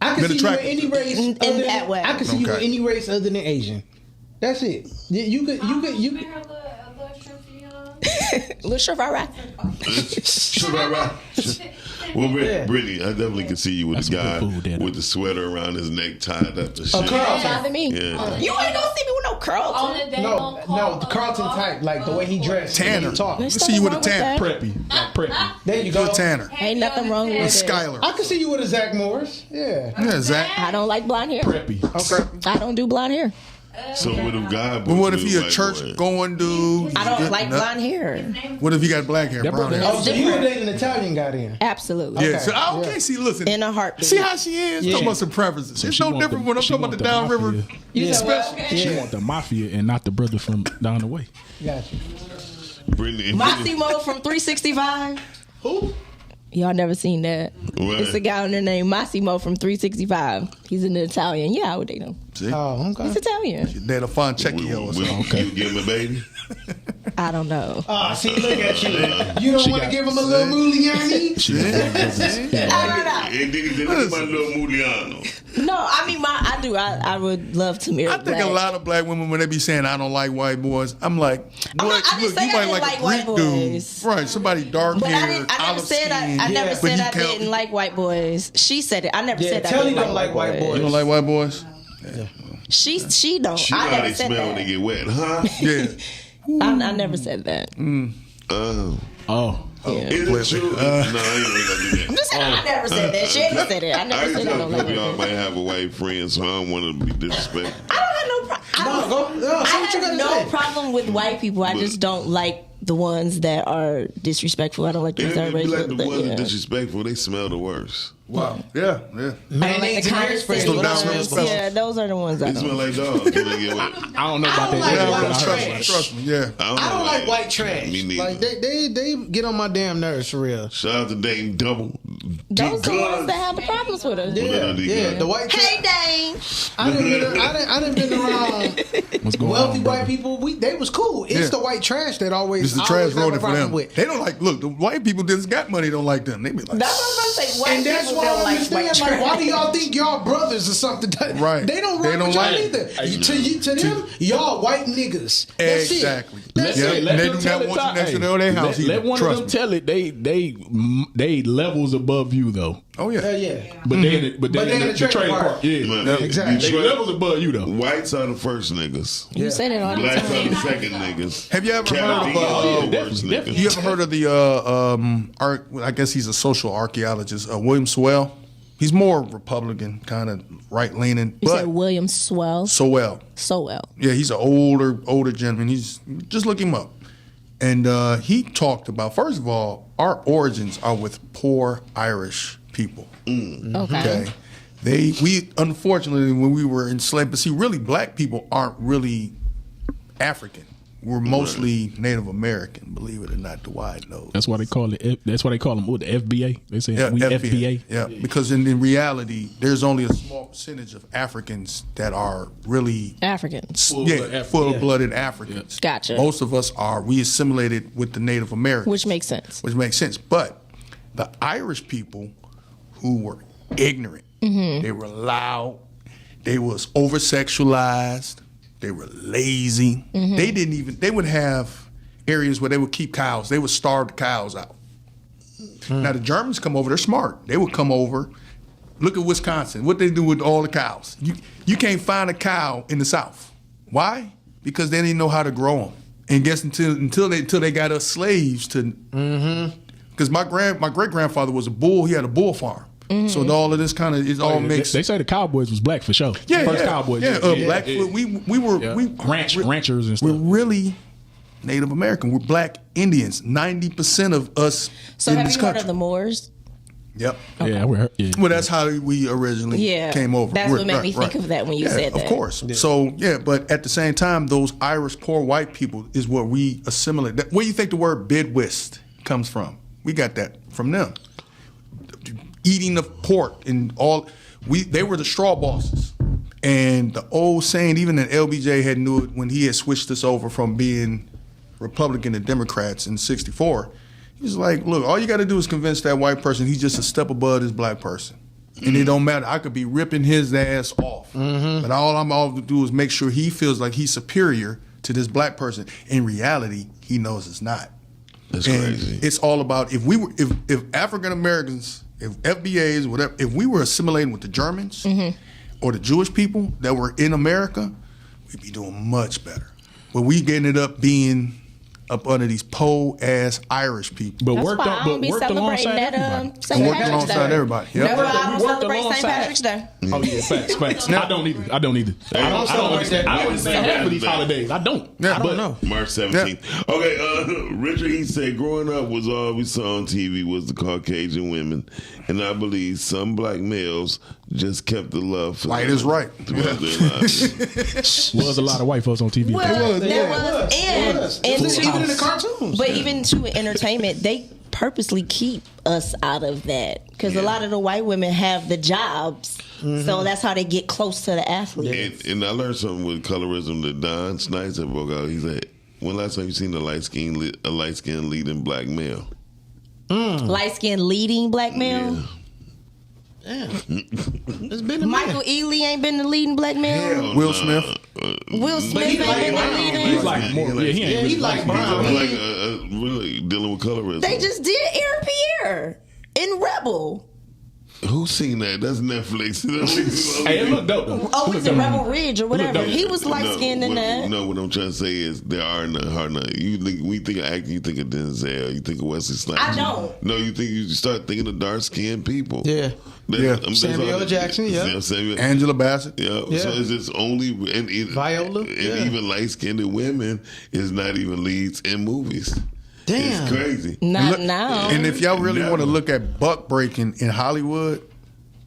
I can see you with any race in that way. I can see you with any race other than Asian. That's it. You could. Little shrimp, all right. Well, Brittany, I definitely can see you with a guy with the sweater around his neck tied up and shit. Carlton. Don't bother me. Yeah. You ain't gonna see me with no Carlton. No, the Carlton type, like the way he dressed. Tanner. Talk. See you with a Tanner. Preppy. Like preppy. There you go. Good Tanner. Ain't nothing wrong with it. Skylar. I can see you with a Zach Morris. Yeah, Zach. I don't like blonde hair. Preppy. Okay. I don't do blonde hair. So with a guy, but what if he a church going dude? I don't like blonde hair. What if he got black hair, brown hair? Oh, so you would date an Italian guy then? Absolutely. Yeah. So see, listen. In a heartbeat. See how she is? Talking about some preferences. It's no different when I'm talking about the downriver. She want the mafia and not the brother from down the way. Gotcha. Massimo from 365. Who? Y'all never seen that? What? It's a guy on there named Massimo from 365. He's an Italian. Yeah, I would date him. See? Oh, okay. He's Italian. Date a Fonchecchio or something. Okay. You give him a baby? I don't know. Oh, see, look at you. You don't want to give him a little Muliani? I don't know. And then he said, look at my little Muliano. No, I mean, I do. I would love to marry. I think a lot of black women, when they be saying, I don't like white boys, I'm like, I didn't say I didn't like white boys. Right, somebody dark hair, olive skin. I never said I didn't like white boys. She said it. I never said I didn't don't like white boys. You don't like white boys? Yeah. She don't. She I know never they said smell that. when they get wet, huh? Yeah. I never said that. Is it true? No, I ain't really gonna do that. I'm just saying, I never said that. She ain't said it. I never said I don't like y'all white might boys. have a white friend, so I don't want to be disrespectful. I don't have no problem. I have no problem with white people. I just don't like the ones that are disrespectful. I don't like the ones that are If you racist. like the ones that disrespectful, they smell the worst. Wow. Yeah. Like the condescending ones. Yeah, those are the ones I They smell don't. like dogs when they get wet. I don't know about that. Trust me. Yeah. I don't like white trash. Me neither. Like they get on my damn nerves for real. Shout out to dating Those are the ones that have the problems with us. Yeah. The white. Hey, Dane. I done been around wealthy white people. They was cool. It's the white trash that always. It's the trash voted for them. They don't like. Look, the white people that's got money don't like them. They be like. That's what I'm saying. White and that's people why don't I like understand. white Like, why trash. do y'all think y'all brothers or something? Right. They don't rock with y'all either. To them, y'all white niggas. That's exactly. That's Yeah, it. and they do not want you next to their house. Let one of them tell it. They levels above you though. Oh yeah. But they in the trade part. Yeah, exactly. They levels above you though. Whites are the first niggas. You say that all the Blacks time. are the second niggas. Have you ever heard of definitely. You ever heard of the I guess he's a social archaeologist, William Sewell? He's more Republican, kind of right leaning. You said William Sewell. Sewell. Yeah, he's an older gentleman. He's just look him up. And he talked about, first of all, our origins are with poor Irish people. Okay. We unfortunately, when we were enslaved, but see, really, black people aren't really African. We're mostly Native American, believe it or not. The wide knows. That's why they call it. That's why they call them the FBA. They say we FBA. FBA. Yeah, because in reality, there's only a small percentage of Africans that are really Africans. Full-blooded Africans. Gotcha. Most of us are. We assimilated with the Native Americans, Which makes sense. But the Irish people who were ignorant, they were loud, they was over-sexualized. They were lazy. They would have areas where they would keep cows. They would starve the cows out. Now the Germans come over, they're smart. They would come over. Look at Wisconsin. What they do with all the cows. You can't find a cow in the South. Why? Because they didn't know how to grow them. And guess until they got us slaves to because my great grandfather was a bull, he had a bull farm. So all of this kind of is all mixed. They say the Cowboys was black for sure. First Cowboys. Blackfoot. We were ranchers and stuff. We're really Native American. We're black Indians. 90% of us So in have this you heard country. of the Moors? Yep. Yeah, Well, that's how we originally came over. That's what made me think of that when you said that. Of course. Yeah. So, but at the same time, those Irish poor white people is what we assimilate. Where do you think the word bidwist comes from? We got that from them. Eating the pork and all, they were the straw bosses. And the old saying, even that LBJ had knew it when he had switched us over from being Republican to Democrats in '64. He was like, look, all you got to do is convince that white person he's just a step above this black person. And it don't matter. I could be ripping his ass off. But all I'm all to do is make sure he feels like he's superior to this black person. In reality, he knows it's not. That's crazy. It's all about if African Americans, if FBAs, whatever, if we were assimilating with the Germans or the Jewish people that were in America, we'd be doing much better. But we ended up being up under these po-ass Irish people. But That's worked why I don't be worked celebrating alongside that everybody. St. Worked Patrick's alongside Day. everybody. Yep. Never I don't worked celebrate St. alongside. Patrick's Day. Oh yeah, facts. I don't either. I don't understand half of these holidays. I don't. Yeah, but no. March 17th. Okay, Richard, he said growing up was all we saw on TV was the Caucasian women. And I believe some black males just kept the love for White is right. throughout their lives. Was a lot of white folks on TV. There was. And Even in the cartoons. But even to entertainment, they purposely keep us out of that because a lot of the white women have the jobs, so that's how they get close to the athletes. And I learned something with colorism that Don Snyder broke out. He said, when last time you seen a light skinned leading black male? Light skinned leading black male. Yeah. It's been a Michael Ealy ain't been the leading black male. Will Smith. Will Smith ain't been the leading. He's like more. Yeah, he ain't. He like brown. Like really dealing with colorism. They just did Aaron Pierre in Rebel. Who's seen that? That's Netflix. Hey, it looked dope though. Oh, he's in Rebel Ridge or whatever. He was light skinned in that. No, what I'm trying to say is there are hard enough. We think of acting, you think of Denzel, you think of Wesley Snipes. I don't. No, you start thinking of dark skinned people. Yeah. Samuel L. Jackson, Samuel. Angela Bassett. Yeah. So it's just only Viola. And even light skinned women is not even leads in movies. Damn. It's crazy. Not now. And if y'all really want to look at buck breaking in Hollywood,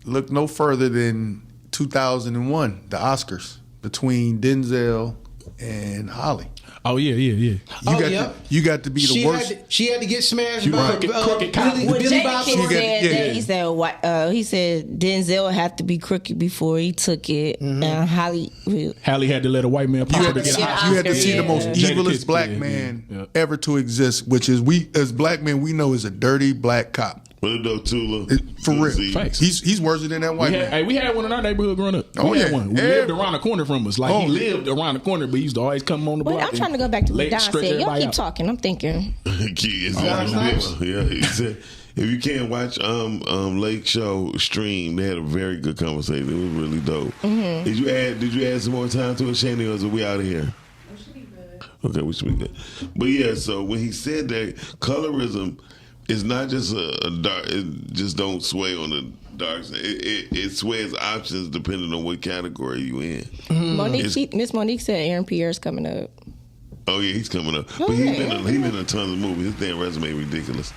look no further than 2001, the Oscars between Denzel and Holly. Oh yeah. You got to be the worst. She had to get smashed You by crooked cop. Well, he said Denzel had to be crooked before he took it. And Halle had to let a white man pop her to get an Oscar. You had to see the most evilest black man ever to exist, which is we as black men we know is a dirty black cop. For real. He's worse than that white man. Hey, we had one in our neighborhood growing up. We had one. We lived around the corner from us. Like he lived around the corner, but he used to always come on the block. I'm trying to go back to what Don said. Y'all keep talking. I'm thinking. He said if you can't watch Lake Show stream, they had a very good conversation. It was really dope. Mm-hmm. Did you add some more time to it, Shandy, or is we out of here? We should be good. Okay, we should be good. But yeah, so when he said that colorism is not just a dark, it just don't sway on the dark side. It sways options depending on what category you in. Mm-hmm. Miss Monique said Aaron Pierre's coming up. Oh yeah, he's coming up. But he's been in a ton of movies. His damn resume ridiculous.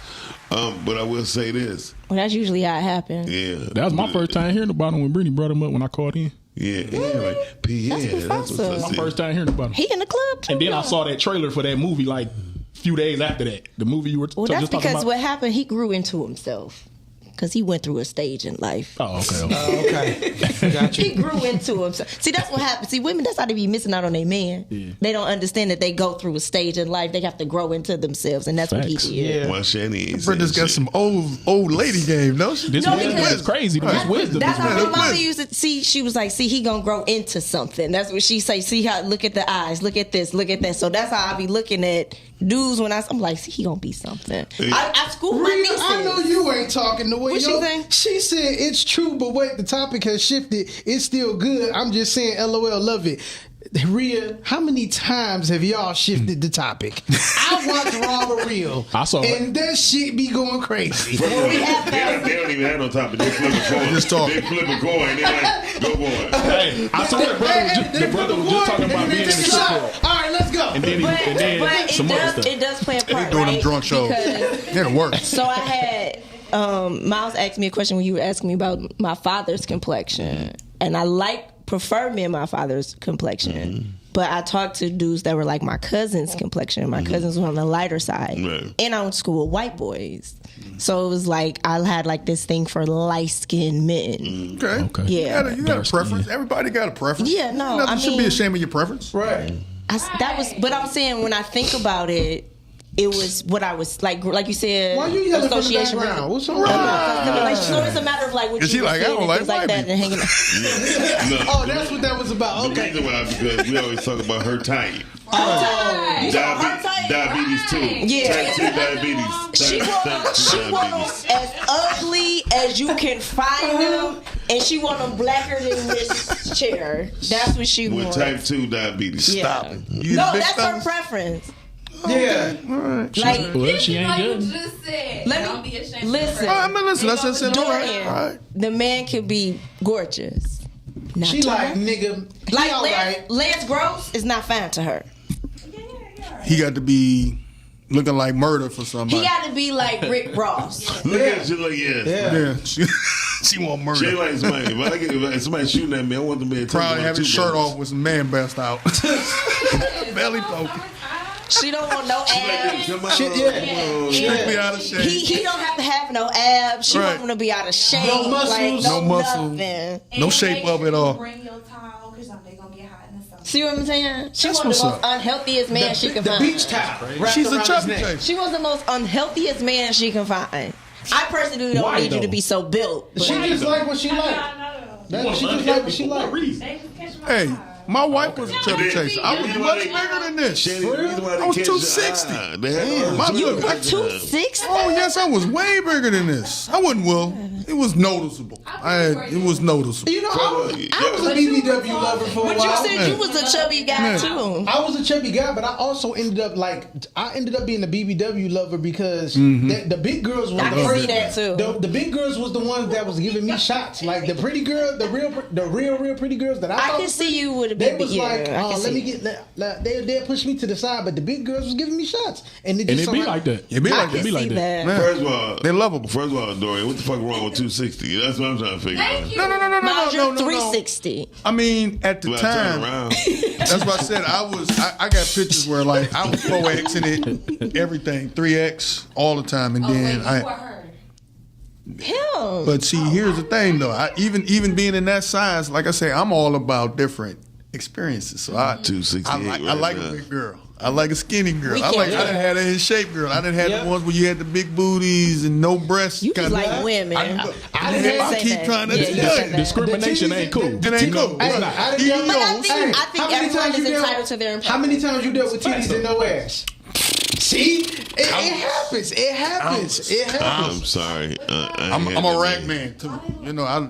But I will say this. Well, that's usually how it happens. Yeah, that was my first time hearing about him when Brittany brought him up when I called in. Yeah, like Pierre. That's my first time hearing about him. He in the club too. And then I saw that trailer for that movie like a few days after that. The movie you were well, that's just talking because about. what happened, he grew into himself. Because he went through a stage in life. Oh, okay. Gotcha. He grew into himself. See, that's what happens. See, women, that's how they be missing out on their man. Yeah. They don't understand that they go through a stage in life. They have to grow into themselves, and that's what he did. Yeah. Well, Shani Brenda's got some old lady game, no? This is crazy. This wisdom. That's how my mama used to see. She was like, see, he gonna grow into something. That's what she say. See how, look at the eyes, look at this, look at that. So that's how I be looking at dudes when I'm like, see, he gonna be something. I school my nieces. I know you ain't talking the way what she think? She said it's true, but wait, the topic has shifted. It's still good. I'm just saying, LOL, love it. Rhea, how many times have y'all shifted the topic? I watch Raw or Real, and that shit be going crazy. They don't even have no topic. They flip a coin. Just talk. They flip a coin. They like, go boy. Hey, I saw the brother was just talking about being in the strip club. All right, let's go. And then some other stuff. It does play a part, They doing them drunk shows. They're the worst. So I had Miles asked me a question when you were asking me about my father's complexion, and I prefer me and my father's complexion. But I talked to dudes that were like my cousin's complexion. My cousins were on the lighter side, and I went to school with white boys. So it was like I had like this thing for light skinned men. Okay. Yeah. You got a preference. Everybody got a preference. Yeah. No. You should be ashamed of your preference. Right. But I'm saying when I think about it. It was what I was like you said. Why you yelling from the association background? What's wrong? So it's a matter of like what you like, I don't like like that and hanging out. Oh, that's what that was about. Okay. The reason why, because we always talk about her type. Diabetes too. Yeah. Type 2 diabetes. She want them as ugly as you can find them, and she want them blacker than this chair. That's what she wants. With type 2 diabetes. Yeah. Stop it. No, that's her preference. Yeah. All right. Like, she ain't good. Just said, Let me listen. All right, listen. Let's just say Dorian, all right. the man can be gorgeous. Not she to like her. nigga. Like Lance Gross is not fine to her. He got to be looking like murder for somebody. He got to be like Rick Ross. Look at you like Yeah. She want murder. She like somebody. If somebody shooting at me, I want them to probably have his shirt off with some man best out. Belly poking. She don't want no abs. Strictly out of shape. He don't have to have no abs. She want him to be out of shape. No muscles. No muscle. Nothing. No shape up at all. Bring your towel because they're gonna get hot in the summer. See what I'm saying? She That's was the what's most unhealthiest man she can The find. beach towel. She's a chubby chick. She was the most unhealthiest man she can find. I personally don't need you to be so built. She just like what she like. She just like what she like. Hey, my wife was a chubby chaser. I was much bigger than this. I was 260. You were 260? Oh yes, I was way bigger than this. I wasn't It was noticeable. It was noticeable. You know, I was a BBW lover for a while. But you said you was a chubby guy too. I was a chubby guy, but I also ended up being a BBW lover because the big girls were the big girls was the ones that was giving me shots. Like the pretty girl, the real pretty girls that I can see you with have They been. was like, I can let me see. get. They'll push me to the side, but the big girls was giving me shots, and it be like that. It be I like can that. see like that. that. First of all, They're lovable. First of all, Dorian, what the fuck wrong with 260? That's what I'm trying to figure out. No. 360. I mean, at the Well, turn time, around. that's what I said. I got pictures where like I was 4Xing it, everything, 3X all the time, and then Him. But see, here's the thing though. Even being in that size, like I say, I'm all about different experiences. So I 268 I like right a now. big girl. I like a skinny girl. We I can't- done had a in shape girl. I done had the ones where you had the big booties and no breasts. You just kinda- like women. I keep trying to you tell said you. that. Discrimination ain't cool. It ain't cool. Hey, Right. I done Even dealt- But I yours. think how many everyone times is you dealt- entitled to their How many times you dealt with titties and no ass? See, it happens. It happens. It happens. I'm sorry. I'm a rack man too. You know, I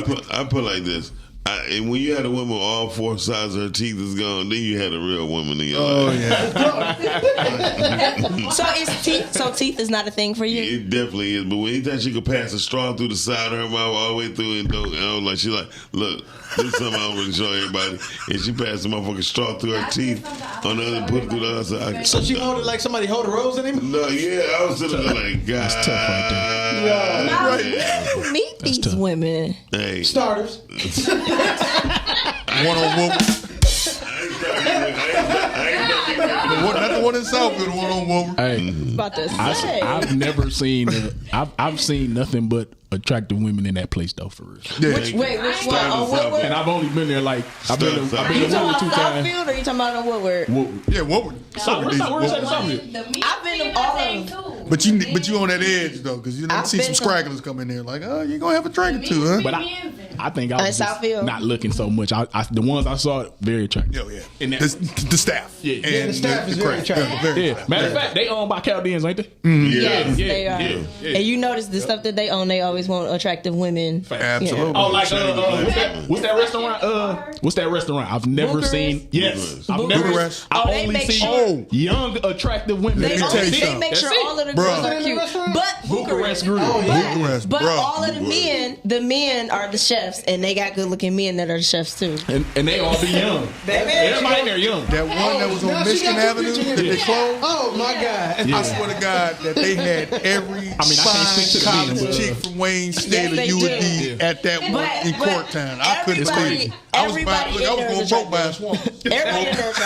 put like this. And when you had a woman with all four sides of her teeth is gone, then you had a real woman in your life. So teeth is not a thing for you? It definitely is. But anytime she could pass a straw through the side of her mouth all the way through, and I was like, she's like, look, this is something I don't really show everybody. And she passed the motherfucking straw through her teeth on the other, put it through the other side. So she hold it like somebody hold a rose in him? No, yeah, I was sitting there like, God. That's tough right there. You meet these women. Hey. Starters. one on one. Not the one in Southfield, the one on Woburn. Hey, About to say. I've never seen. I've seen nothing but attractive women in that place though, for real. Yeah. Which one? On Woodward? And I've only been there like I've been You to talking about 2 times. Southfield or you talking about on Woodward? Yeah, Woburn. I've been to all of them. But you on that edge though, because you don't see some scragglers come in there like, oh, you gonna have a drink or two, huh? But I think I was just Southfield? not looking so much. The ones I saw very attractive. Yeah. And that, The staff. Yeah. Yeah, the staff is very attractive. Yeah. Matter of fact, they owned by Chaldeans, ain't they? Yes, they are. And you notice the stuff that they own, they always want attractive women. Absolutely. Oh, like what's that restaurant? What's that restaurant? I've never seen. Yes, I've never. Bucharest. I they only make seen sure- young, attractive women. They something. make sure all of the Bruh. girls are cute. But Bucharest Grill. Bucharest, But bruh. all of the men are the chefs, and they got good looking men that are the chefs too. And they all be young. Everybody in there young. That one that was on Michigan Avenue that they closed. Oh my God! I swear to God that they had every I can't speak to the fine men, college but- chick from Wayne State or they UD do. at that one in court town. I couldn't believe it. I was everybody going in there is broke by a swamp. Everybody in there is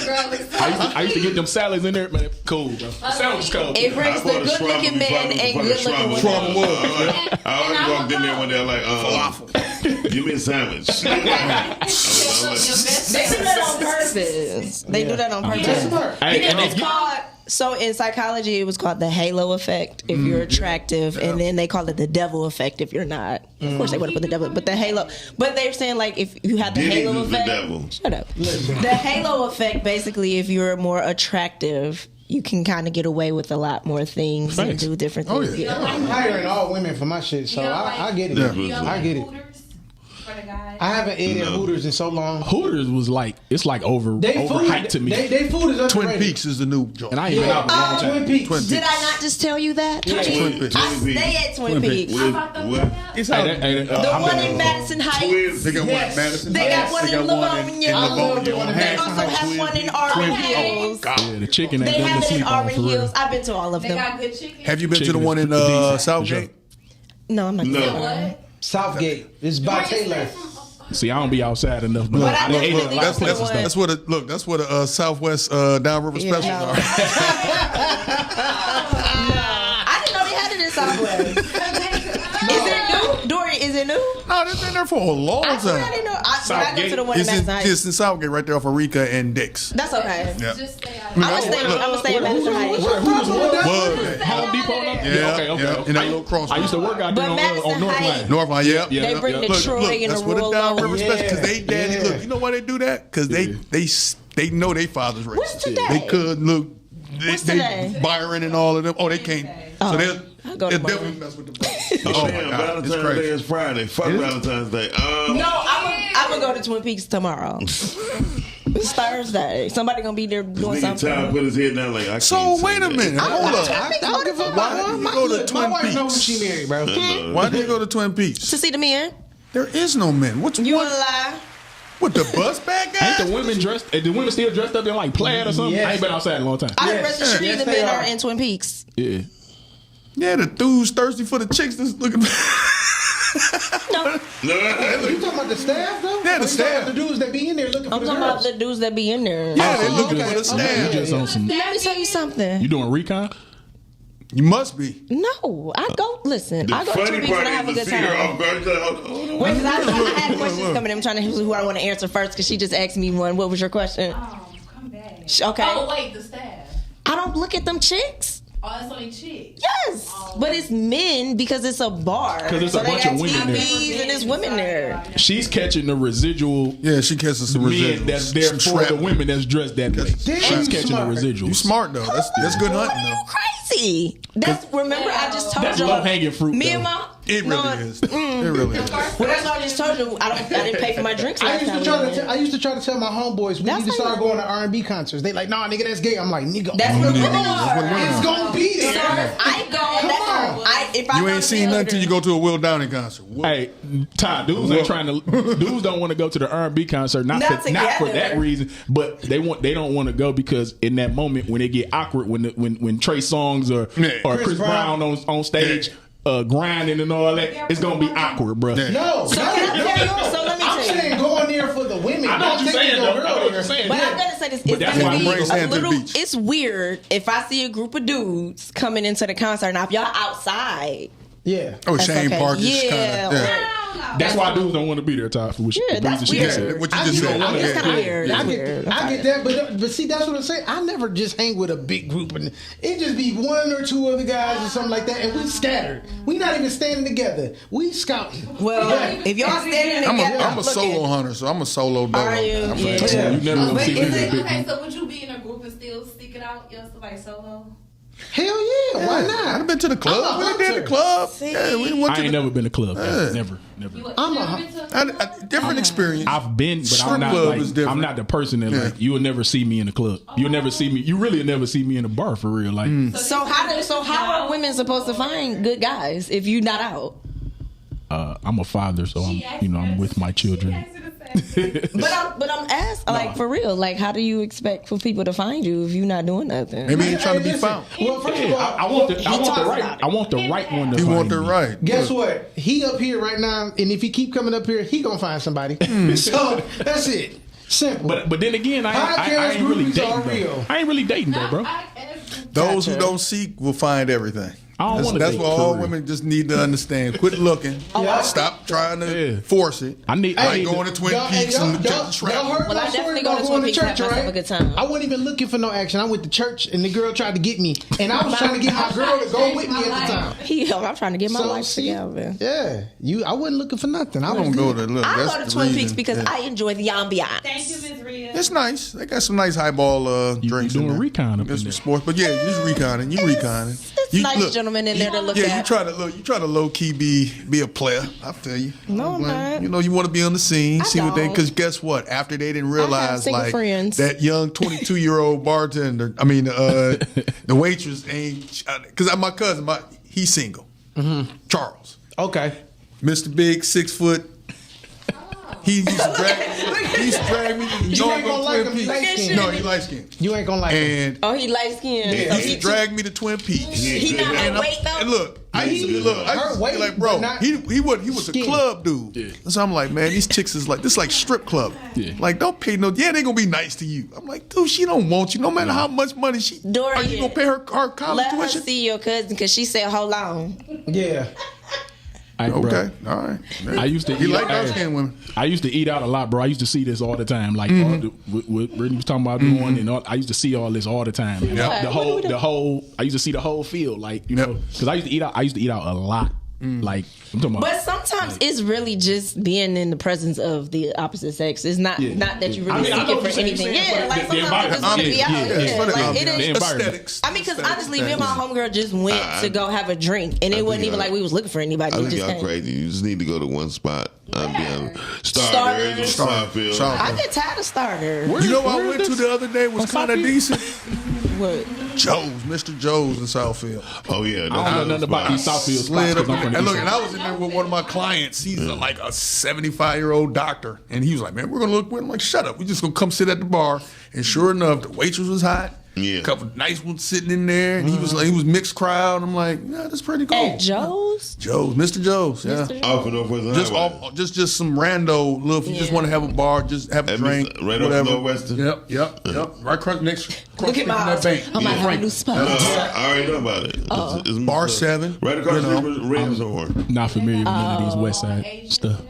attractive. I used to get them salads in there, man. Cool, bro. Salads cold. It brings the good looking men and good looking women. Trump was. I always walked in there one day like, give me a sandwich. They do that on purpose. They do that on purpose. It's called. So in psychology, it was called the halo effect if you're attractive, and then they call it the devil effect if you're not. Of course, they want to put the devil, but the halo. But they're saying like if you have the halo is the effect. devil. Shut up. The halo effect, basically, if you're more attractive, you can kind of get away with a lot more things and do different things. I'm hiring all women for my shit, so I get it. Yeah. I get it. I haven't ate at Hooters in so long. Hooters was like overhyped to me. They food is underrated. Twin Peaks is the new joint. And I ain't been out for a long time. Twin Peaks. Did I not just tell you that? Twin Peaks. I stay at Twin Peaks. It's The one in Madison Heights. They got one in Madison. They got one in Livonia. Livonia. They also have one in Auburn Hills. Yeah, the chicken ain't They nothing have to it in sleep on Auburn for real. Hills. I've been to all of them. Have you been to the one in Southgate? No, I'm not. No. Southgate. It's by Taylor. See, I don't be outside enough, but But I I done ate didn't at a think lot of that's places what- though. That's what the Southwest Downriver specials are. I didn't know they had it in Southwest. Is it new? Dorian, is it new? No, they've been there for a long I swear I time. didn't know. I go to the one in It's Madison Heights. in Southgate, right there off of Rika and Dix. That's okay. Yeah. I'm gonna stay in Madison Heights. Home Depot? Yeah, Okay. in that little cross. I used to work out there But on Madison North Heights- Line. North Line, yeah. They bring the Troy and that's the what the rural Downriver low. special, because they daddy, look, you know why they do that? Because they know they father's racist. What's today? They could look. What's They today? Byron and all of them. Oh, they can't. So they'll I'll go to definitely Byron. mess with the brothers. Oh, Oh my damn, God, it's Valentine's Day crazy. is Friday. Fuck Valentine's Day. No, I'm gonna go to Twin Peaks tomorrow. It's Thursday. Somebody gonna be there doing Nigga something. Todd put his head down like, I can't So say wait a that. minute. Hold up. I don't give a fuck. Why did you go to My Twin wife knows who Peaks? she married, bro. Why did you go to Twin Peaks? To see the men. There is no men. What's You one? wanna lie? What, the bus bag guys? Ain't the women dressed? The women still dressed up in like plaid or something? Yes. I ain't been outside in a long time. I rest assured Yes, the they men are. are in Twin Peaks. Yeah. Yeah, the dudes thirsty for the chicks that's looking. No. You talking about the staff though? Yeah, the Or you talking staff. about the dudes that be in there looking for I'm the talking girls? about the dudes that be in there. Yeah, they Oh, looking okay. for the staff. You just on some. Let me tell you something. You doing recon? You must be. No, I go. Listen, The I go to Twin funny Peaks part and I have a is good to see her time. off guard. She's like, hold on. Wait, 'cause I had questions coming in. I'm trying to who I want to answer first because she just asked me one. What was your question? Oh, come back. Okay. Oh, wait, the staff. I don't look at them chicks. Oh, that's only chicks. Yes, but it's men because it's a bar. 'Cause it's a so they bunch got of women there. TVs and there's women there. She's catching the residual. Yeah, she catches some men residuals. that's there Some for the trap. women that's dressed that way. Damn, She's you catching smart. the residuals. You smart though. That's good hunting though. Crazy. That's remember I just told That's you. low hanging fruit. Me though. and my It really is. It really is. Well, that's why I just told you. I didn't pay for my drinks I last used time. to try we to. went. I used to try to tell my homeboys we That's need to how start you- going to R&B concerts. They like, nah, nigga, that's gay. I'm like, nigga, That's what women That's are. what women it's are. gonna be there. So I go. If I You go ain't to seen the nothing till you go to a Will Downing concert. Hey, Todd, dudes ain't trying to. Dudes don't want to go to the R&B concert, not for together. that reason, but they don't want to go because in that moment when it get awkward, when Trey Songz or Chris Brown on stage. Grinding and all that, it's gonna be awkward, bro. No, So can I tell you? So let me I'm tell you. saying going there for the women. I know what Don't you're take saying, your though. girl I know what there. you're saying. But I'm gonna say this. But It's that's gonna why be Bray's a heading to the little. beach. It's weird if I see a group of dudes coming into the concert. Now, if y'all outside, Yeah. Oh, that's Shane okay. Park just Yeah. kind of. Yeah. That's why dudes don't want to be there, Todd. For which Yeah, that's she weird. said. What you I just get said. that. It's kind of weird. That's I weird. get that, but see, that's what I'm saying. I never just hang with a big group, and it just be one or two other guys or something like that, and we scattered. We not even standing together. We scouting. Well, if y'all standing together, I'm a solo hunter, so I'm a solo dog. Are you? I'm Yeah. a- You never gonna But see me is in a it- big Okay, group. so would you be in a group and still stick it out? You're like solo? Hell yeah, why not? I've been to the club. I'm a We did the hunter. club. Yeah, we went I to ain't the, never been to club. Never. I'm a different experience. I've been, but Strip I'm not club like is different. I'm not the person that like you will never see me in the club. You'll never see me. You really will never see me in a bar for real. Like So how are women supposed to find good guys if you not out? I'm a father, so I'm with my children. But I'm asking, like, for real, like, how do you expect for people to find you if you're not doing nothing? Maybe you're trying to be found. Well, first of all, I want the right one to You find want the me. right. guess what? He up here right now, and if he keep coming up here, he gonna find somebody. So that's it. Simple. But then again, I Podcast ain't really groupies are dating real. though. I ain't really dating though, bro. Those who don't seek will find everything. I don't wanna That's date, what all for real. women just need to understand. Quit looking. Stop trying to force it. I need going to Twin Peaks and y'all trap. heard Well, my I story definitely go about to going Twin to Peaks and church, have myself right? a good time. I wasn't even looking for no action. I went to church, and the girl tried to get me, and I was trying to get my girl to go with me at the time. I'm trying to get my So, life see? together. Yeah, I wasn't looking for nothing. I I was don't go good. to look. I That's go to the Twin Peaks reason. because I enjoy the ambiance. Thank you, Ms. Rhea. It's nice. They got some nice highball drinks. doing in there. recon up Got in some there. sports, but yeah, you just reconning. You reconning. It's nice gentlemen in there to look Yeah, at. you try to low key be a player. I feel you. No, I'm not. You know, you want to be on the scene, I see what they. don't. Because guess what? After they didn't realize single like friends. that young 22-year-old bartender. I mean, the waitress ain't. Because my cousin, he's single. Charles. Okay. Mr. Big, 6 foot. He used to drag me to the You ain't gonna like Twin him, he Peaks. light skinned. No, he light skinned. You ain't gonna like him. And Oh, he light skinned. he used to drag me to Twin Peaks. He not And that weight though. and look, I used to be like, bro, he was a skin. club dude. So I'm like, man, these chicks is like this, like strip club. Like, don't pay no. Yeah, they gonna be nice to you. I'm like, dude, she don't want you, no matter how much money she. Dorian, are you gonna pay her college Let her tuition? see your cousin because she said, "Hold on." Yeah. Okay, all right. I used to He eat like out- dark skinned women. I used to eat out a lot, bro. I used to see this all the time. Like what Brittany was talking about doing, and all, I used to see all this all the time. And Yeah. the whole. I used to see the whole field, like you know, because I used to eat out. I used to eat out a lot. Like I'm talking about. But sometimes it's really just being in the presence of the opposite sex. It's not that you really I know seeking what for you're saying. anything. You're saying Yeah, like the sometimes you just want to be out. environment. Like it The is. environment. Aesthetics. I mean, because honestly, me and my homegirl just went to go have a drink, and it wasn't even like we was looking for anybody. I We think just y'all came. crazy. You just need to go to one spot. I'm being Starters. Starters or Starfield. I get tired of starter. You know what I went to the other day was kind of decent. What? Mr. Joe's in Southfield. Oh yeah, I don't know nothing about these Southfield spots. And I was in there with one of my clients. He's like a 75-year-old doctor, and he was like, "Man, we're gonna look." I'm like, "Shut up! We just gonna come sit at the bar." And sure enough, the waitress was hot. Yeah, a couple of nice ones sitting in there, and he was mixed crowd. I'm like, "Yeah, that's pretty cool." At Joe's, Mr. Joe's, yeah. Off and over Just some rando. Look, if you just want to have a bar, just have a drink, right whatever. off Northwestern. Yep. Right next. Look at my house. I might have a new spot. I already know about it. It's Bar 7, right across the street from Red Horn. Not familiar with none of these West Side stuff.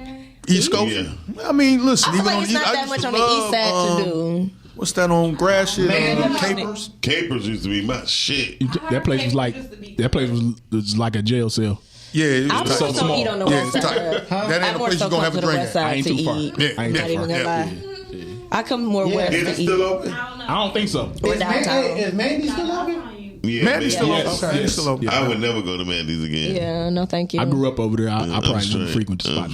East Coast. Yeah. I mean, listen. I feel like it's not that much on the east side to do. What's that on grass shit? Capers. Capers used to be my shit. That place was like a jail cell. Yeah, it I was more so eat on the west side. That ain't a place you gonna have a drink at. I ain't too far. Yeah, Not even gonna lie. I come more west Is to it eat. still open? I don't think so. Or downtown. Is Mandy still open? Yeah, Mandy's still open. Yes, Okay, yes. still open. I would never go to Mandy's again. Yeah, no, thank you. I grew up over there. I probably wouldn't frequent the spot.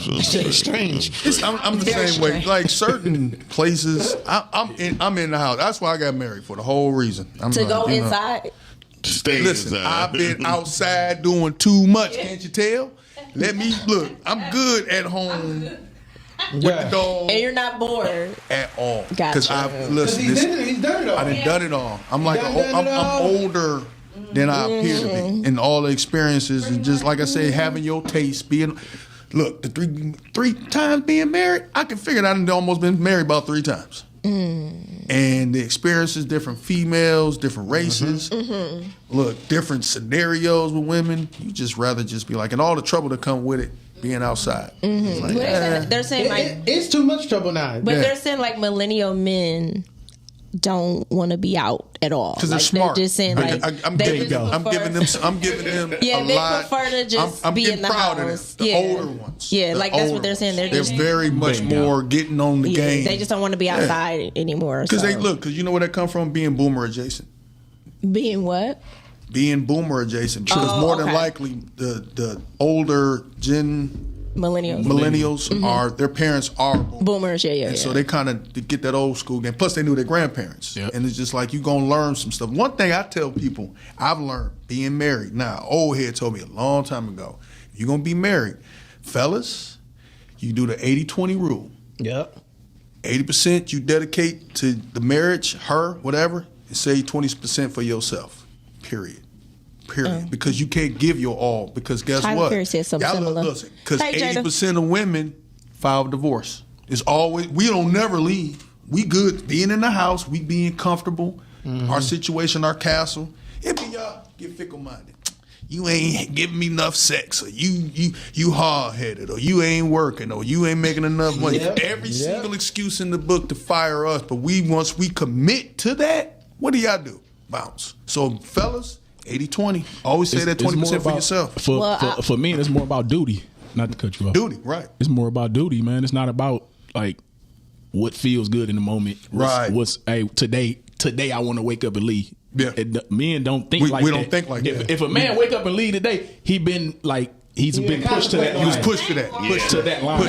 Strange. I'm the Very same way. strange. Like certain places, I'm in the house. That's why I got married, for the whole reason. To go inside. Stay Listen, inside. I've been outside doing too much. Can't you tell? Let me look. I'm good at home with the dog And you're not bored. at all. Gotcha. Because I've listen. He's done it all. I done it all. I'm like done it I'm all. older than I appear to be in all the experiences, and just like I say, having your taste, being. Look, the three times being married, I can figure that I've almost been married about 3 times. And the experiences, different females, different races. Look, different scenarios with women. You just rather just be like, and all the trouble that come with it, being outside. It's like, They're saying like It's too much trouble now. But they're saying like millennial men don't want to be out at all because they're like, smart. They're just saying like I'm giving them yeah, a they lot. prefer to just I'm be getting in the proud house. of them, the older ones. Yeah, the like that's older what they're saying. They're ones. just very much more getting on the game. They just don't want to be outside anymore. Because so. because you know where that come from? Being boomer adjacent. Being what? Being boomer adjacent. Because more than likely the older millennials are, their parents are boomers. Yeah. So they kind of get that old school game. Plus they knew their grandparents. And it's just like, you going to learn some stuff. One thing I tell people, I've learned being married. Now, old head told me a long time ago, if you're going to be married, fellas, you do the 80-20 rule. Yep. 80% you dedicate to the marriage, her, whatever, and save 20% for yourself. Period. Because you can't give your all. Because guess Tyler what? Perry said something similar. Listen, because Hey, Jada. 80% of women file divorce. It's always, we don't never leave. We good being in the house. We being comfortable. Our situation, our castle. It be y'all get fickle minded. You ain't giving me enough sex, or you hard headed, or you ain't working, or you ain't making enough money. Every single excuse in the book to fire us. But once we commit to that, what do y'all do? Bounce. So fellas, 80-20. Always say that 20% for yourself. For me, it's more about duty. Not to cut you off. Duty, right. It's more about duty, man. It's not about like what feels good in the moment. What's hey, today I want to wake up and leave. Yeah. Men don't think like that. We don't think like that. If a man wake up and leave today, he's been pushed to that line. He was pushed to that. Pushed to that line.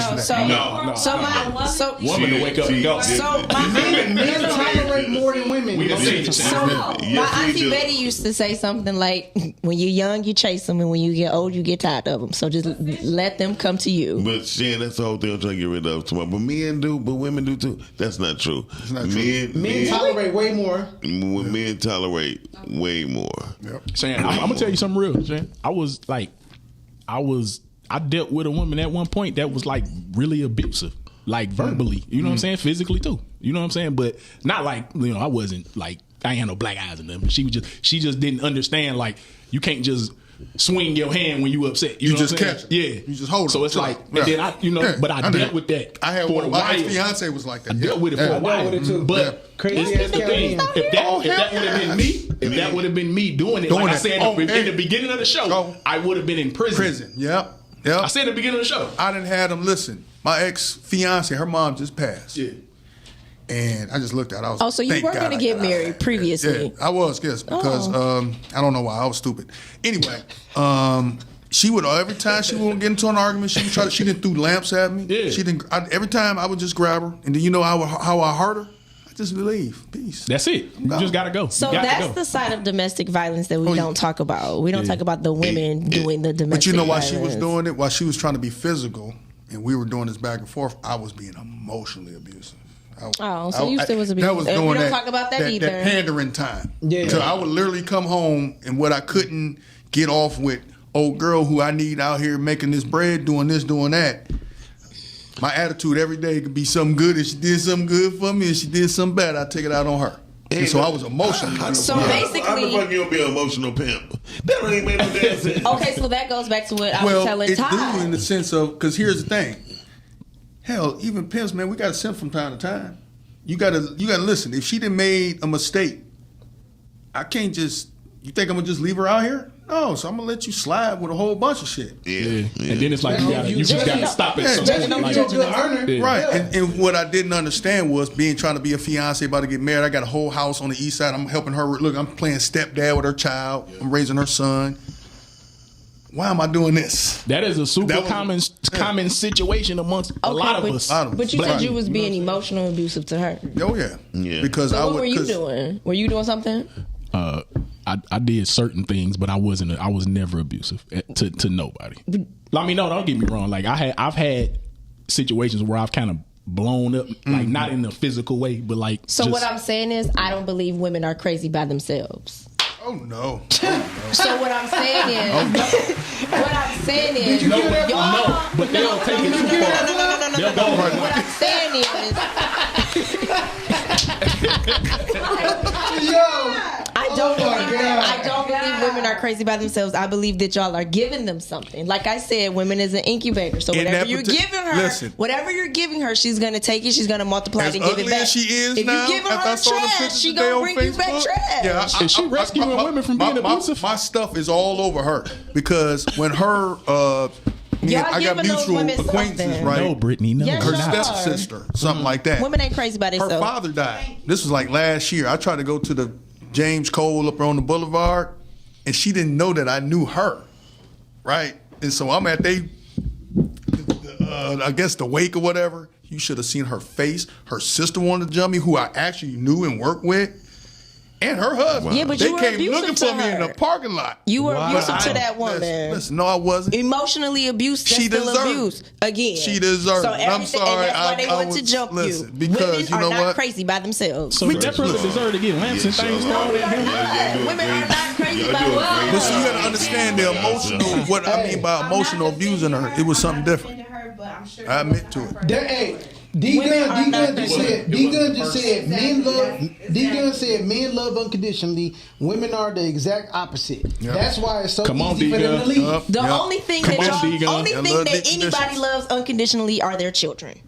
Woman to wake up and go. Men tolerate more than women. My auntie Betty used to say something like, when you're young, you chase them, and when you get old, you get tired of them. So just let them come to you. But Shan, that's the whole thing I'm trying to get rid of tomorrow. But men do, but women do too. That's not true. It's not true. Men tolerate way more. Men tolerate way more. Shan, I'm gonna tell you something real, Shan. I dealt with a woman at one point that was like really abusive, like verbally, you know what I'm saying? Physically too, you know what I'm saying? But not like, I wasn't like, I ain't had no black eyes in them. She just didn't understand, like, you can't just swing your hand when you upset. You know just what I'm saying? catch it. You just hold it. So it's like, and then I dealt with that. I had for a my while. ex-fiance was like that. I dealt with it for a while. But it's the thing. If that would have been me doing it, like I said in the beginning of the show, I would have been in prison. Yep. I said at the beginning of the show. I didn't have them listen. My ex-fiance, her mom just passed. Yeah. And I just looked at it. I was so you were going to get married previously. Yeah, I was, yes, because I don't know why. I was stupid. Anyway, she would, every time she would get into an argument, she didn't throw lamps at me. Yeah. Every time I would just grab her. And then you know how I hurt her? I just leave. Peace. That's it. You just gotta go. So that's the side of domestic violence that we don't talk about. We don't talk about the women doing the domestic. But you know why violence. she was doing it? While she was trying to be physical, and we were doing this back and forth, I was being emotionally abusive. So you still was abusive. That was doing we don't that, talk about that either. That pandering time. Yeah. So I would literally come home, and what I couldn't get off with, old girl who I need out here making this bread, doing this, doing that. My attitude every day could be something good. If she did something good for me, if she did something bad, I take it out on her. And so I was emotional. So basically, how the fuck you gonna be an emotional pimp? That don't even make no damn sense. Okay, so that goes back to what I was telling Todd. Well, it do in the sense of, because here's the thing. Hell, even pimps, man, we got to simp from time to time. You gotta listen. If she done made a mistake, I can't just. You think I'm gonna just leave her out here? No, so I'm gonna let you slide with a whole bunch of shit. Yeah. And then it's like you just gotta stop it. Right. And what I didn't understand was trying to be a fiance, about to get married. I got a whole house on the east side. I'm helping her. Look, I'm playing stepdad with her child. I'm raising her son. Why am I doing this? That is a super common situation amongst a lot of us. But you said you was being emotional abusive to her. Oh yeah. Because so what were you doing? Were you doing something? I did certain things, but I was never abusive to nobody. I mean, no, don't get me wrong. Like I've had situations where I've kind of blown up, like not in a physical way, but like. So what I'm saying is, I don't believe women are crazy by themselves. Oh no. So what I'm saying is, no, but they don't take it too far. No. What I'm saying is, I don't believe women are crazy by themselves. I believe that y'all are giving them something. Like I said, women is an incubator. So whatever you're giving her, she's gonna take it. She's gonna multiply it and give it back. As ugly as she is if now, you give her trash, she gonna bring you back trash. Yeah, is she rescuing women from being abusive? My stuff is all over her because when her. I got mutual acquaintances, right? No, Brittany, no. Her stepsister, something like that. Women ain't crazy by themselves. Her father died. This was like last year. I tried to go to the James Cole up on the boulevard, and she didn't know that I knew her, right? And so I'm at I guess the wake or whatever. You should have seen her face. Her sister wanted to jump me, who I actually knew and worked with. And her husband. Yeah, but they you were came abusive looking to for me in the parking lot. You were abusive to that woman. Listen, no, I wasn't. Emotionally abused. She still abused. Again. She deserved so it. I'm sorry. And that's why they want to jump you. Because women you know are not what? crazy by themselves. So that person deserved to get lamps and things thrown at him. Women are not crazy by themselves. But see, you got to understand the emotional. What I mean by emotional abusing her, it was something different. I admit to it. D-Gun just said men love unconditionally. Women are the exact opposite. Yep. That's why it's so easy for them to leave. The only thing that anybody loves unconditionally are their children.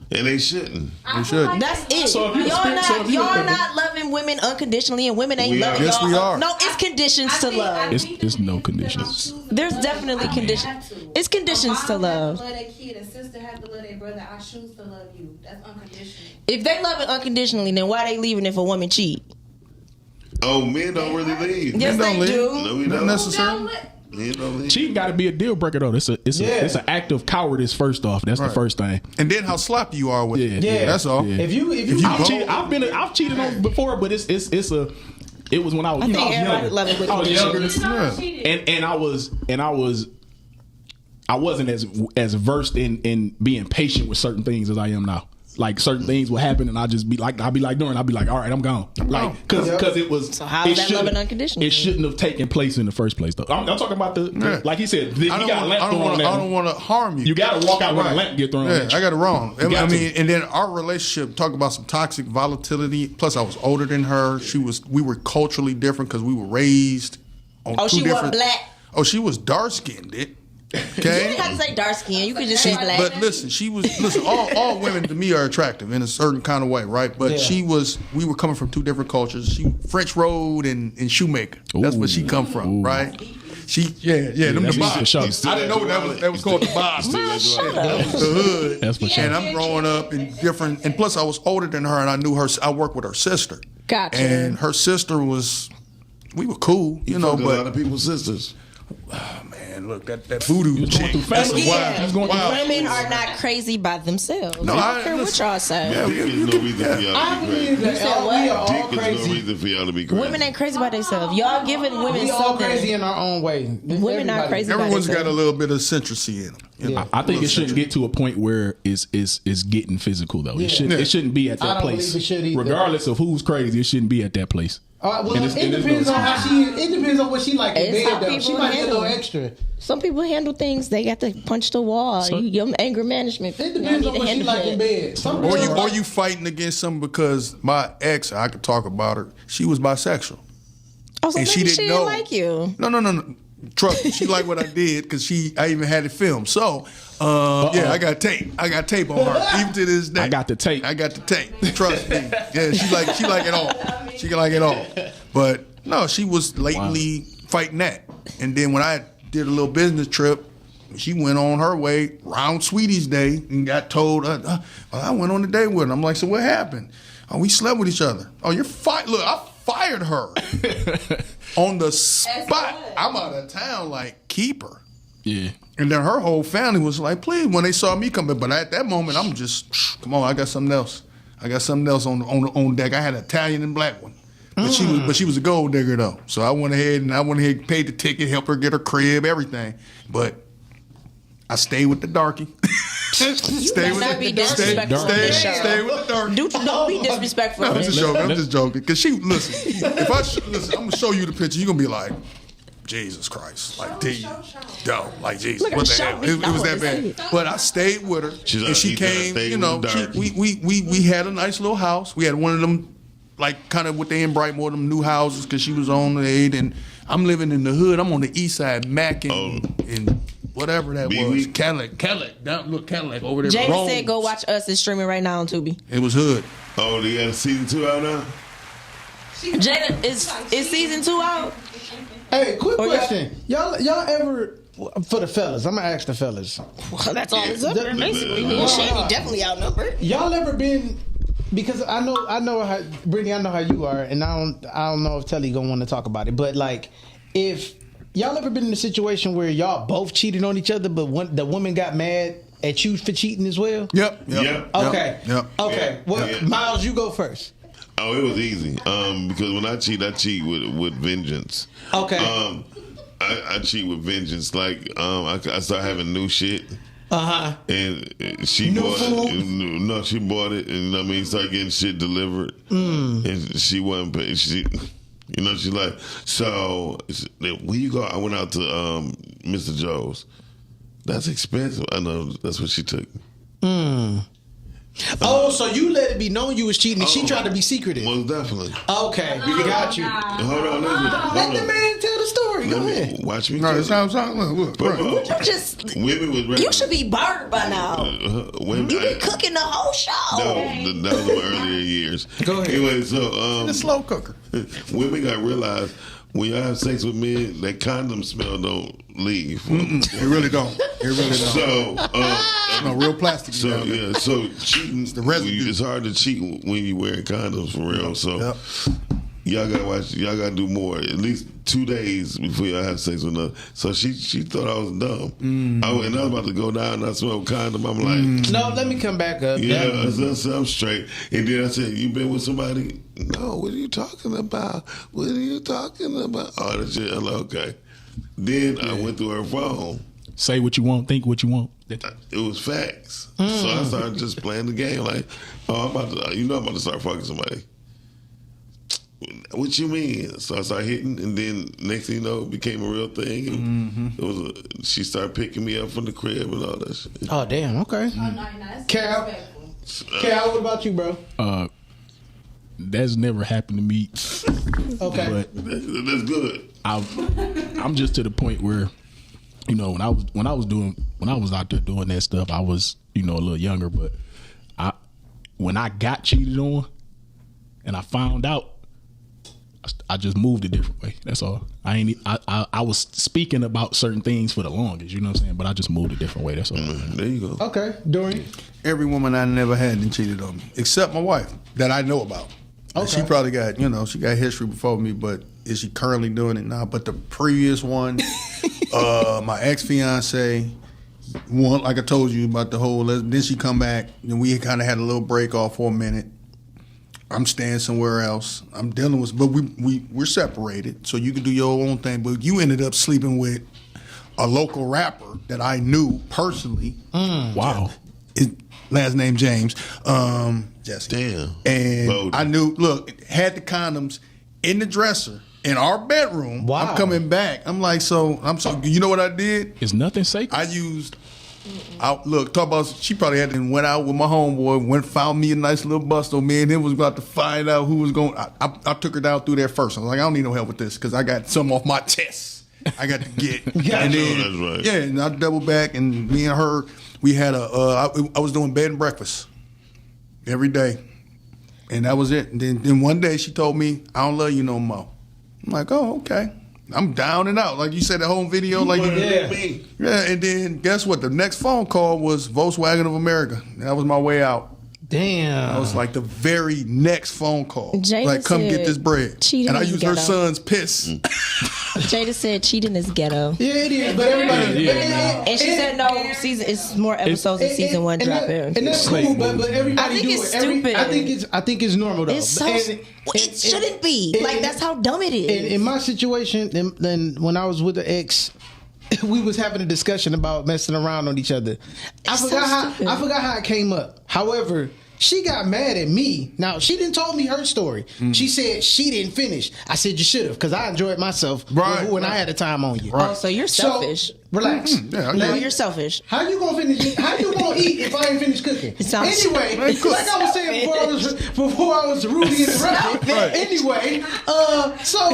And they shouldn't. They should. That's it. Y'all not loving women unconditionally, and women ain't loving y'all. Yes, we are. No, it's conditions to love. It's no conditions. There's definitely conditions. It's conditions to love. Love their kid, a sister have to love their brother. I choose to love you. That's unconditional. If they love it unconditionally, then why they leaving if a woman cheat? Oh, men don't really leave. Yes, men don't they do. No, we don't necessarily. Cheating got to be a deal breaker though. It's an act of cowardice. First off, that's the first thing. And then how sloppy you are with it. Yeah, that's all. Yeah. If you I've cheated on before, but it was when I was younger. I was younger, and I wasn't as versed in being patient with certain things as I am now. Like certain things will happen, and I'll be like Dorian, I'll be like, all right, I'm gone. Like because it was. So how is that loving unconditionally? It shouldn't have taken place in the first place, though. I'm talking about the like he said. I don't want to harm you. You got to walk out when a lamp get thrown. Yeah, I got it wrong. I mean, and then our relationship. Talk about some toxic volatility. Plus, I was older than her. We were culturally different because we were raised on two different. Was black. Oh, she was dark skinned. Okay. You didn't have to say dark skin. You could just say black. But listen, all women to me are attractive in a certain kind of way, right? But we were coming from two different cultures. She French Road and Shoemaker. That's where she come from, right? Them the bobs. I didn't know that was called the bobs. That was the hood. That's for sure. And I'm growing up in different, and plus I was older than her, and I knew her. I worked with her sister. Gotcha. And her sister we were cool, but a lot of people's sisters. Man, look, that voodoo chick. Women are not crazy by themselves. No, I don't care what y'all say. Yeah, there's no reason for y'all to be crazy. You said what? We are all crazy. There's no reason for y'all to be crazy. Women ain't crazy by themselves. Y'all giving women We all something. crazy in our own way. Women not crazy by Everyone's themselves. got a little bit of eccentricity in them. You know, I think it shouldn't get to a point where it's getting physical though. Yeah. It shouldn't be at I that don't place. believe it should either. Regardless of who's crazy, it shouldn't be at that place. Well, And it depends on how she. It depends on what she like in It's how bed. Though. people She might get a handle little it. extra. Some people handle things. They got to punch the wall. So- Your anger management. It depends on what she like in bed. Some or girls- you fighting against something because my ex, I could talk about her. She was bisexual. Oh, so And maybe she didn't know. like you. No. Trust me, she liked what I did because I even had it filmed. So, yeah, I got tape. I got tape on her even to this day. I got the tape. Trust me. Yeah, she like it all. She can like it all. But no, she was latently fighting that. And then when I did a little business trip, she went on her way round Sweetie's Day and got told, well, I went on a date with her. I'm like, so what happened? Oh, we slept with each other. Oh, you're fired. Look, I fired her on the spot. I'm out of town, like, keep her. Yeah. And then her whole family was like, please, when they saw me coming. But at that moment, I'm just, come on, I got something else. I got something else on deck. I had an Italian and black one. But she was a gold digger though. So I went ahead and paid the ticket, helped her get her crib, everything. But I stayed with the darkie. Stay with the darkie. Don't be disrespectful. No, I'm just joking. I'm just joking. Cause she listen. I'm gonna show you the picture. You're gonna be like, Jesus Christ, like like Jesus, Look, what the hell? It was that bad. But I stayed with her, and she came. You know, we had a nice little house. We had one of them, like kind of what they in Brightmoor, them new houses, because she was on the 8, and I'm living in the hood. I'm on the east side, Mac and whatever that was. Cadillac. Look, Cadillac over there. Jamie said, "Go watch Us." It's streaming right now on Tubi. It was hood. Oh, they got season 2 out now. Jada, is season 2 out? Hey, quick question. Y'all ever, for the fellas, I'm going to ask the fellas. Well, that's all it's up there, basically. Me and Shady definitely outnumbered. Y'all ever been, because I know how, Brittany, I know how you are, and I don't know if Telly going to want to talk about it, but like, if y'all ever been in a situation where y'all both cheated on each other, but the woman got mad at you for cheating as well? Yep. Okay. Yep. Okay. Well, Miles, you go first. Oh, it was easy. Because when I cheat with vengeance. Okay. I cheat with vengeance. Like I start having new shit. And she bought it. No, she bought it, and I mean, start getting shit delivered. And she wasn't paying. She's like, so when you go, I went out to Mr. Joe's. That's expensive. I know. That's what she took. So you let it be known you was cheating, and she tried to be secretive. Most definitely. Okay, got you. Hold on, let the man tell the story. Go ahead. Watch me. No, it sounds look. Women was ready. You should be burned by now. Women, You been cooking the whole show. No, that was in earlier years. Go ahead. Anyway, so the slow cooker. Women got realized when y'all have sex with men, that condom smell don't leave. It really don't. So, no real plastic. So yeah, so cheating. The residue. It's hard to cheat when you wearing condoms for real. So y'all gotta watch. Y'all gotta do more. At least 2 days before y'all have sex with another. So she thought I was dumb. And I was about to go down. And I smelled condom. I'm like, no, let me come back up. Yeah, I'm straight. And then I said, you been with somebody? No. What are you talking about? What are you talking about? Oh, that shit. I'm like, okay. Then I went through her phone. Say what you want, think what you want. It was facts. So I started just playing the game like, oh, I'm about to start fucking somebody. What you mean? So I started hitting, and then next thing you know, it became a real thing. And she started picking me up from the crib and all that shit. Oh, damn. Okay. Cal, what about you, bro? That's never happened to me. Okay. But that's good. I'm just to the point where, when I was out there doing that stuff, I was, a little younger, but when I got cheated on and I found out, I just moved a different way. That's all. I was speaking about certain things for the longest, you know what I'm saying? But I just moved a different way. That's all. There you go. Okay, Dorian. Every woman I never had and cheated on me, except my wife that I know about. Okay. She probably got, she got history before me, but is she currently doing it now? But the previous one, my ex-fiance, one, like I told you about the whole, then she come back, and we kind of had a little break off for a minute. I'm staying somewhere else. I'm dealing with, but we're separated, so you can do your own thing. But you ended up sleeping with a local rapper that I knew personally. Wow. His last name James. Jesse. Damn. And Loaded. I knew, look, had the condoms in the dresser in our bedroom. Wow. I'm coming back. I'm like, you know what I did? It's nothing sacred. I used, look, talk about, she probably had to went out with my homeboy, found me a nice little busto. Me and him was about to find out who was going. I took her down through there first. I was like, I don't need no help with this because I got something off my chest I got to get. And then, that's right. yeah, and I doubled back, and me and her, we had I was doing bed and breakfast every day. And that was it. And then one day she told me, I don't love you no more. I'm like, oh, okay. I'm down and out. Like you said, the whole video. Like, yeah, and then guess what? The next phone call was Volkswagen of America. That was my way out. Damn. I was like the very next phone call. Jada like, come said get this bread. And I used her son's piss. Jada said cheating is ghetto. Yeah, it is. But everybody. And she said no, it's more episodes of season one dropping. And that's cool, but everybody I think do it's it. stupid. I think it's normal though. It's so, it shouldn't be. Like, that's how dumb it is. In my situation, then when I was with the ex, we was having a discussion about messing around on each other. I forgot how it came up. However, she got mad at me. Now, she didn't tell me her story. She said she didn't finish. I said you should have, because I enjoyed myself when I had the time on you. Oh, so you're selfish. Relax. No, you're selfish. How you gonna finish? How you gonna eat if I ain't finished cooking? Anyway, like I was saying before I was rudely interrupted. Anyway, so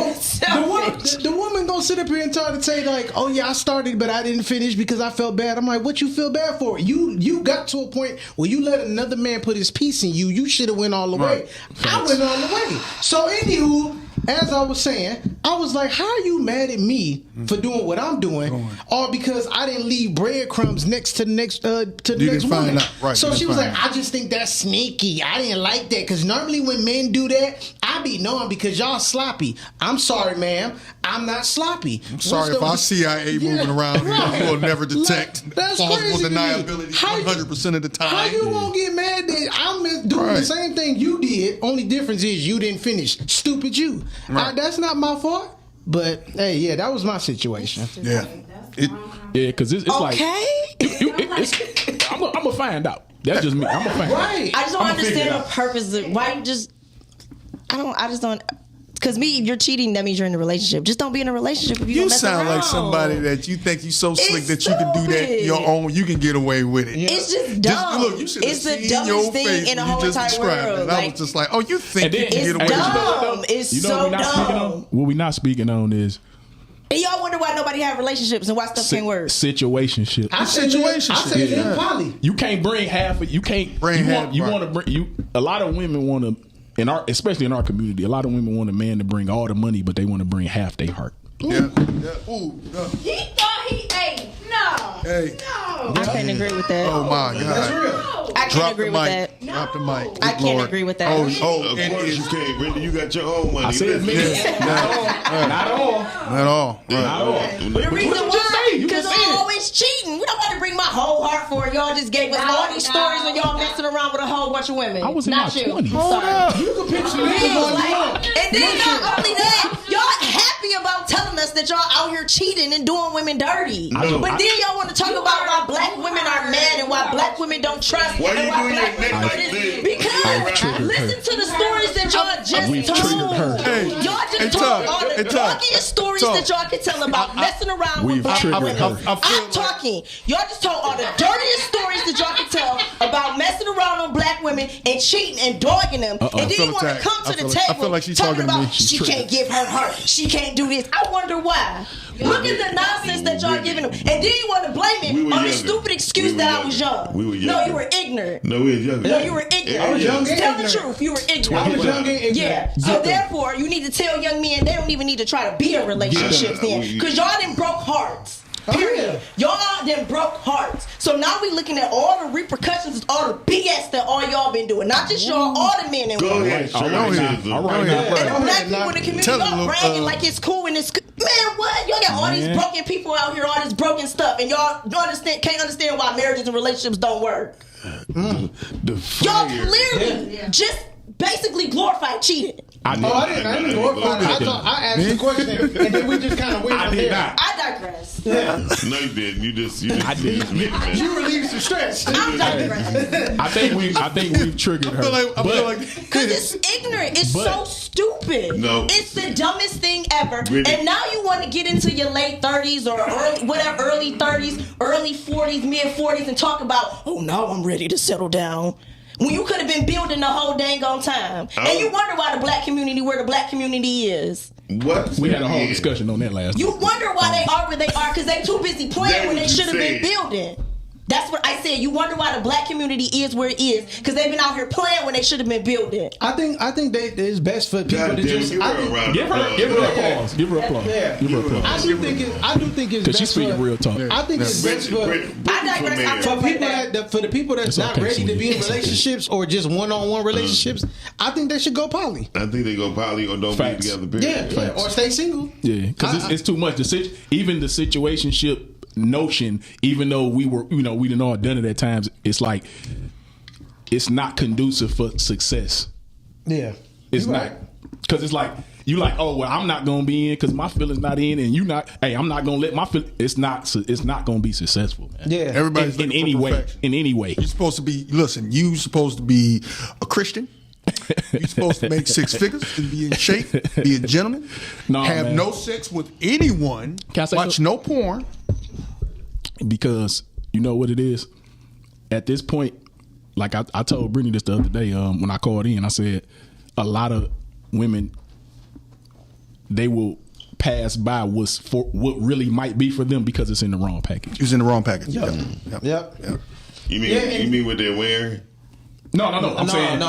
the woman gonna sit up here and try to say like, oh yeah, I started but I didn't finish because I felt bad. I'm like, what you feel bad for? You got to a point where you let another man put his piece in you. You should have went all the way. I went all the way. So anywho, as I was saying, I was like, how are you mad at me for doing what I'm doing? Or because I didn't leave breadcrumbs next to the next woman. Right, so she was like, I just think that's sneaky. I didn't like that because normally when men do that, I be knowing because y'all sloppy. I'm sorry, ma'am. I'm not sloppy. I'm sorry if our CIA moving around here, you will never detect plausible deniability 100% of the time. How you won't get mad that I'm doing the same thing you did? Only difference is you didn't finish. Stupid you. That's not my fault. But hey, yeah, that was my situation. Yeah. Because it's like, I'm gonna find out. That's just me. I'm gonna find out. I just don't understand the purpose of why you just. I just don't. Because you're cheating. That means you're in a relationship. Just don't be in a relationship if you don't mess around. You sound like somebody that you think you so slick that you can do that your own. You can get away with it. It's just dumb. Look, you should have it's the seen dumbest your thing face in the when you whole just entire described world. it. I was just like, oh, you think you can get away with dumb. it? It's so dumb. What we not speaking on is. And y'all wonder why nobody have relationships and why stuff can't work. Situationship. I said poly. You can't bring half of. You can't bring half. You want to bring. A lot of women want to. Especially in our community, a lot of women want a man to bring all the money, but they want to bring half their heart. Yeah. He thought he ate. No. Hey. No. I can't agree with that. Oh my God. That's real. I can't agree with that. Drop the mic. I can't agree with that. Of course you can't, Brittany. You got your own money. I said me. Not all. The reason why, because I'm always cheating. We don't want to bring my whole heart for it. Y'all just gave us all these stories of y'all messing around with a whole bunch of women. I was in not my you. 20s. Hold up. You can picture me And then not only that, y'all happy about telling us that y'all out here cheating and doing women dirty. But then y'all want to talk about why black women are mad and why black women don't trust Why and you why doing black your women neck are like this. this? Because listen to the stories that y'all just told. Y'all just told all the doggiest stories that y'all can tell about messing around with black women. I'm talking. Y'all just told all the dirtiest stories that y'all can tell about messing around on black women and cheating and dogging them. And then you want to come to the table talking about she can't give her heart. She can't do this. I wonder why. Look at the nonsense that y'all giving them. And then you want to blame it on the stupid excuse that I was young. No, you were ignorant. No, we was younger. No, you were ignorant. I was young and Tell ignorant. the truth. You were ignorant. I was young and ignorant. Yeah. So therefore, you need to tell young men they don't even need to try to be in relationships then. Because y'all done broke hearts. Period. Y'all done broke hearts. So now we looking at all the repercussions of all the BS that all y'all been doing. Not just y'all, all the men and women. Go ahead. And the black people in the community, y'all bragging like it's cool and it's... Man, what? Y'all got all these broken people out here, all this broken stuff, and y'all can't understand why marriages and relationships don't work. Y'all clearly just basically glorified cheating. I didn't glorify it. I asked the question, and then we just kind of went from there. I digress. Yeah. No, you didn't. You just. I did. You relieved some stress. I digress. I think we've triggered her. I feel like because it's ignorant. It's so stupid. No, it's the dumbest thing ever. Really? And now you want to get into your late 30s or early 30s, early 40s, mid 40s, and talk about, oh, now I'm ready to settle down. When you could have been building the whole dang on time. And you wonder why the black community where the black community is. What? We had a whole discussion on that last You wonder why they are where they are because they too busy playing when they should have been building. That's what I said. You wonder why the black community is where it is because they've been out here playing when they should have been building. I think it's best for people to just give her applause. Give her applause. Yeah. Give her applause. I do think it's because she's speaking real talk. I think it's best for the people that's not ready to be in relationships or just one-on-one relationships. I think they should go poly. I think they go poly or don't be together. Period. Yeah, or stay single. Yeah, because it's too much. Even the situationship notion, even though we done all done it at times, it's like it's not conducive for success. Yeah, it's not because it's like you like, oh well, I'm not gonna be in because my feelings not in, and you not. Hey, I'm not gonna let my feel. It's not gonna be successful. Man. Yeah, everybody's in any way. In any way, you're supposed to be. Listen, you supposed to be a Christian. You're supposed to make 6 figures and be in shape, be a gentleman, have no sex with anyone, watch no porn. Because you know what it is? At this point, like I told Brittany this the other day when I called in, I said a lot of women, they will pass by what really might be for them because it's in the wrong package. It's in the wrong package. Yep. You mean what they're wearing? No. I'm saying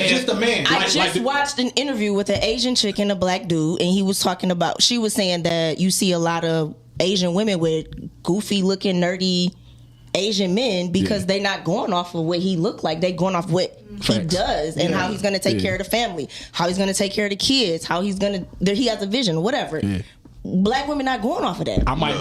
just the man. I watched an interview with an Asian chick and a black dude, and he was talking about. She was saying that you see a lot of Asian women with goofy looking, nerdy Asian men because they're not going off of what he looked like. They're going off what he does and how he's going to take care of the family, how he's going to take care of the kids, how he's going to. He has a vision, whatever. Yeah. Black women not going off of that. I might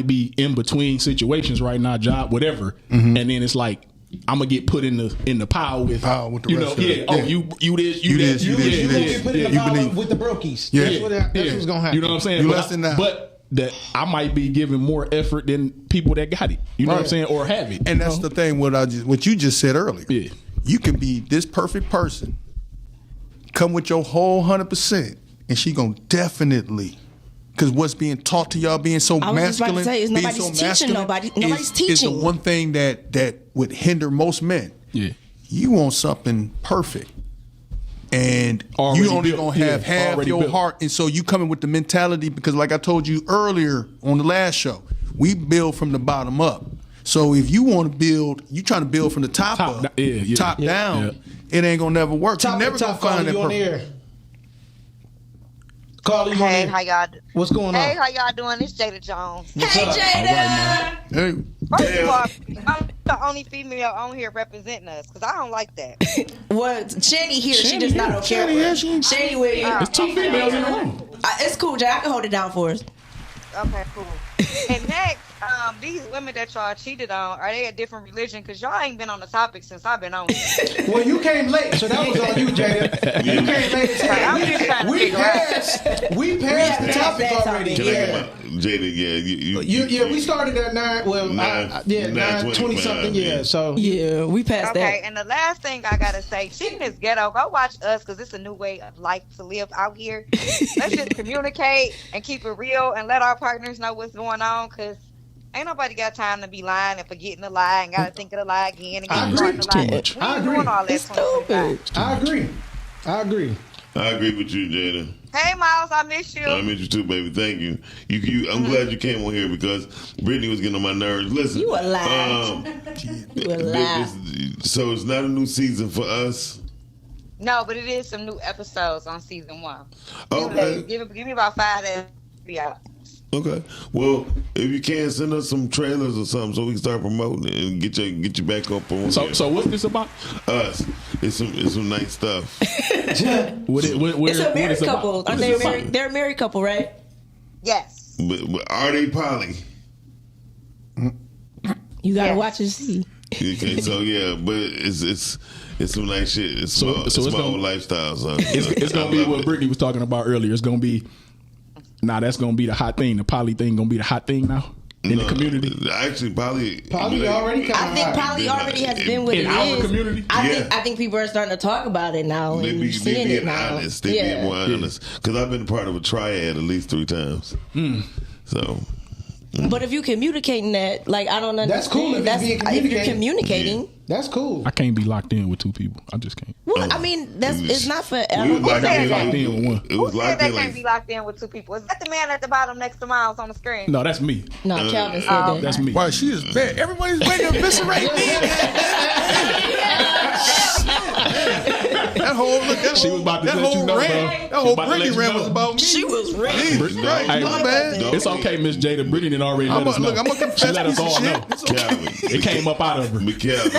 be in between situations right now, job, whatever, and then it's like. I'm gonna get put in the pile with the rest of it. Oh, you this, you this. You get put in the pile with the brokies. Yeah. That's what's gonna happen. You know what I'm saying? You less than that. But that I might be giving more effort than people that got it. You know what I'm saying? Or have it. And that's the thing. What you just said earlier. Yeah. You can be this perfect person, come with your whole 100%, and she gonna definitely. Because what's being taught to y'all being so masculine, I was about to say, nobody's teaching nobody's teaching. Is the one thing that would hinder most men. Yeah, you want something perfect, and you only gonna have half your heart, and so you coming with the mentality because, like I told you earlier on the last show, we build from the bottom up. So if you want to build, you trying to build from the top up, top down, it ain't gonna never work. You never gonna find that perfect. Carly, hey, how y'all? What's going on? Hey, how y'all doing? It's Jada Jones. Hey, Jada. Hey. First of all, I'm the only female on here representing us because I don't like that. Well, Shanny here, she just not okay. Shanny with you. There's 2 females in the room. It's cool, Jay. I can hold it down for us. Okay, cool. And next, these women that y'all cheated on, are they a different religion? Because y'all ain't been on the topic since I've been on here. Well, you came late, so that was on you, Jada. You came late as hell. We passed the topic already. Jada, we started at 9. Well, 9:20 something. Yeah, so we passed that. Okay, and the last thing I gotta say, cheating is ghetto. Go watch Us because it's a new way of life to live out here. Let's just communicate and keep it real and let our partners know what's going on because. Ain't nobody got time to be lying and forgetting the lie and gotta think of the lie again and get starting the lie. I agree. Doing all that it's stupid. I agree. I agree with you, Jada. Hey, Miles, I miss you. I miss you too, baby. Thank you. I'm glad you came on here because Brittany was getting on my nerves. Listen, you a lie. You a lie. So it's not a new season for us. No, but it is some new episodes on season 1. Okay. Give me about 5 to be out. Okay. Well, if you can, send us some trailers or something so we can start promoting it and get you back up on. So what's this about? Us. It's some nice stuff. It's a married couple. Aren't they married? They're a married couple, right? Yes. But are they poly? You gotta watch and see. Okay, so yeah, but it's some nice shit. It's my old lifestyle. So it's gonna be what Brittany was talking about earlier. It's gonna be that's gonna be the hot thing. The poly thing gonna be the hot thing now in the community. Actually, poly already. I think poly already has been what it our is. community. I think people are starting to talk about it now. They and seeing being it now. honest. They being more honest. Because I've been part of a triad at least 3 times. So. But if you communicating that, like I don't understand. That's cool. If you're communicating, that's cool. I can't be locked in with 2 people. I just can't. Well, I mean, it's not for I gotta be locked in with one. Who said they can't be locked in with 2 people? Is that the man at the bottom next to Miles on the screen? No, that's me. No, Calvin said that. That's me. Wow, she is bad. Everybody's ready to eviscerate me. She was about to let you know, bro. That whole Brittany rant was about me. She was ready. Jesus Christ, my bad. It's okay, Miss Jada. Brittany didn't already let us know. Look, I'm gonna confess she let us all know. Calvin. It came up out of her. Because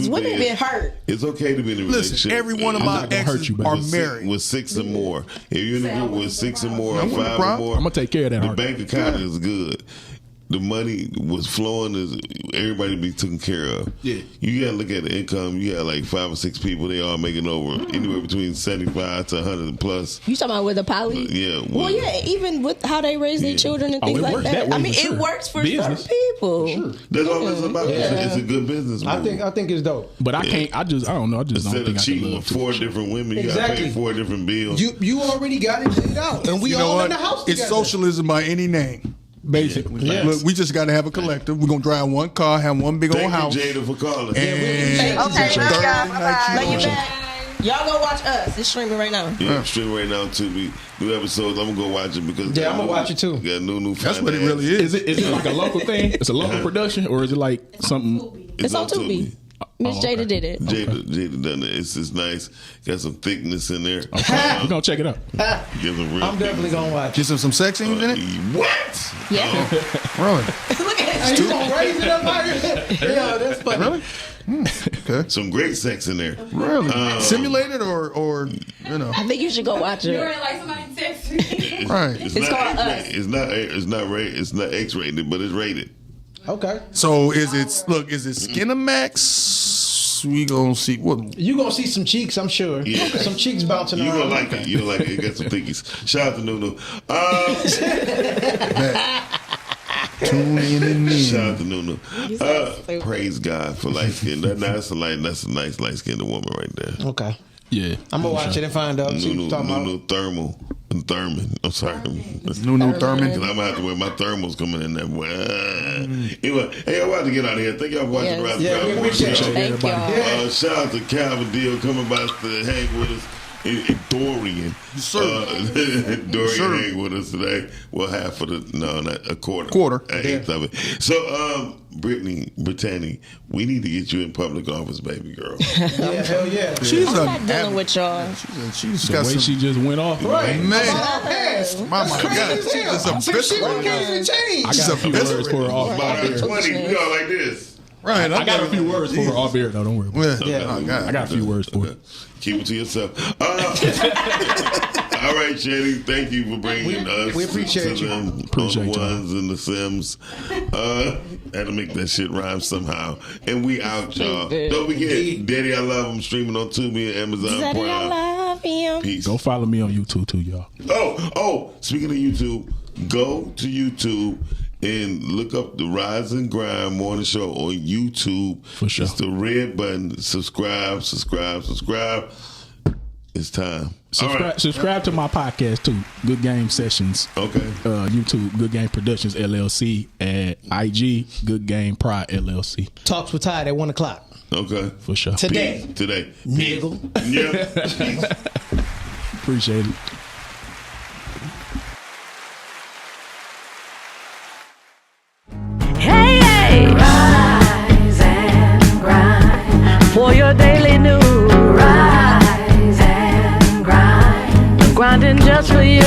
women been hurt. It's okay to be in a relationship. Listen, every one of my exes are married. With 6 or more. If you're in a group with 6 or more, or 5 or more, I'm gonna take care of that. The bank account is good. The money was flowing, everybody be taken care of. Yeah. You gotta look at the income. You got like 5 or 6 people, they all making over anywhere between 75 to 100 plus. You talking about with a poly? Yeah. Well, yeah, even with how they raise their children and things like that. I mean, it works for certain people. Sure. That's all it's about. Yeah. It's a good business move. I think it's dope. But I can't. I don't know. I just Instead don't think of I cheating can with love 4 different women, you gotta pay 4 different bills. You already got it laid out, and we You know all what? in the house It's together. socialism by any name. Basically, Yes. look, we just got to have a collective. We're gonna drive one car, have one big old house. Thank you, Jada, for calling. And Okay, Thursday love y'all. night, Love you back. Y'all go watch us. It's streaming right now. Yeah, I'm streaming right now too. New episodes. I'm gonna go watch it because I'm gonna watch it too. Got new. That's what it really is. Is it like a local thing? It's a local production, or is it like something? It's on Tubi. Miss Jada did it. Jada done it. It's nice. Got some thickness in there. We're gonna check it out. Give some real I'm definitely gonna watch. Get some sex scenes in it. What? Yeah. Really? Look at Hey, you gonna raise it up out here? Yeah, that's funny. Really? Okay. Some great sex in there. Really? Simulated or you know? I think you should go watch it. Like somebody text me. Right. It's It's not called X-rated. It's not X-rated, but it's rated. Okay. So is it Skinamax? We gonna see what You gonna see some cheeks, I'm sure. Yeah. Some cheeks bouncing You around. gonna like it. You gonna like it. It got some thickies. Shout out to Nunu. tune in. Shout out to Nunu. Praise God for light skin. That's a nice light skinned woman right there. Okay. Yeah. I'm gonna watch it and find out. See what you're talking about. Nunu Thurman. I'm sorry. Nunu Thurman. Because I'm gonna have to wear my thermals coming in that way. Anyway, hey, I'm about to get out of here. Thank y'all for watching Yes. Rise Yeah, Crowd we Morning appreciate Show. you. Thank y'all. Shout out to Calvin Deal coming by to hang with us. And Dorian. Dorian hang with us today. Well, half of a quarter. An eighth of it. So, Brittany, we need to get you in public office, baby girl. Yeah, hell yeah. She's I'm not dealing with y'all. She's The got way some. she just went off. Right. Man. My God, she's just a Some shit we can't even change. I got a few words for her off About air. 20, we go like this. Right. I got a few words for her off air though. Don't worry about it. Yeah. Oh, God. I got a few words for her. Keep it to yourself. All right, Shady. Thank you for bringing us. We appreciate you. Appreciate the y'all. ones and the Sims. Had to make that shit rhyme somehow. And we out, y'all. Don't forget, Daddy I Love Him streaming on Tubi and Amazon Daddy, I Prime. love him. Peace. Go follow me on YouTube too, y'all. Oh, speaking of YouTube, go to YouTube and look up the Rise and Grind Morning Show on YouTube. For sure. It's the red button. Subscribe. It's time. Subscribe to my podcast too. Good Game Sessions. Okay. YouTube, Good Game Productions LLC. At IG, Good Game Pride LLC. Talks with Todd at 1:00. Okay. For sure. Today. Niggle. Yeah. Appreciate it. Hey, hey. Rise and grind for your daily news. Rise and grind, grinding just for you.